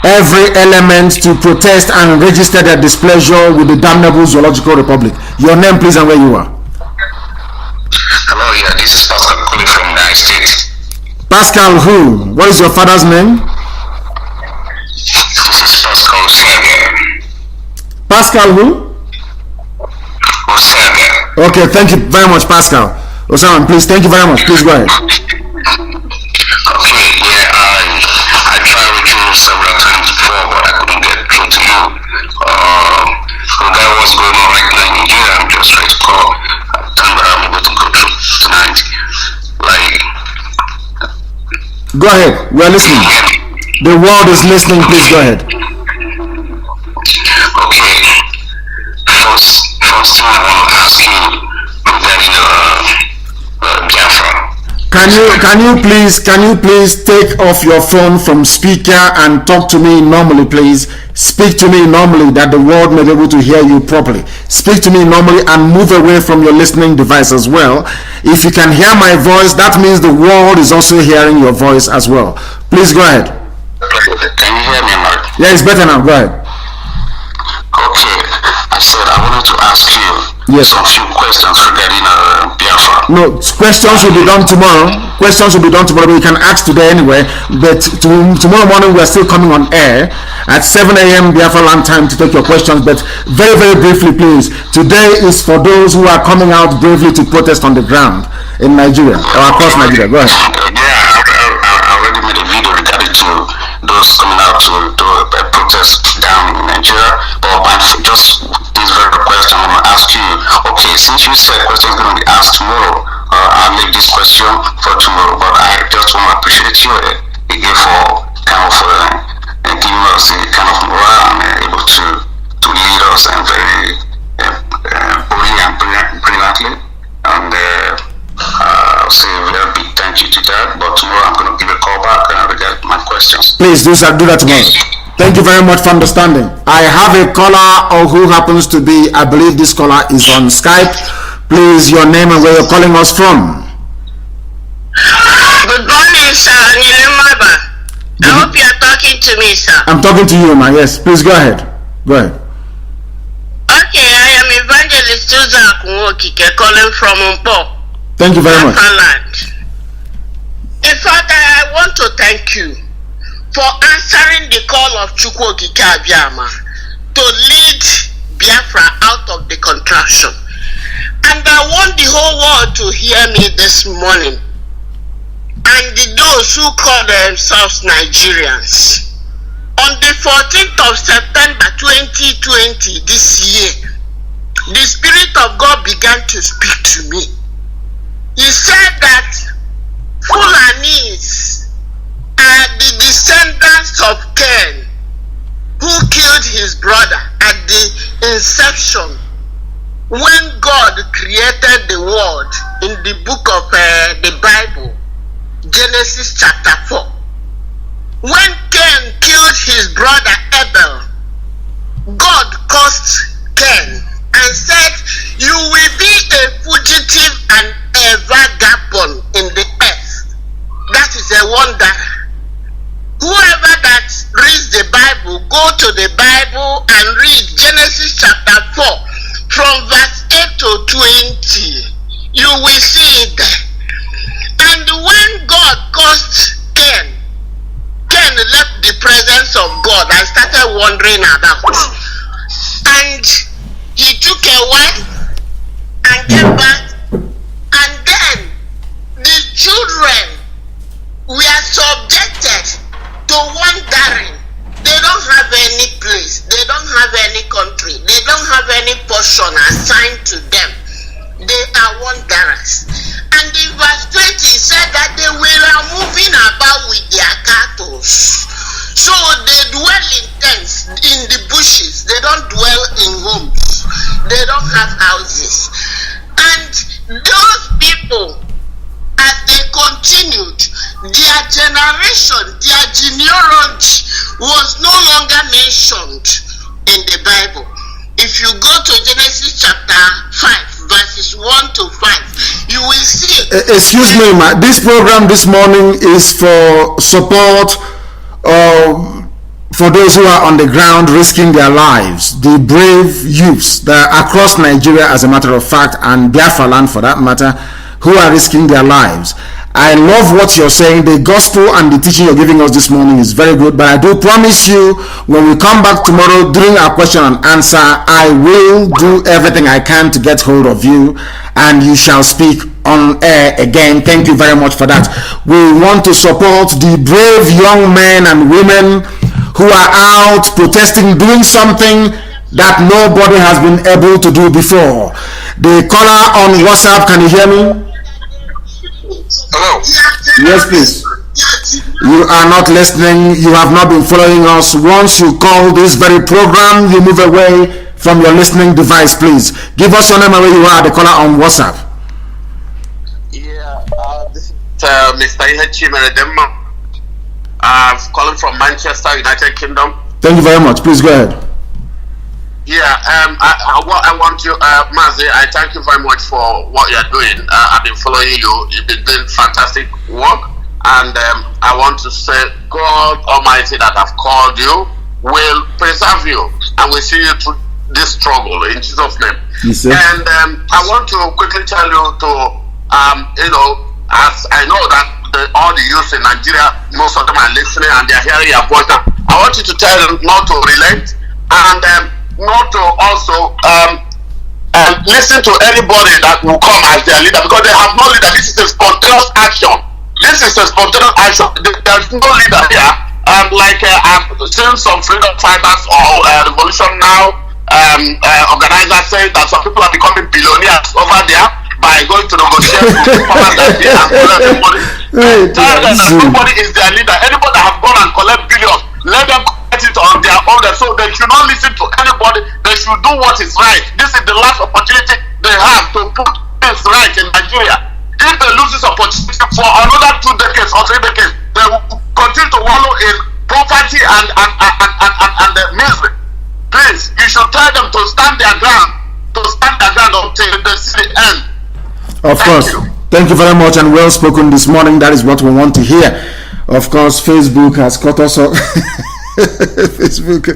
every element to protest and register their displeasure with the damnable Zoological Republic. Your name, please, and where you are. Hello, yeah, this is Pascal calling from the United States. Pascal who? What is your father's name? This is Pascal Osaga. Pascal who? Osaga. Okay, thank you very much, Pascal. Osama, please, thank you very much. Please go ahead. Okay, yeah, I tried with you several times before, but I couldn't get through to you. Regarding what's going on right now in Nigeria, I'm just trying to call. Thank God I'm able to go through tonight. Go ahead, we are listening. The world is listening, please go ahead. Okay, first thing I want to ask you regarding Biafra. Can you please take off your phone from speaker and talk to me normally, please? Speak to me normally that the world may be able to hear you properly. Speak to me normally and move away from your listening device as well. If you can hear my voice, that means the world is also hearing your voice as well. Please go ahead. Can you hear me, Mark? Yeah, it's better now. Go ahead. Okay, I said I wanted to ask you some few questions regarding Biafra. No, questions will be done tomorrow. Questions will be done tomorrow, but you can ask today anyway. But tomorrow morning we are still coming on air at 7 a.m. Biafra land time to take your questions. But very, very briefly, please. Today is for those who are coming out bravely to protest on the ground in Nigeria or across Nigeria. Go ahead. Yeah, I already made a video regarding to those coming out to protest down in Nigeria. But just this very question I want to ask you. Okay, since you said question is going to be asked tomorrow, I'll make this question for tomorrow. But I just want to appreciate you again for kind of giving us a kind of morale and able to lead us and very boldly and brilliantly. And I'll say a very big thank you to that. But tomorrow I'm going to give a call back and regard my questions. Please do that tomorrow. Thank you very much for understanding. I have a caller who happens to be, I believe this caller is on Skype. Please, your name and where you're calling us from. Good morning, sir. I hope you are talking to me, sir. I'm talking to you, ma. Yes, please go ahead. Go ahead. Okay, I am Evangelist Susan Kunwokike calling from Mpo. Thank you very much. In fact, I want to thank you for answering the call of Chukwokike Abiyama to lead Biafra out of the contraction. And I want the whole world to hear me this morning. And those who call themselves Nigerians. On the 14th of September 2020 this year, the Spirit of God began to speak to me. He said that Fulanis are the descendants of Cain, who killed his brother at the inception when God created the world in the book of the Bible, Genesis chapter 4. When Cain killed his brother Abel, God cursed Cain and said, "You will be a fugitive and a vagabond in the earth." That is a wonder. Whoever that reads the Bible, go to the Bible and read Genesis chapter 4 from verse 8 to 20. You will see it there. And when God cursed Cain, Cain left the presence of God and started wandering about. And he took a wife and came back. And then the children were subjected to wandering. They don't have any place. They don't have any country. They don't have any portion assigned to them. They are wanderers. And in verse 20 it said that they were moving about with their cattle. So they dwell in tents, in the bushes. They don't dwell in homes. They don't have houses. And those people, as they continued, their generation, their genealogy was no longer mentioned in the Bible. If you go to Genesis chapter 5, verses 1 to 5, you will see. Excuse me, ma. This program this morning is for support for those who are on the ground risking their lives, the brave youths that are across Nigeria, as a matter of fact, and Biafra land for that matter, who are risking their lives. I love what you're saying. The gospel and the teaching you're giving us this morning is very good, but I do promise you, when we come back tomorrow during our question and answer, I will do everything I can to get hold of you, and you shall speak on air again. Thank you very much for that. We want to support the brave young men and women who are out protesting, doing something that nobody has been able to do before. The caller on WhatsApp, can you hear me? Hello. Yes, please. You are not listening. You have not been following us. Once you call this very program, you move away from your listening device, please. Give us your name and where you are, the caller on WhatsApp. Yeah, this is Mr. Ihechi Meredema. I'm calling from Manchester, United Kingdom. Thank you very much. Please go ahead. Yeah, I want you, Mazi, I thank you very much for what you're doing. I've been following you. You've been doing fantastic work. And I want to say, God Almighty that have called you will preserve you. And will see you through this struggle in Jesus' name. Yes, and I want to quickly tell you to, as I know that all the youth in Nigeria, most of them are listening and they're hearing your voice now. I want you to tell them not to relent and not to also listen to anybody that will come as their leader, because they have no leader. This is a spontaneous action. There's no leader here. I've seen some freedom fighters or revolution now organizers say that some people are becoming billionaires over there by going to negotiate with powers that be and everybody. Tell them that nobody is their leader. Anybody that have gone and collect billions, let them collect it on their own. So they should not listen to anybody. They should do what is right. This is the last opportunity they have to put things right in Nigeria. If they lose this opportunity for another 2 decades or 3 decades, they will continue to wallow in poverty and misery. Please, you should tell them to stand their ground, until they see the end. Of course. Thank you very much, and well spoken this morning. That is what we want to hear. Of course, Facebook has cut us off. Facebook.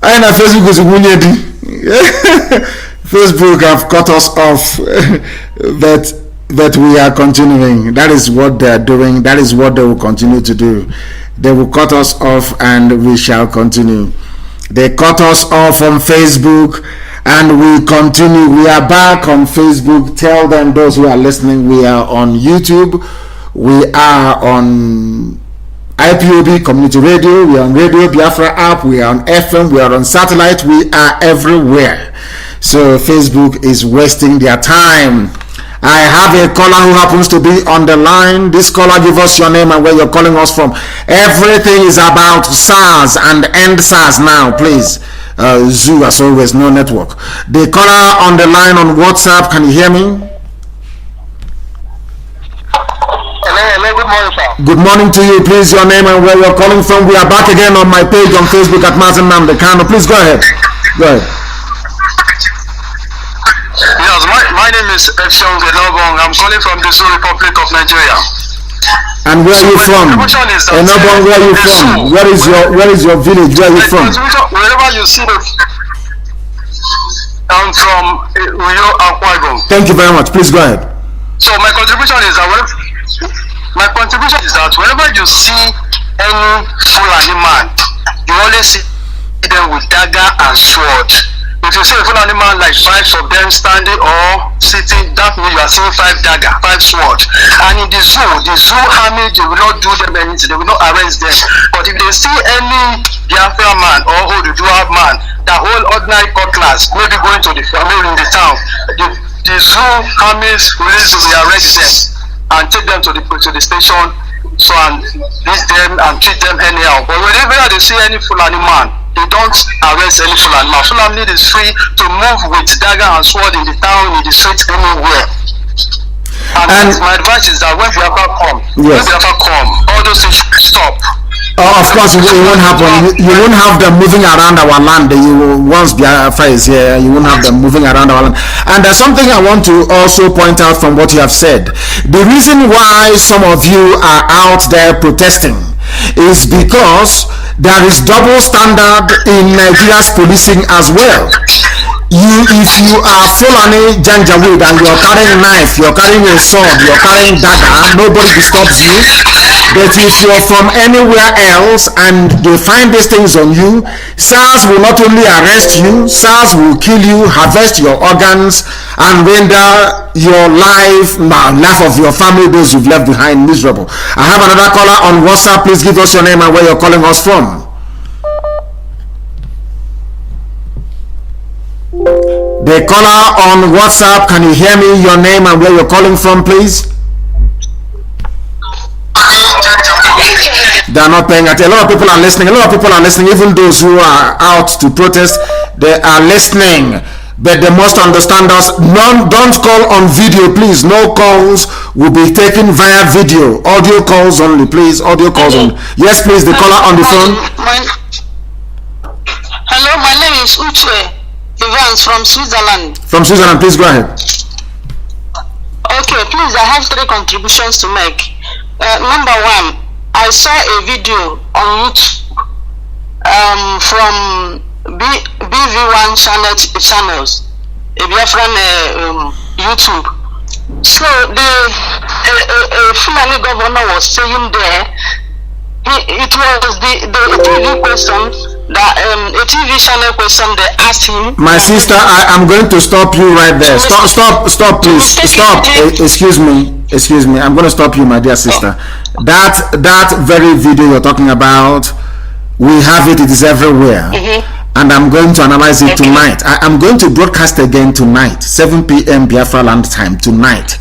I know Facebook is Facebook have cut us off, but we are continuing. That is what they are doing. That is what they will continue to do. They will cut us off, and we shall continue. They cut us off on Facebook, and we continue. We are back on Facebook. Tell them, those who are listening, we are on YouTube. We are on IPOB Community Radio. We are on Radio Biafra app. We are on FM. We are on satellite. We are everywhere. So Facebook is wasting their time. I have a caller who happens to be on the line. This caller, give us your name and where you're calling us from. Everything is about SARS and end SARS now, please. Zoo, as always, no network. The caller on the line on WhatsApp, can you hear me? Hello, good morning, sir. Good morning to you. Please, your name and where you're calling from. We are back again on my page on Facebook at Mazi Nnamdi Kanu. Please go ahead. Go ahead. Yes, my name is Efshong Enobong. I'm calling from the Zoo Republic of Nigeria. And where are you from? Enobong, where are you from? Where is your village? Where are you from? Wherever you see it, I'm from Uyo Akwa Ibom. Thank you very much. Please go ahead. So my contribution is that whenever you see any Fulani man, you always see them with dagger and sword. If you see a Fulani man like 5 of them standing or sitting, that means you are seeing 5 dagger, 5 sword. And in the zoo army, they will not do them anything, they will not arrest them. But if they see any Biafra man or Oduduwa man that hold ordinary cutlass, maybe going to the family in the town, the zoo armies release them, they arrest them and take them to the station, so and leave them and treat them anyhow. But whenever they see any Fulani man, they don't arrest any Fulani man. Fulani is free to move with dagger and sword in the town, in the street, anywhere. And my advice is that when Biafra come, all those things should stop. Of course, it won't happen. You won't have them moving around our land. Once Biafra is here, you won't have them moving around our land. And there's something I want to also point out from what you have said. The reason why some of you are out there protesting is because there is double standard in Nigeria's policing as well. If you are Fulani Janjaweed and you're carrying a knife, you're carrying a sword, you're carrying dagger, nobody disturbs you. But if you're from anywhere else and they find these things on you, SARS will not only arrest you, SARS will kill you, harvest your organs, and render your life of your family, those you've left behind, miserable. I have another caller on WhatsApp. Please give us your name and where you're calling us from. The caller on WhatsApp, can you hear me? Your name and where you're calling from, please. They are not paying attention. A lot of people are listening. Even those who are out to protest, they are listening. But they must understand us. Don't call on video, please. No calls will be taken via video. Audio calls only, please. Audio calls only. Yes, please. The caller on the phone. Hello, my name is Uche Evans from Switzerland. From Switzerland, please go ahead. Okay, please, I have 3 contributions to make. Number 1, I saw a video on YouTube from BV1 channels, a Biafran YouTube. So the Fulani governor was saying there, it was the TV question that a TV channel question they asked him. My sister, I'm going to stop you right there. Stop, please. Stop. Excuse me. I'm going to stop you, my dear sister. That very video you're talking about, we have it. It is everywhere. And I'm going to analyze it tonight. I'm going to broadcast again tonight, 7 p.m. Biafra land time tonight.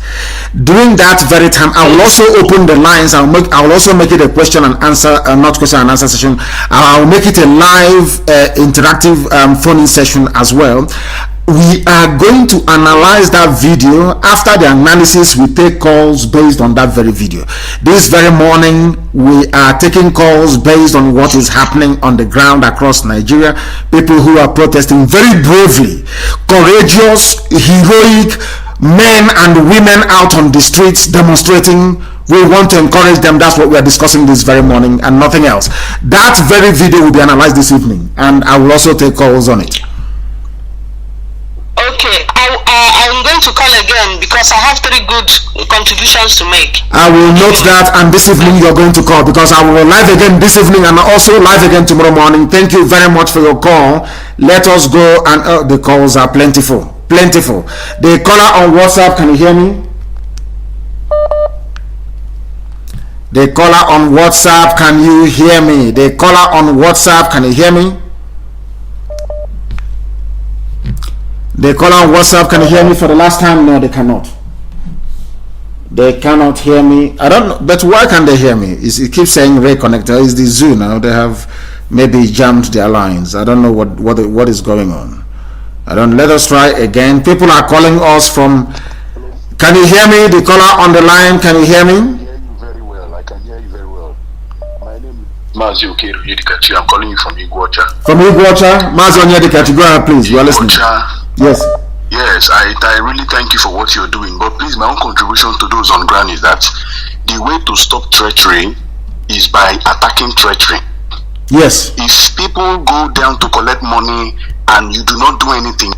During that very time, I will also open the lines. I will also make it a question and answer, not question and answer session. I'll make it a live interactive phone-in session as well. We are going to analyze that video. After the analysis, we take calls based on that very video. This very morning, we are taking calls based on what is happening on the ground across Nigeria. People who are protesting very bravely, courageous, heroic men and women out on the streets demonstrating. We want to encourage them. That's what we are discussing this very morning and nothing else. That very video will be analyzed this evening, and I will also take calls on it. Okay, I'm going to call again because I have 3 good contributions to make. I will note that, and this evening you're going to call because I will live again this evening and also live again tomorrow morning. Thank you very much for your call. Let us go, and the calls are plentiful. The caller on WhatsApp, can you hear me? The caller on WhatsApp, can you hear me? The caller on WhatsApp, can you hear me? The caller on WhatsApp, can you hear me for the last time? No, they cannot. They cannot hear me. I don't know, but why can't they hear me? It keeps saying reconnector. It's the Zoom now. They have maybe jammed their lines. I don't know what is going on. Let us try again. People are calling us from. Can you hear me? The caller on the line, can you hear me? I can hear you very well. I can hear you very well. My name is Mazi Nnamdi Kanu. I'm calling you from Iguacha. From Iguacha? Mazi Nnamdi Kanu, go ahead, please. You are listening. Yes. Yes, I really thank you for what you're doing. But please, my own contribution to those on ground is that the way to stop treachery is by attacking treachery. Yes. If people go down to collect money and you do not do anything,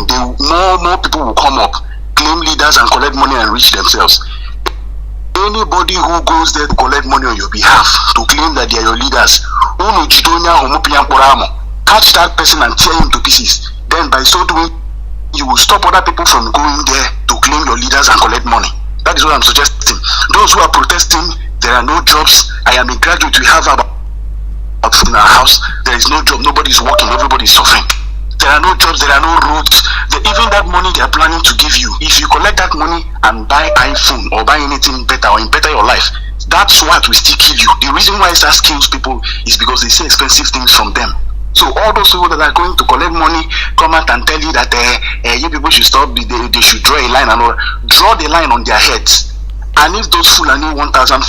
more people will come up, claim leaders and collect money and reach themselves. Anybody who goes there to collect money on your behalf to claim that they are your leaders, catch that person and tear him to pieces. Then by so doing, you will stop other people from going there to claim your leaders and collect money. That is what I'm suggesting. Those who are protesting, there are no jobs. I am a graduate. We have about in our house. There is no job. Nobody is working. Everybody is suffering. There are no jobs. There are no roads. even that money they are planning to give you, if you collect that money and buy iPhone or buy anything better or better your life, that SWAT will still kill you. The reason why SARS kills people is because they say expensive things from them. So all those people that are going to collect money come out and tell you that you people should stop, they should draw a line and all. Draw the line on their heads. And if those Fulani 1,500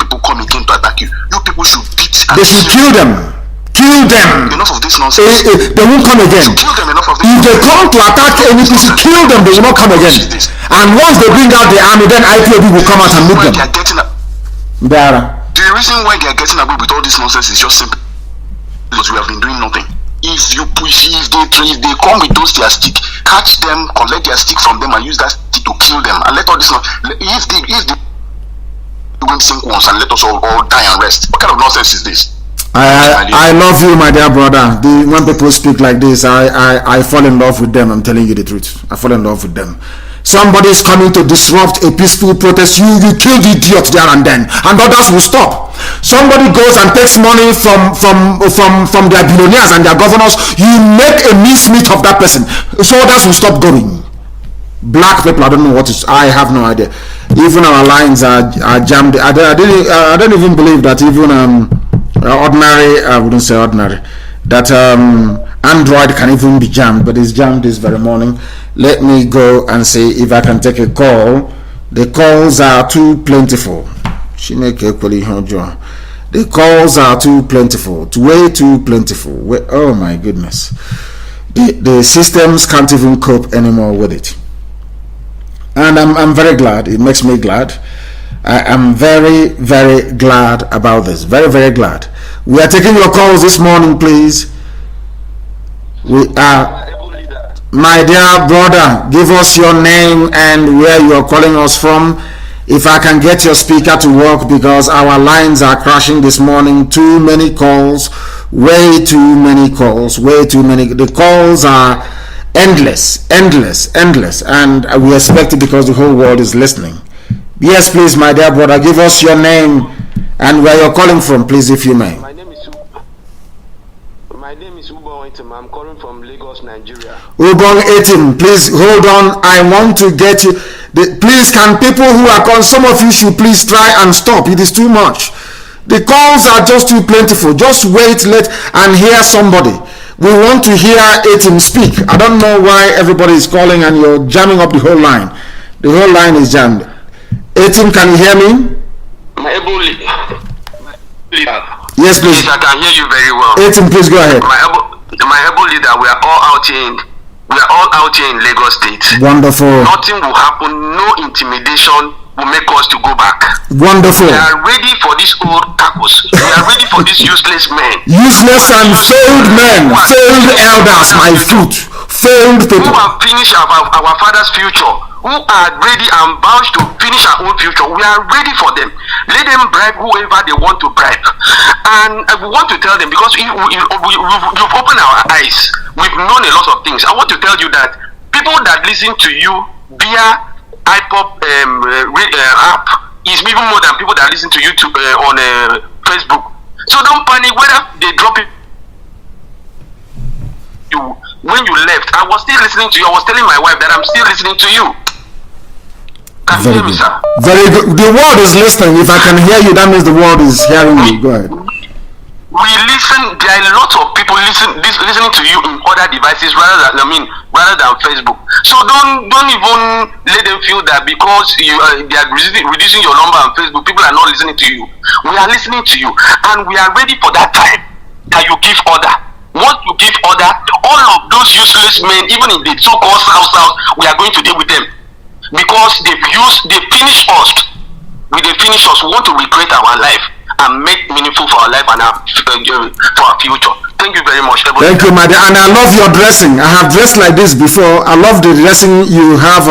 people come again to attack you, you people should beat and they should kill them. Kill them. Enough of this nonsense. They won't come again. Kill them. Enough of this. If they come to attack any people, kill them. They will not come again. And once they bring out the army, then IPOB will come out and meet them. The reason why they are getting away with all this nonsense is just simple because we have been doing nothing. If they come with those their stick, catch them, collect their stick from them, and use that stick to kill them, and let all this. If they won't sink once and let us all die and rest, what kind of nonsense is this? I love you, my dear brother. When people speak like this, I fall in love with them. I'm telling you the truth. I fall in love with them. Somebody is coming to disrupt a peaceful protest. You kill the idiot there and then, and others will stop. Somebody goes and takes money from their billionaires and their governors. You make a mincemeat of that person, so others will stop going. Black people, I don't know what is. I have no idea. Even our lines are jammed. I don't even believe that even ordinary. I wouldn't say ordinary. That Android can even be jammed, but it's jammed this very morning. Let me go and see if I can take a call. The calls are too plentiful. The calls are too plentiful. Way too plentiful. Oh my goodness. The systems can't even cope anymore with it. And I'm very glad. It makes me glad. I am very, very glad about this. Very, very glad. We are taking your calls this morning, please. We are. My dear brother, give us your name and where you are calling us from. If I can get your speaker to work, because our lines are crashing this morning. Too many calls, way too many calls, way too many. The calls are endless, and we expect it because the whole world is listening. Yes, please, my dear brother, give us your name and where you're calling from, please, if you may. My name is Ubon Etim. I'm calling from Lagos, Nigeria. Ubon Etim, please hold on. I want to get you. Please, can people who are calling, some of you should please try and stop. It is too much. The calls are just too plentiful. Just wait, and hear somebody. We want to hear Etim speak. I don't know why everybody is calling and you're jamming up the whole line. The whole line is jammed. Etim, can you hear me? Yes, please. Yes, I can hear you very well. Etim, please go ahead. My able leader, we are all out here in Lagos State. Wonderful. Nothing will happen. No intimidation will make us to go back. Wonderful. We are ready for these old tacos. We are ready for these useless men. Useless and failed men, failed elders, my foot, failed people. Who have finished our father's future, who are ready and bound to finish our own future. We are ready for them. Let them bribe whoever they want to bribe. And we want to tell them, because you've opened our eyes. We've known a lot of things. I want to tell you that people that listen to you via Ipob app is even more than people that listen to you on Facebook. So don't panic whether they drop it. When you left, I was still listening to you. I was telling my wife that I'm still listening to you. Very good. Very good. The world is listening. If I can hear you, that means the world is hearing you. Go ahead. We listen. There are a lot of people listening to you in other devices rather than Facebook. So don't even let them feel that because they are reducing your number on Facebook, people are not listening to you. We are listening to you, and we are ready for that time that you give order. Once you give order, all of those useless men, even in the so-called South, we are going to deal with them. Because they finish us. They finish us. We want to recreate our life and make meaningful for our life and for our future. Thank you very much. Thank you, my dear. And I love your dressing. I have dressed like this before. I love the dressing you have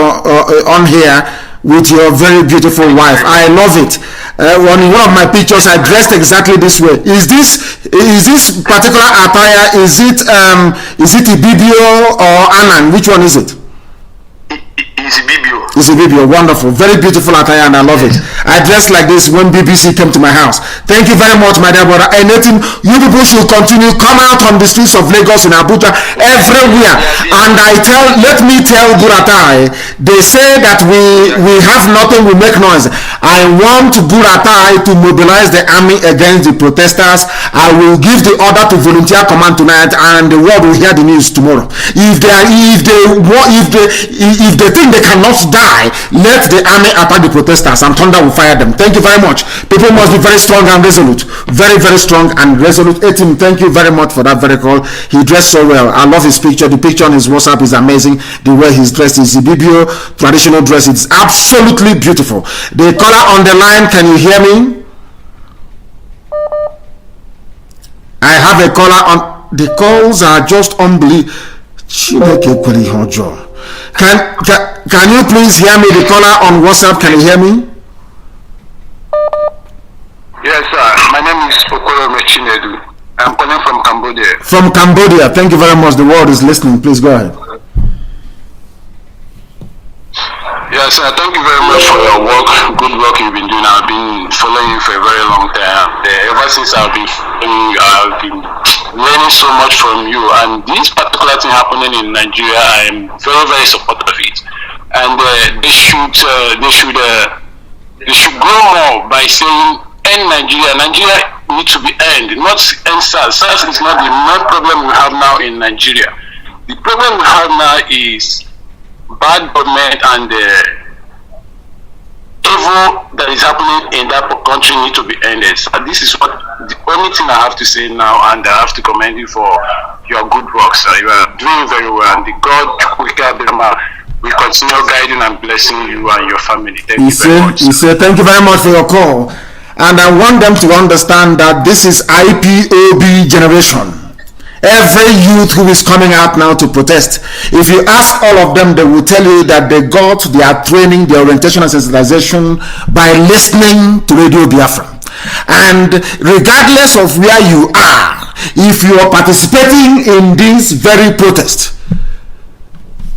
on here with your very beautiful wife. I love it. On one of my pictures, I dressed exactly this way. Is this particular attire? Is it Ibibio or Anan? Which one is it? It's Ibibio. It's a baby, wonderful, very beautiful attire, and I love it. I dressed like this when BBC came to my house. Thank you very much, my dear brother. And you people should continue, come out on the streets of Lagos, in Abuja, everywhere. And let me tell Buratai, they say that we have nothing, we make noise. I want Buratai to mobilize the army against the protesters. I will give the order to volunteer command tonight, and the world will hear the news tomorrow. If they think they cannot die, let the army attack the protesters and thunder will fire them. Thank you very much. People must be very strong and resolute. Very, very strong and resolute. Etim, thank you very much for that very call. He dressed so well. I love his picture. The picture on his WhatsApp is amazing. The way he's dressed is Ibibio traditional dress. It's absolutely beautiful. The caller on the line, can you hear me? I have a caller on. The calls are just unbelievable. Can you please hear me? The caller on WhatsApp, can you hear me? Yes, sir. My name is Okoro Mechinedu. I'm calling from Cambodia. From Cambodia. Thank you very much. The world is listening. Please go ahead. Yes, sir. Thank you very much for your work. Good work you've been doing. I've been following you for a very long time. Ever since I've been learning so much from you. And this particular thing happening in Nigeria, I am very, very supportive of it. And they should grow more by saying, end Nigeria. Nigeria needs to be end, not end SARS. SARS is not the main problem we have now in Nigeria. The problem we have now is bad government and evil that is happening in that country need to be ended. So this is what the only thing I have to say now, and I have to commend you for your good work, sir. You are doing very well, and the God will continue guiding and blessing you and your family. Thank you very much. Thank you very much for your call. And I want them to understand that this is IPOB generation. Every youth who is coming out now to protest, if you ask all of them, they will tell you that they got their training, their orientation and sensitization by listening to Radio Biafra. And regardless of where you are, if you are participating in this very protest,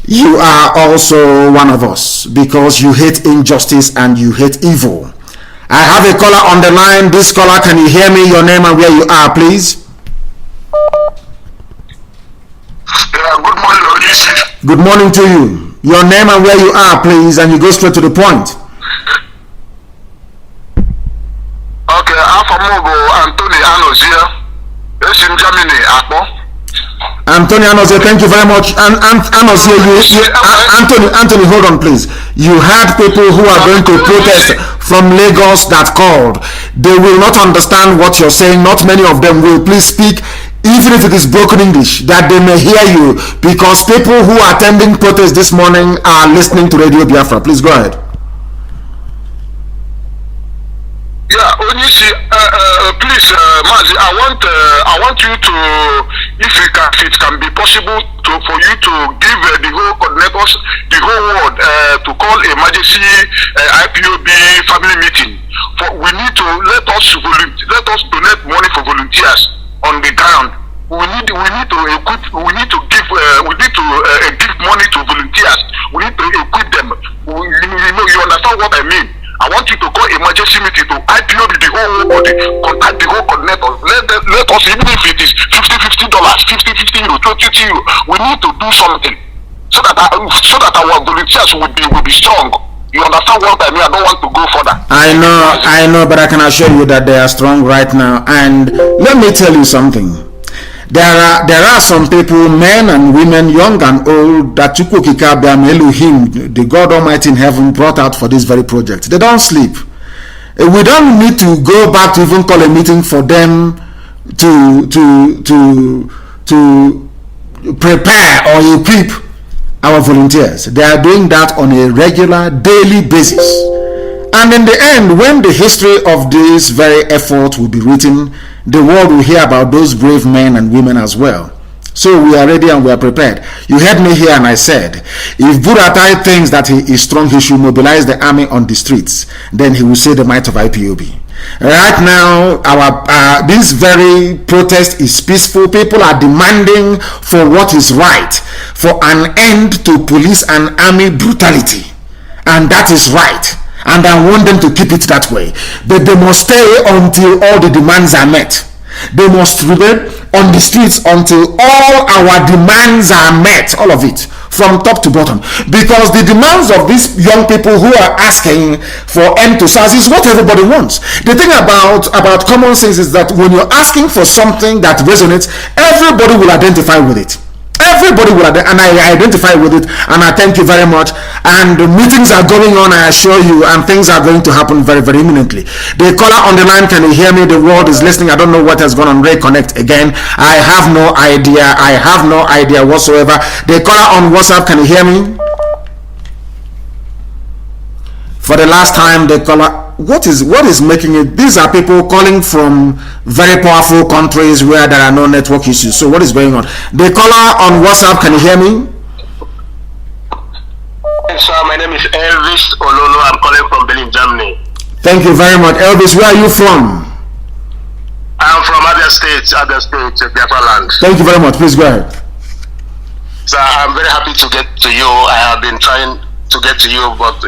you are also one of us, because you hate injustice and you hate evil. I have a caller on the line. This caller, can you hear me? Your name and where you are, please. Good morning, Odisi. Good morning to you. Your name and where you are, please, and you go straight to the point. Okay, I'm from Anthony Anos here. It's in Germany, Akpo. Anthony Anos, thank you very much. And Anos, Anthony, hold on, please. You had people who are going to protest from Lagos that called. They will not understand what you're saying. Not many of them will. Please speak, even if it is broken English, that they may hear you, because people who are attending protest this morning are listening to Radio Biafra. Please go ahead. Yeah, Onishi, please, Mazi, I want you to, if it can be possible for you to give the whole coordinators, the whole world, to call emergency IPOB family meeting. We need to let us donate money for volunteers on the ground. We need to give money to volunteers. We need to equip them. You understand what I mean? I want you to call emergency meeting to IPO the whole body, contact the whole coordinator. Let us, even if it is $50, €50, €20, we need to do something so that our volunteers will be strong. You understand what I mean? I don't want to go further. I know, but I can assure you that they are strong right now. And let me tell you something. There are some people, men and women, young and old, that Elohim, the God Almighty in heaven, brought out for this very project. They don't sleep. We don't need to go back to even call a meeting for them to prepare or equip our volunteers. They are doing that on a regular, daily basis. And in the end, when the history of this very effort will be written, the world will hear about those brave men and women as well. So we are ready and we are prepared. You heard me here and I said, if Buratai thinks that he is strong, he should mobilize the army on the streets. Then he will say the might of IPOB. Right now, this very protest is peaceful. People are demanding for what is right, for an end to police and army brutality. and that is right, and I want them to keep it that way. But they must stay until all the demands are met. They must remain on the streets until all our demands are met, all of it, from top to bottom. Because the demands of these young people who are asking for end to SARS is what everybody wants. The thing about common sense is that when you're asking for something that resonates, everybody will identify with it. Everybody will, and I identify with it, and I thank you very much. And the meetings are going on, I assure you, and things are going to happen very, very imminently. The caller on the line, can you hear me? The world is listening. I don't know what has gone on. Reconnect again. I have no idea. I have no idea whatsoever. The caller on WhatsApp, can you hear me? For the last time, the caller. What is making it? These are people calling from very powerful countries where there are no network issues. So what is going on? The caller on WhatsApp, can you hear me? Yes, sir. My name is Elvis Olono. I'm calling from Berlin, Germany. Thank you very much. Elvis, where are you from? I'm from Abia State, Biafra land. Thank you very much. Please go ahead. Sir, I'm very happy to get to you. I have been trying to get to you, but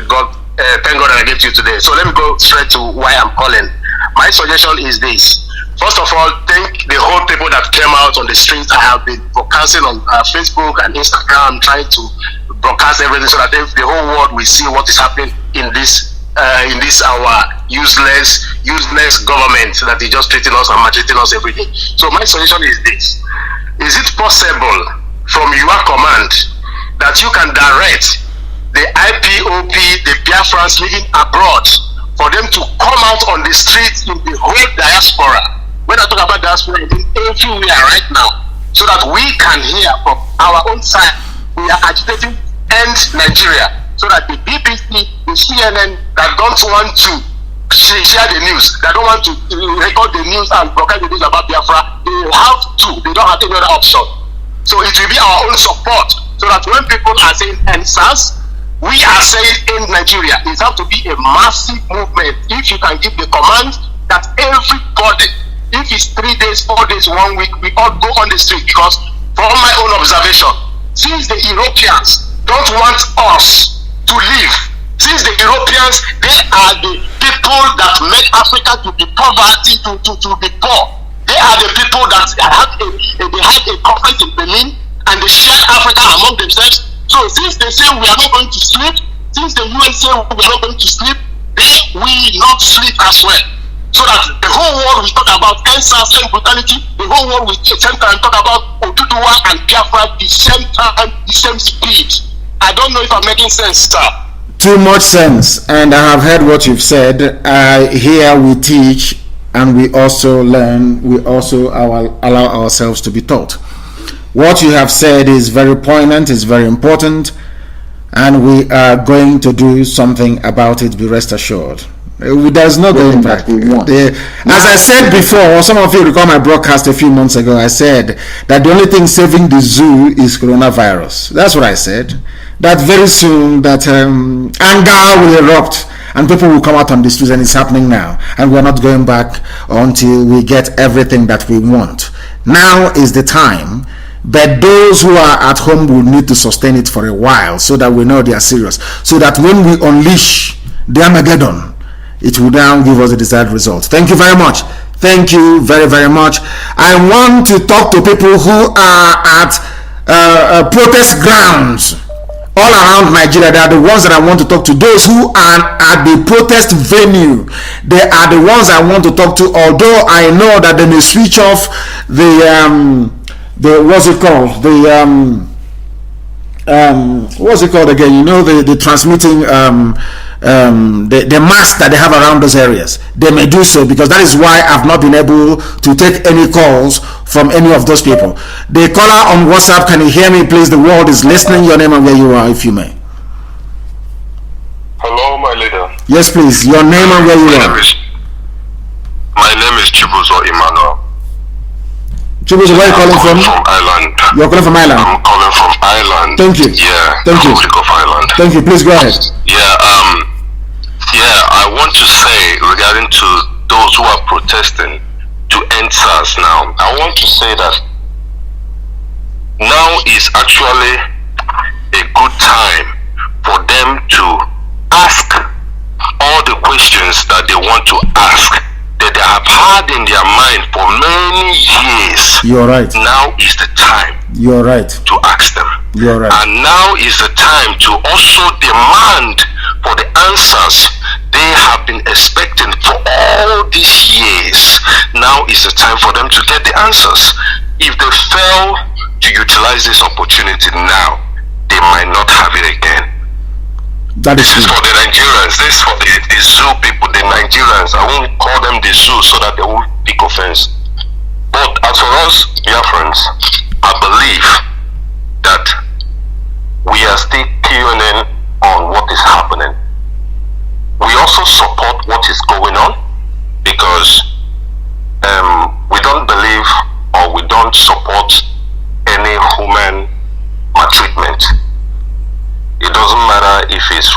thank God I get to you today. So let me go straight to why I'm calling. My suggestion is this. First of all, thank the whole people that came out on the streets. I have been broadcasting on Facebook and Instagram, trying to broadcast everything so that the whole world will see what is happening in this our useless government that is just treating us and maltreating us every day. So my suggestion is this. Is it possible from your command that you can direct the IPOB, the Biafrans living abroad, for them to come out on the streets in the whole diaspora? When I talk about diaspora, it is everywhere right now, so that we can hear from our own side. We are agitating end Nigeria, so that the BBC, the CNN that don't want to share the news, that don't want to record the news and broadcast the news about Biafra, they have to. They don't have any other option. So it will be our own support, so that when people are saying end SARS, we are saying in Nigeria, it has to be a massive movement. If you can give the command that everybody, if it's 3 days, 4 days, 1 week, we all go on the street. Because from my own observation, since the Europeans don't want us to live, since the Europeans, they are the people that make Africa to be poverty, to be poor. They are the people that they had a conference in Berlin, and they shared Africa among themselves. So since they say we are not going to sleep, since the UN say we are not going to sleep, they will not sleep as well. So that the whole world will talk about SARS and brutality, the whole world will at the same time talk about Oduduwa and Biafra the same time, the same speed. I don't know if I'm making sense, sir. Too much sense, and I have heard what you've said. Here we teach, and we also learn. We also allow ourselves to be taught. What you have said is very poignant, is very important, and we are going to do something about it, be rest assured. There's no going back. As I said before, some of you recall my broadcast a few months ago, I said that the only thing saving the zoo is coronavirus. That's what I said. That very soon that anger will erupt and people will come out on the streets, and it's happening now. And we're not going back until we get everything that we want. Now is the time. But those who are at home will need to sustain it for a while, so that we know they are serious. So that when we unleash the Armageddon, it will now give us the desired result. Thank you very much. Thank you very, very much. I want to talk to people who are at protest grounds all around Nigeria. They are the ones that I want to talk to. Those who are at the protest venue, they are the ones I want to talk to. Although I know that they may switch off the what's it called? What's it called again? You know, the transmitting the mask that they have around those areas. They may do so, because that is why I've not been able to take any calls from any of those people. The caller on WhatsApp, can you hear me, please? The world is listening. Your name and where you are, if you may. Hello, my leader. Yes, please. Your name and where you are. My name is Chibuzo Emmanuel. Chibuzo, where are you calling from? From Ireland. You're calling from Ireland? I'm calling from Ireland. Thank you. Yeah. Thank you. Republic of Ireland. Thank you. Please go ahead. Yeah, I want to say regarding to those who are protesting to end SARS now, I want to say that now is actually a good time for them to ask all the questions that they want to ask, that they have had in their mind for many years. You're right. Now is the time. You're right. To ask them. You're right. And now is the time to also demand for the answers they have been expecting for all these years. Now is the time for them to get the answers. If they fail to utilize this opportunity now, they might not have it again. This is for the Nigerians. This is for the zoo people, the Nigerians. I won't call them the zoo so that they won't take offense. But as for us, Biafrans, I believe that we are still keying in on what is happening. We also support what is going on because we don't believe or we don't support any human maltreatment. It doesn't matter if it's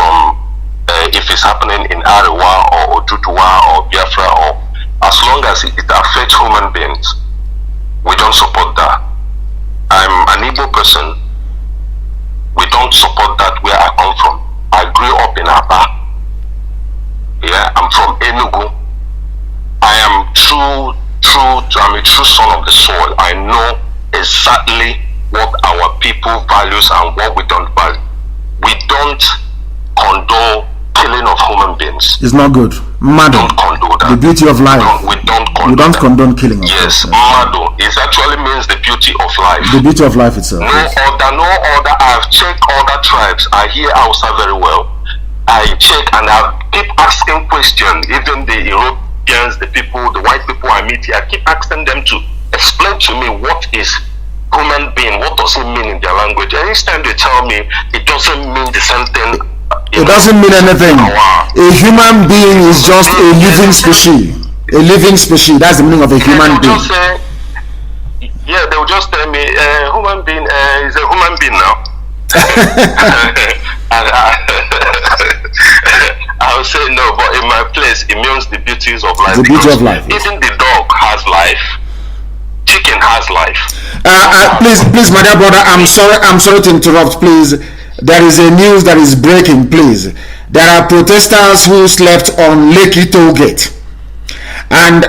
if it's happening in Arewa or Oduduwa or Biafra, or as long as it affects human beings, we don't support that. I'm an Igbo person. We don't support that where I come from. I grew up in Aba. Yeah, I'm from Enugu. I am I'm a true son of the soil. I know exactly what our people values and what we don't value. We don't condone killing of human beings. It's not good. Mado. Don't condone that. The beauty of life. We don't condone killing of yes, life. Mado. It actually means the beauty of life. The beauty of life itself. No other. I've checked other tribes. I hear Hausa very well. I check and I keep asking questions. Even the Europeans, the people, the white people I meet here, I keep asking them to explain to me what is human being, what does it mean in their language. And each time they tell me it doesn't mean the same thing. It doesn't mean anything. A human being is just a living species. A living species. That's the meaning of a human being. They will just tell me human being is a human being now. I would say no, but in my place it means the beauties of life. The beauty of life. Even the dog has life. Chicken has life. Please, my dear brother, I'm sorry to interrupt. Please, there is a news that is breaking. Please, there are protesters who slept on Lekki toll gate, and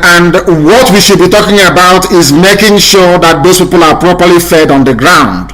what we should be talking about is making sure that those people are properly fed on the ground.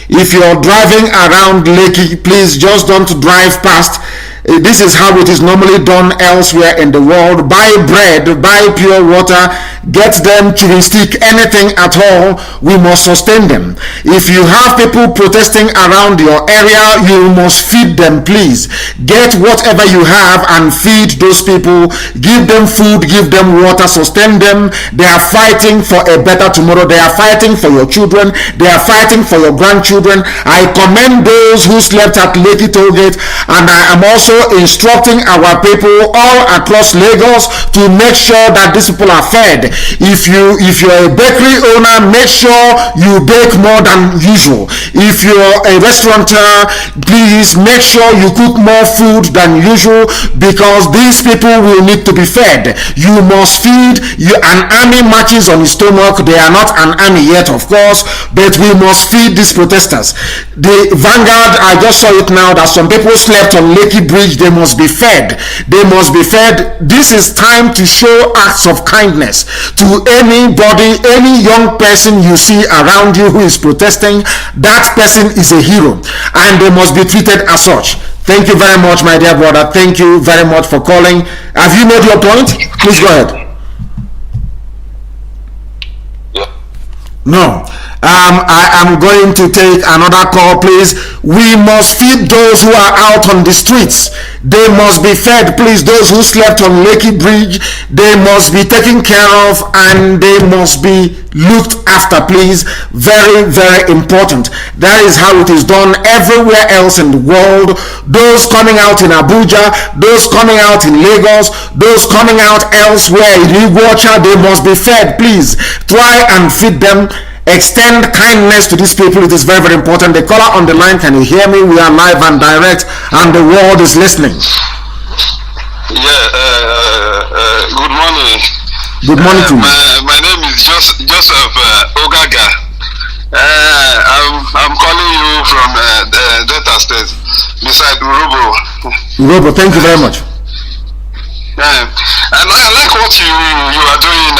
If you're driving around Lekki, please just don't drive past. This is how it is normally done elsewhere in the world. Buy bread, buy pure water, get them chewing stick, anything at all. We must sustain them. If you have people protesting around your area, you must feed them, please. Get whatever you have and feed those people. Give them food, give them water, sustain them. They are fighting for a better tomorrow. They are fighting for your children. They are fighting for your grandchildren. I commend those who slept at Lekki toll gate, and I am also instructing our people all across Lagos to make sure that these people are fed. If you're a bakery owner, make sure you bake more than usual. If you're a restaurateur, please make sure you cook more food than usual, because these people will need to be fed. You must feed. An army marches on his stomach. They are not an army yet, of course, but we must feed these protesters. The Vanguard, I just saw it now that some people slept on Lekki Bridge. They must be fed. They must be fed. This is time to show acts of kindness to anybody, any young person you see around you who is protesting. That person is a hero, and they must be treated as such. Thank you very much, my dear brother. Thank you very much for calling. Have you made your point? Please go ahead. No. I am going to take another call, please. We must feed those who are out on the streets. They must be fed, please. Those who slept on Lekki Bridge, they must be taken care of, and they must be looked after, please. Very, very important. That is how it is done everywhere else in the world. Those coming out in Abuja, those coming out in Lagos, those coming out elsewhere in Iguacha, they must be fed, please. Try and feed them. Extend kindness to these people. It is very, very important. The caller on the line, can you hear me? We are live and direct, and the world is listening. Yeah, good morning. Good morning to you. My name is Joseph Ogaga. I'm calling you from Delta State. beside Urobo. Urobo, thank you very much. And I like what you are doing.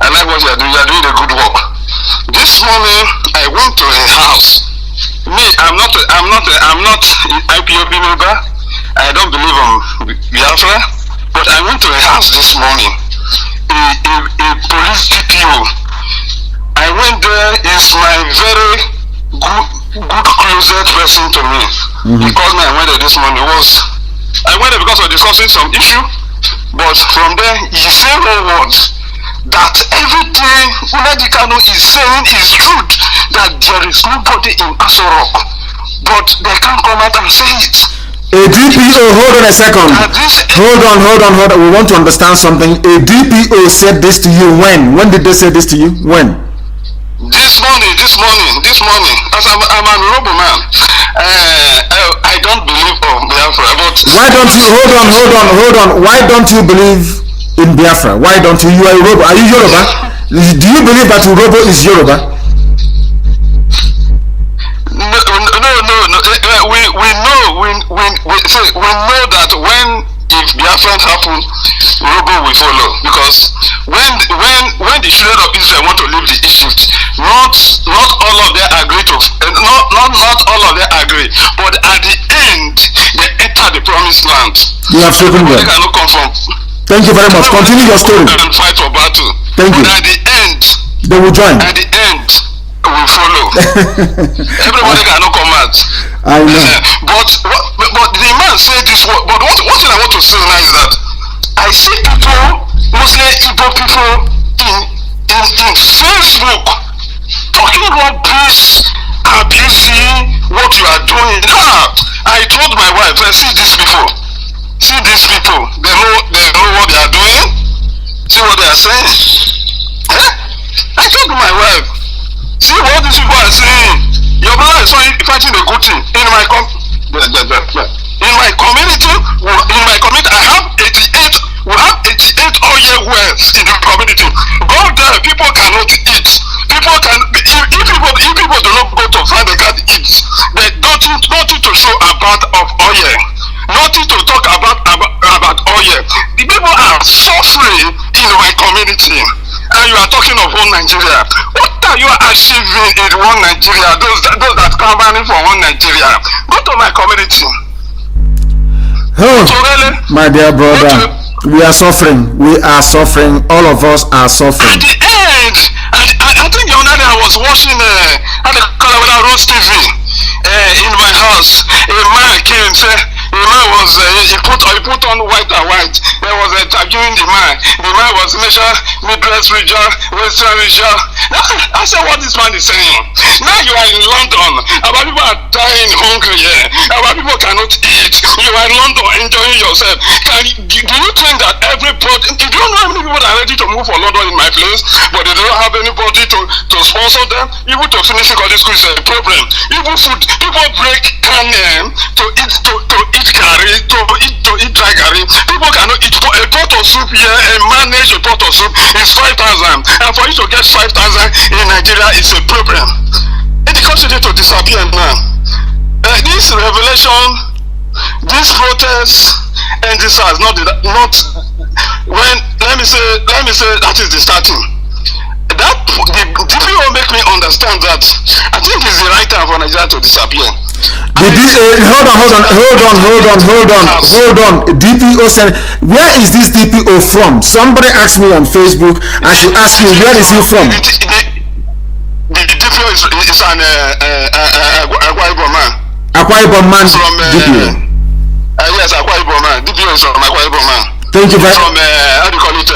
I like what you are doing. You are doing a good work. This morning I went to a house. Me, I'm not IPOB member. I don't believe on Biafra, but I went to a house this morning. A police DPO. I went there. Is my very good closet person to me. He called me. I went there this morning. I went there because of discussing some issue, but from there he said one word that everything Nnamdi Kanu is saying is truth. That there is nobody in Aso Rock, but they can't come out and say it. A DPO, hold on a second. Hold on. We want to understand something. A DPO said this to you when? When did they say this to you? When? This morning. As I'm an Urobo man. I don't believe in Biafra, but why don't you hold on? Why don't you believe in Biafra? Why don't you? You are Urobo. Are you Yoruba? Do you believe that Urobo is Yoruba? No. We know that if Biafra happen, Urobo will follow, because when the children of Israel want to leave the Egypt, not all of them agree to not all of them agree, but at the end they enter the promised land. You have spoken well. Cannot come from. Thank you very much. Continue your story. And fight for battle. Thank you. At the end, they will join. At the end, we follow. Everybody cannot come out. I know. But the man said this word. But one thing I want to say now is that I see people, mostly Igbo people, in Facebook talking about this, abusing what you are doing. I told my wife, I see these people. They know what they are doing. See what they are saying. I told my wife, see what these people are saying. Your brother is fighting a good thing in my community. I have 88. We have 88 oil wells in the community. Go there, people cannot eat. People can. If people do not go to find they can't eat. There's nothing to show about of oil. Nothing to talk about oil. The people are suffering in my community, and you are talking of one Nigeria. What are you achieving in one Nigeria? Those that campaigning for one Nigeria. Go to my community. Oh, so really, my dear brother, we are suffering. All of us are suffering. At the end, I think the other day I was watching Rose TV in my house. A man came and said, he put on white and white. There was a interviewing the man. The man was Midwest region, Western region. I said, what this man is saying? Now you are in London. Our people are dying hungry here. Our people cannot eat. You are in London enjoying yourself. Do you think that everybody? Do you know how many people are ready to move for London in my place, but they don't have anybody to sponsor them? Even to finish secondary school is a problem. Even food, people break can to eat curry, to eat dry curry. People cannot eat a pot of soup here. A manage a pot of soup is 5,000, and for you to get 5,000 in Nigeria is a problem. In the country to disappear now. This revelation, this protest, and this has not when let me say that is the starting. That the DPO make me understand that I think it's the right time for Nigeria to disappear. Hold on. DPO said, where is this DPO from? Somebody asked me on Facebook. I should ask you, where is he from? The DPO is an Akwa Ibom man. Akwa Ibom man. From DPO. Yes, Akwa Ibom man. DPO is from Akwa Ibom man. Thank you very much. From how do you call it?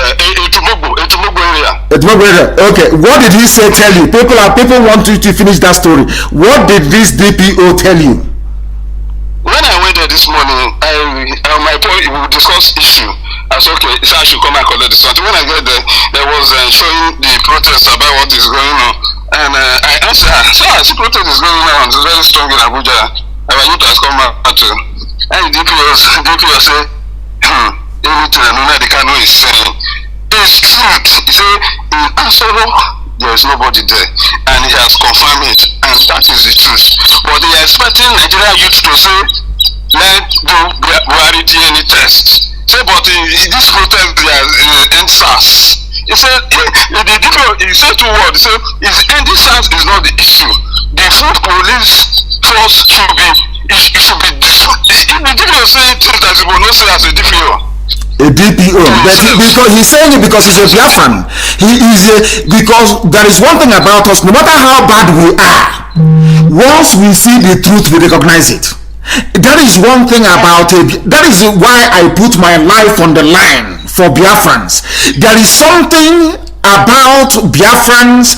Etumogbo area. Etumogbo area. Okay. What did he say? Tell you. People want you to finish that story. What did this DPO tell you? When I went there this morning, my point we discuss issue. I said, okay, so I should come and collect the something. When I get there was showing the protest about what is going on, and I answered, I see protest is going on. It's very strong in Abuja. Our youth has come out to, and DPO say, everything Nnamdi Kanu is saying is truth. He said in Aso Rock there is nobody there, and he has confirmed it. And that is the truth. But they are expecting Nigerian youth to say, let's do Buhari DNA test. Say, but in this protest, they are NSAS. He said, he said two words. He said, NSAS is not the issue. The food police force should be, it should be different. If the DPO say things that he will not say as a DPO. A DPO, because he's saying it because he's a Biafran. Because there is one thing about us, no matter how bad we are, once we see the truth, we recognize it. That is one thing about it. That is why I put my life on the line for Biafrans. There is something about Biafrans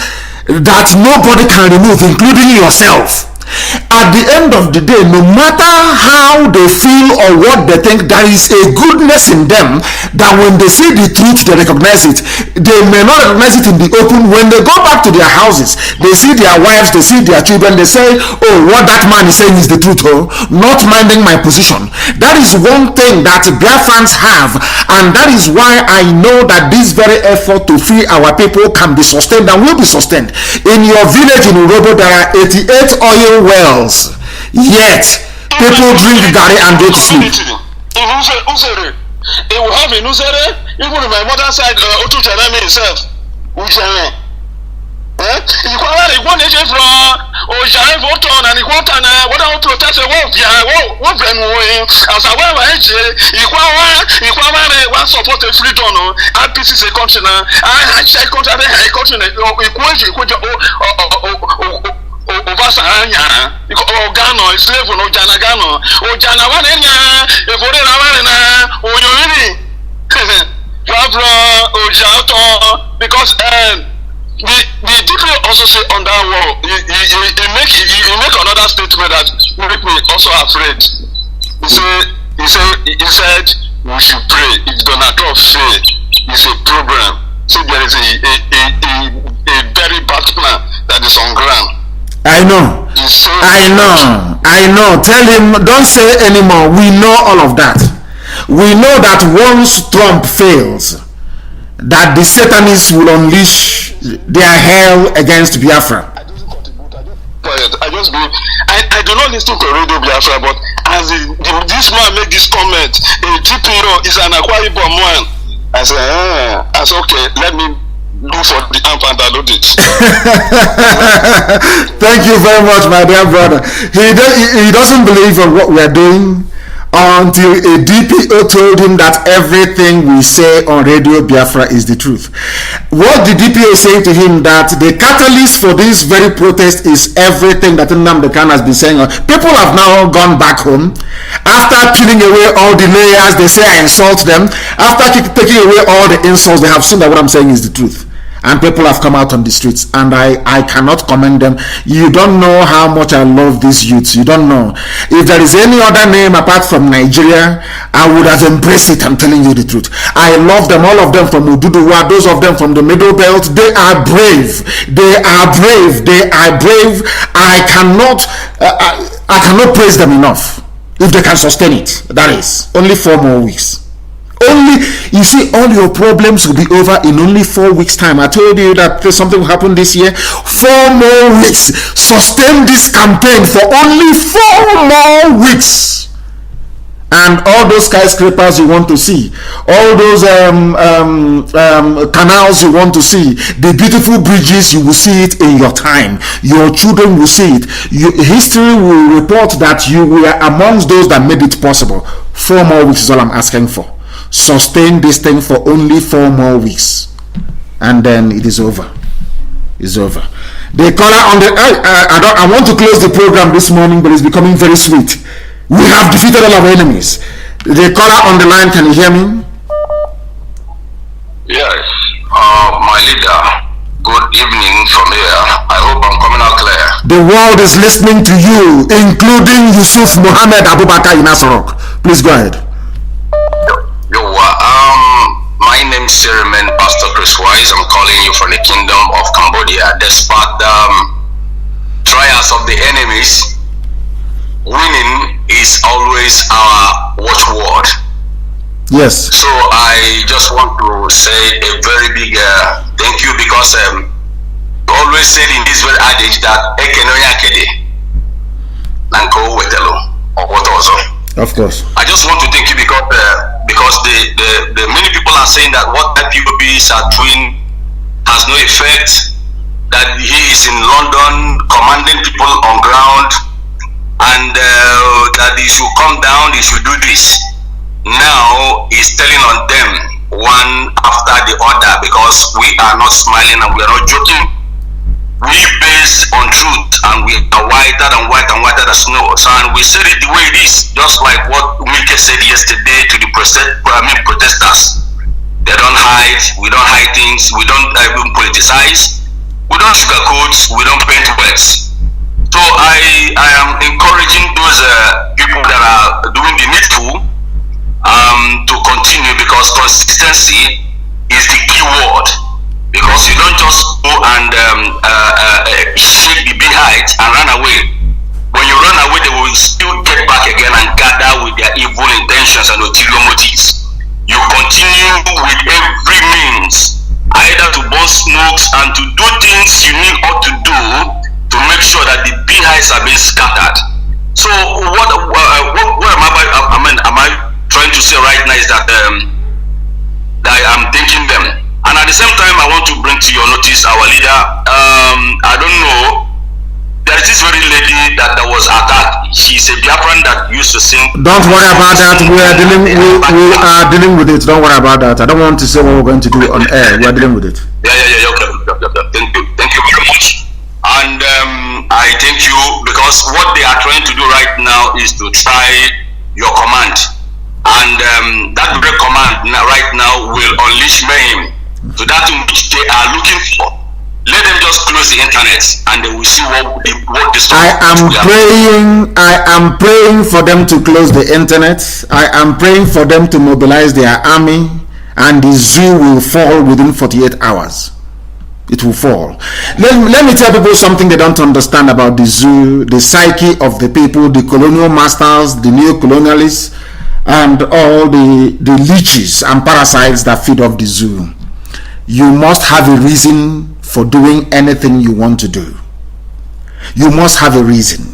that nobody can remove, including yourself. At the end of the day, no matter how they feel or what they think, there is a goodness in them that when they see the truth, they recognize it. They may not recognize it in the open. When they go back to their houses, they see their wives, they see their children, they say, oh, what that man is saying is the truth, oh, not minding my position. That is one thing that Biafrans have, and that is why I know that this very effort to free our people can be sustained and will be sustained. In your village in Urobo, there are 88 oil wells, yet people drink garri and go to sleep. In Uzere, they will have in Uzere, even in my mother's side, Otu Jeremy himself, Uzere. You can't one agent from Ojai Voton and Iquotan, what I want to test a wolf, what brand way, as I wear my age, one support a free donor, RPC is a continent, I check continent, Obasanya, Ogano, slave no Ojana Gano, Ojana Wanena, Evorena Wanena, Oyoni, Rapture, Ojato, because the DPO also say on that wall, he make another statement that make me also afraid. He said we should pray. If Donald Trump say it's a program, so there is a very bad plan that is on ground. I know. Tell him, don't say anymore. We know all of that. We know that once Trump fails, that the Satanists will unleash their hell against Biafra. I do not listen to Radio Biafra, but as this man make this comment, a GPO is an Akwa Ibom man. I say, that's okay. Let me look for the amp and download it. Thank you very much, my dear brother. He doesn't believe in what we are doing until a DPO told him that everything we say on Radio Biafra is the truth. What the DPO is saying to him, that the catalyst for this very protest is everything that Nnamdi Kanu has been saying. People have now gone back home. After peeling away all the layers, they say I insult them. After taking away all the insults, they have seen that what I'm saying is the truth. And people have come out on the streets, and I cannot commend them. You don't know how much I love these youths. You don't know. If there is any other name apart from Nigeria, I would have embraced it. I'm telling you the truth. I love them, all of them from Ududuwa, those of them from the Middle Belt. They are brave. They are brave. They are brave. I cannot praise them enough. If they can sustain it, that is only 4 more weeks. You see, all your problems will be over in only 4 weeks' time. I told you that something will happen this year. 4 more weeks. Sustain this campaign for only 4 more weeks. And all those skyscrapers you want to see, all those canals you want to see, the beautiful bridges, you will see it in your time. Your children will see it. History will report that you were amongst those that made it possible. 4 more weeks is all I'm asking for. Sustain this thing for only 4 more weeks, and then it is over. It's over. The caller on the I want to close the program this morning, but it's becoming very sweet. We have defeated all our enemies. The caller on the line, can you hear me? Yes, my leader. Good evening from here. I hope I'm coming out clear. The world is listening to you, including Yusuf Mohammed Abubakar Inasorok. Please go ahead. My name is Chairman Pastor Chris Wise. I'm calling you from the Kingdom of Cambodia. Despite the trials of the enemies, winning is always our watchword. Yes. So I just want to say a very big thank you, because always said in this very adage that Ekenoya Kede Nanko Wetelo or what also. Of course. I just want to thank you because the many people are saying that what IPOBs are doing has no effect, that he is in London commanding people on ground, and that he should come down, he should do this. Now he's telling on them one after the other, because we are not smiling and we are not joking. We based on truth, and we are whiter and whiter and whiter than snow. So, and we said it the way it is, just like what Mike said yesterday to the protesters. They don't hide, we don't hide things, we don't even politicize, we don't sugarcoat, we don't paint words. So I am encouraging those people that are doing the needful to continue, because consistency is the key word. Because you don't just go and shake the beehive and run away. When you run away, they will still get back again and gather with their evil intentions and ulterior motives. You continue with every means, either to burn smokes and to do things you need ought to do to make sure that the beehives are being scattered. So what am I trying to say right now is that I am thanking them. And at the same time, I want to bring to your notice our leader. I don't know. There is this very lady that was attacked. She's a Biafran that used to sing. Don't worry about that. We are dealing with it. Don't worry about that. I don't want to say what we're going to do on air. We are dealing with it. Yeah. Okay. Thank you very much. And I thank you, because what they are trying to do right now is to try your command, and that very command right now will unleash mayhem to that which they are looking for. Let them just close the internet, and they will see what the story. I am praying for them to close the internet. I am praying for them to mobilize their army, and the zoo will fall within 48 hours. It will fall. Let me tell people something they don't understand about the zoo, the psyche of the people, the colonial masters, the neo-colonialists, and all the leeches and parasites that feed off the zoo. You must have a reason for doing anything you want to do. You must have a reason.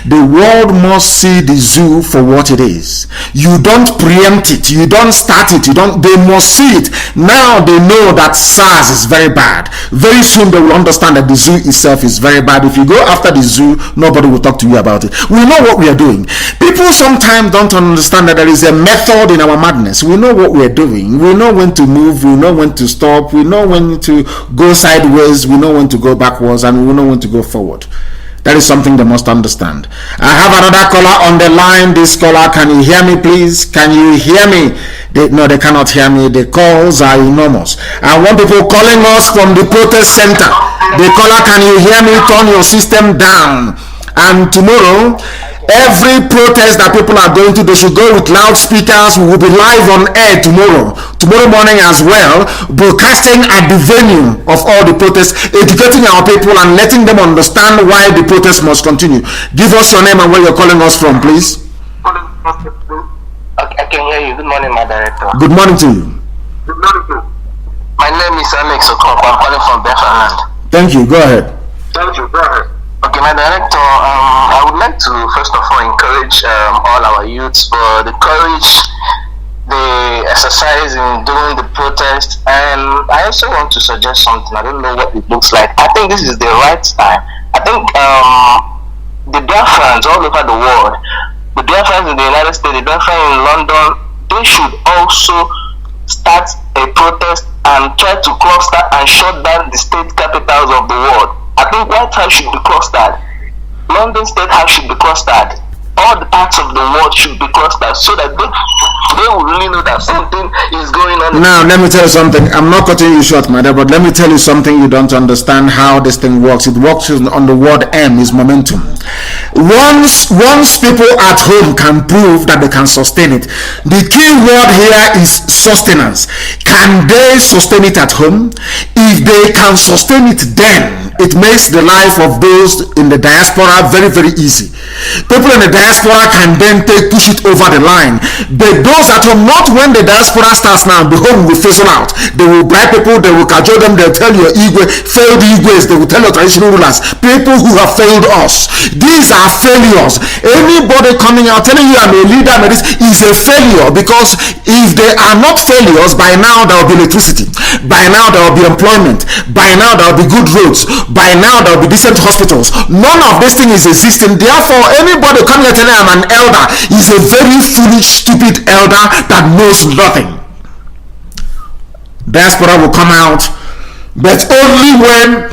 The world must see the zoo for what it is. You don't preempt it, you don't start it, they must see it. Now they know that SARS is very bad. Very soon they will understand that the zoo itself is very bad. If you go after the zoo, nobody will talk to you about it. We know what we are doing. People sometimes don't understand that there is a method in our madness. We know what we are doing. We know when to move, we know when to stop, we know when to go sideways, we know when to go backwards, and we know when to go forward. That is something they must understand. I have another caller on the line. This caller, can you hear me, please? Can you hear me? No, they cannot hear me. The calls are enormous. I want people calling us from the protest center. The caller, can you hear me? Turn your system down. And tomorrow, every protest that people are going to, they should go with loudspeakers. We will be live on air tomorrow morning as well, broadcasting at the venue of all the protests, educating our people and letting them understand why the protest must continue. Give us your name and where you're calling us from, please. I can hear you. Good morning, my director. Good morning to you. Good morning. My name is Alex Okonkwo. I'm calling from Biafra land. Thank you. Go ahead. Thank you. Go ahead. Okay, my director, I would like to first of all encourage all our youths for the courage they exercise in doing the protest, and I also want to suggest something. I don't know what it looks like. I think this is the right time. I think the Biafrans all over the world, the Biafrans in the United States, the Biafrans in London, they should also start a protest and try to cluster and shut down the state capitals of the world. I think White House should be clustered. London State House should be clustered. All the parts of the world should be clustered so that they will really know that something is going on. Now, let me tell you something. I'm not cutting you short, my dear, but let me tell you something. You don't understand how this thing works. It works on the word M, is momentum. Once people at home can prove that they can sustain it, the key word here is sustenance. Can they sustain it at home? If they can sustain it, then It makes the life of those in the diaspora very, very easy. People in the diaspora can then push it over the line. But those at home, not when the diaspora starts now, the home will fizzle out. They will bribe people, they will cajole them, they'll tell your failed Igwes, they will tell your traditional rulers, people who have failed us. These are failures. Anybody coming out telling you I'm a leader is a failure, because if they are not failures, by now there will be electricity, by now there will be employment, by now there will be good roads, by now there will be decent hospitals. None of this thing is existing. Therefore, anybody coming and telling I'm an elder is a very foolish, stupid elder that knows nothing. Diaspora will come out, but only when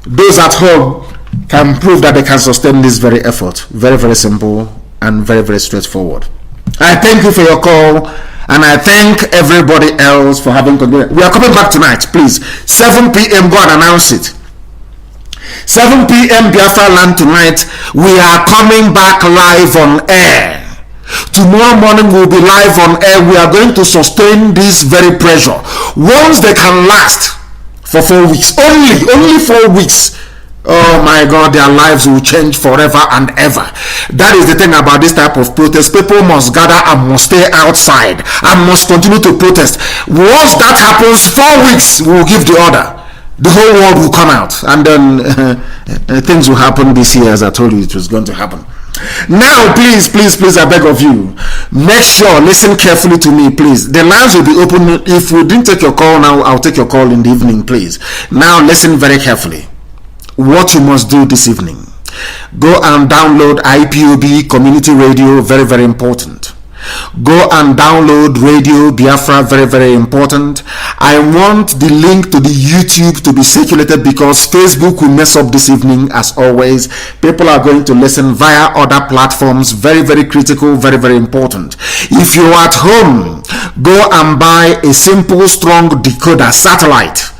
those at home can prove that they can sustain this very effort. Very, very simple and very, very straightforward. I thank you for your call, and I thank everybody else for having continued. We are coming back tonight, please. 7 p.m. Go and announce it. 7 p.m. Biafra land tonight. We are coming back live on air. Tomorrow morning we'll be live on air. We are going to sustain this very pressure. Once they can last for 4 weeks, only 4 weeks, oh my God, their lives will change forever and ever. That is the thing about this type of protest. People must gather and must stay outside and must continue to protest. Once that happens, 4 weeks, we will give the order. The whole world will come out, and then things will happen this year, as I told you it was going to happen. Now, please, I beg of you, make sure, listen carefully to me, please. The lines will be open. If we didn't take your call now, I'll take your call in the evening, please. Now, listen very carefully. What you must do this evening: go and download IPOB Community Radio, very, very important. Go and download Radio Biafra, very, very important. I want the link to the YouTube to be circulated, because Facebook will mess up this evening as always. People are going to listen via other platforms, very, very critical, very, very important. If you're at home, go and buy a simple, strong decoder, satellite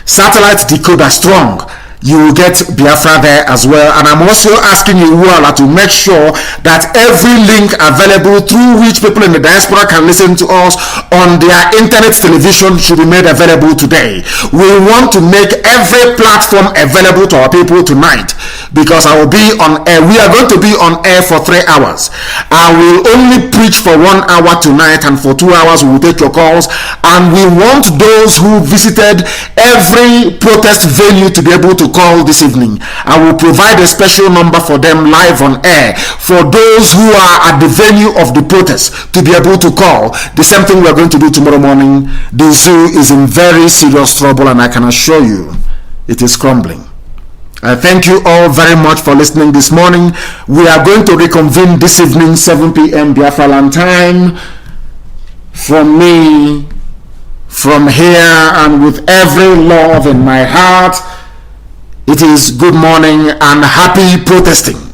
decoder, strong. You will get Biafra there as well. And I'm also asking you, Uala, to make sure that every link available through which people in the diaspora can listen to us on their internet television should be made available today. We want to make every platform available to our people tonight, because I will be on air. We are going to be on air for 3 hours. I will only preach for 1 hour tonight, and for 2 hours we will take your calls. And we want those who visited every protest venue to be able to call this evening. I will provide a special number for them live on air for those who are at the venue of the protest to be able to call. The same thing we are going to do tomorrow morning. The zoo is in very serious trouble, and I can assure you it is crumbling. I thank you all very much for listening this morning. We are going to reconvene this evening, 7 p.m. Biafra land time. From me, from here, and with every love in my heart, it is good morning and happy protesting.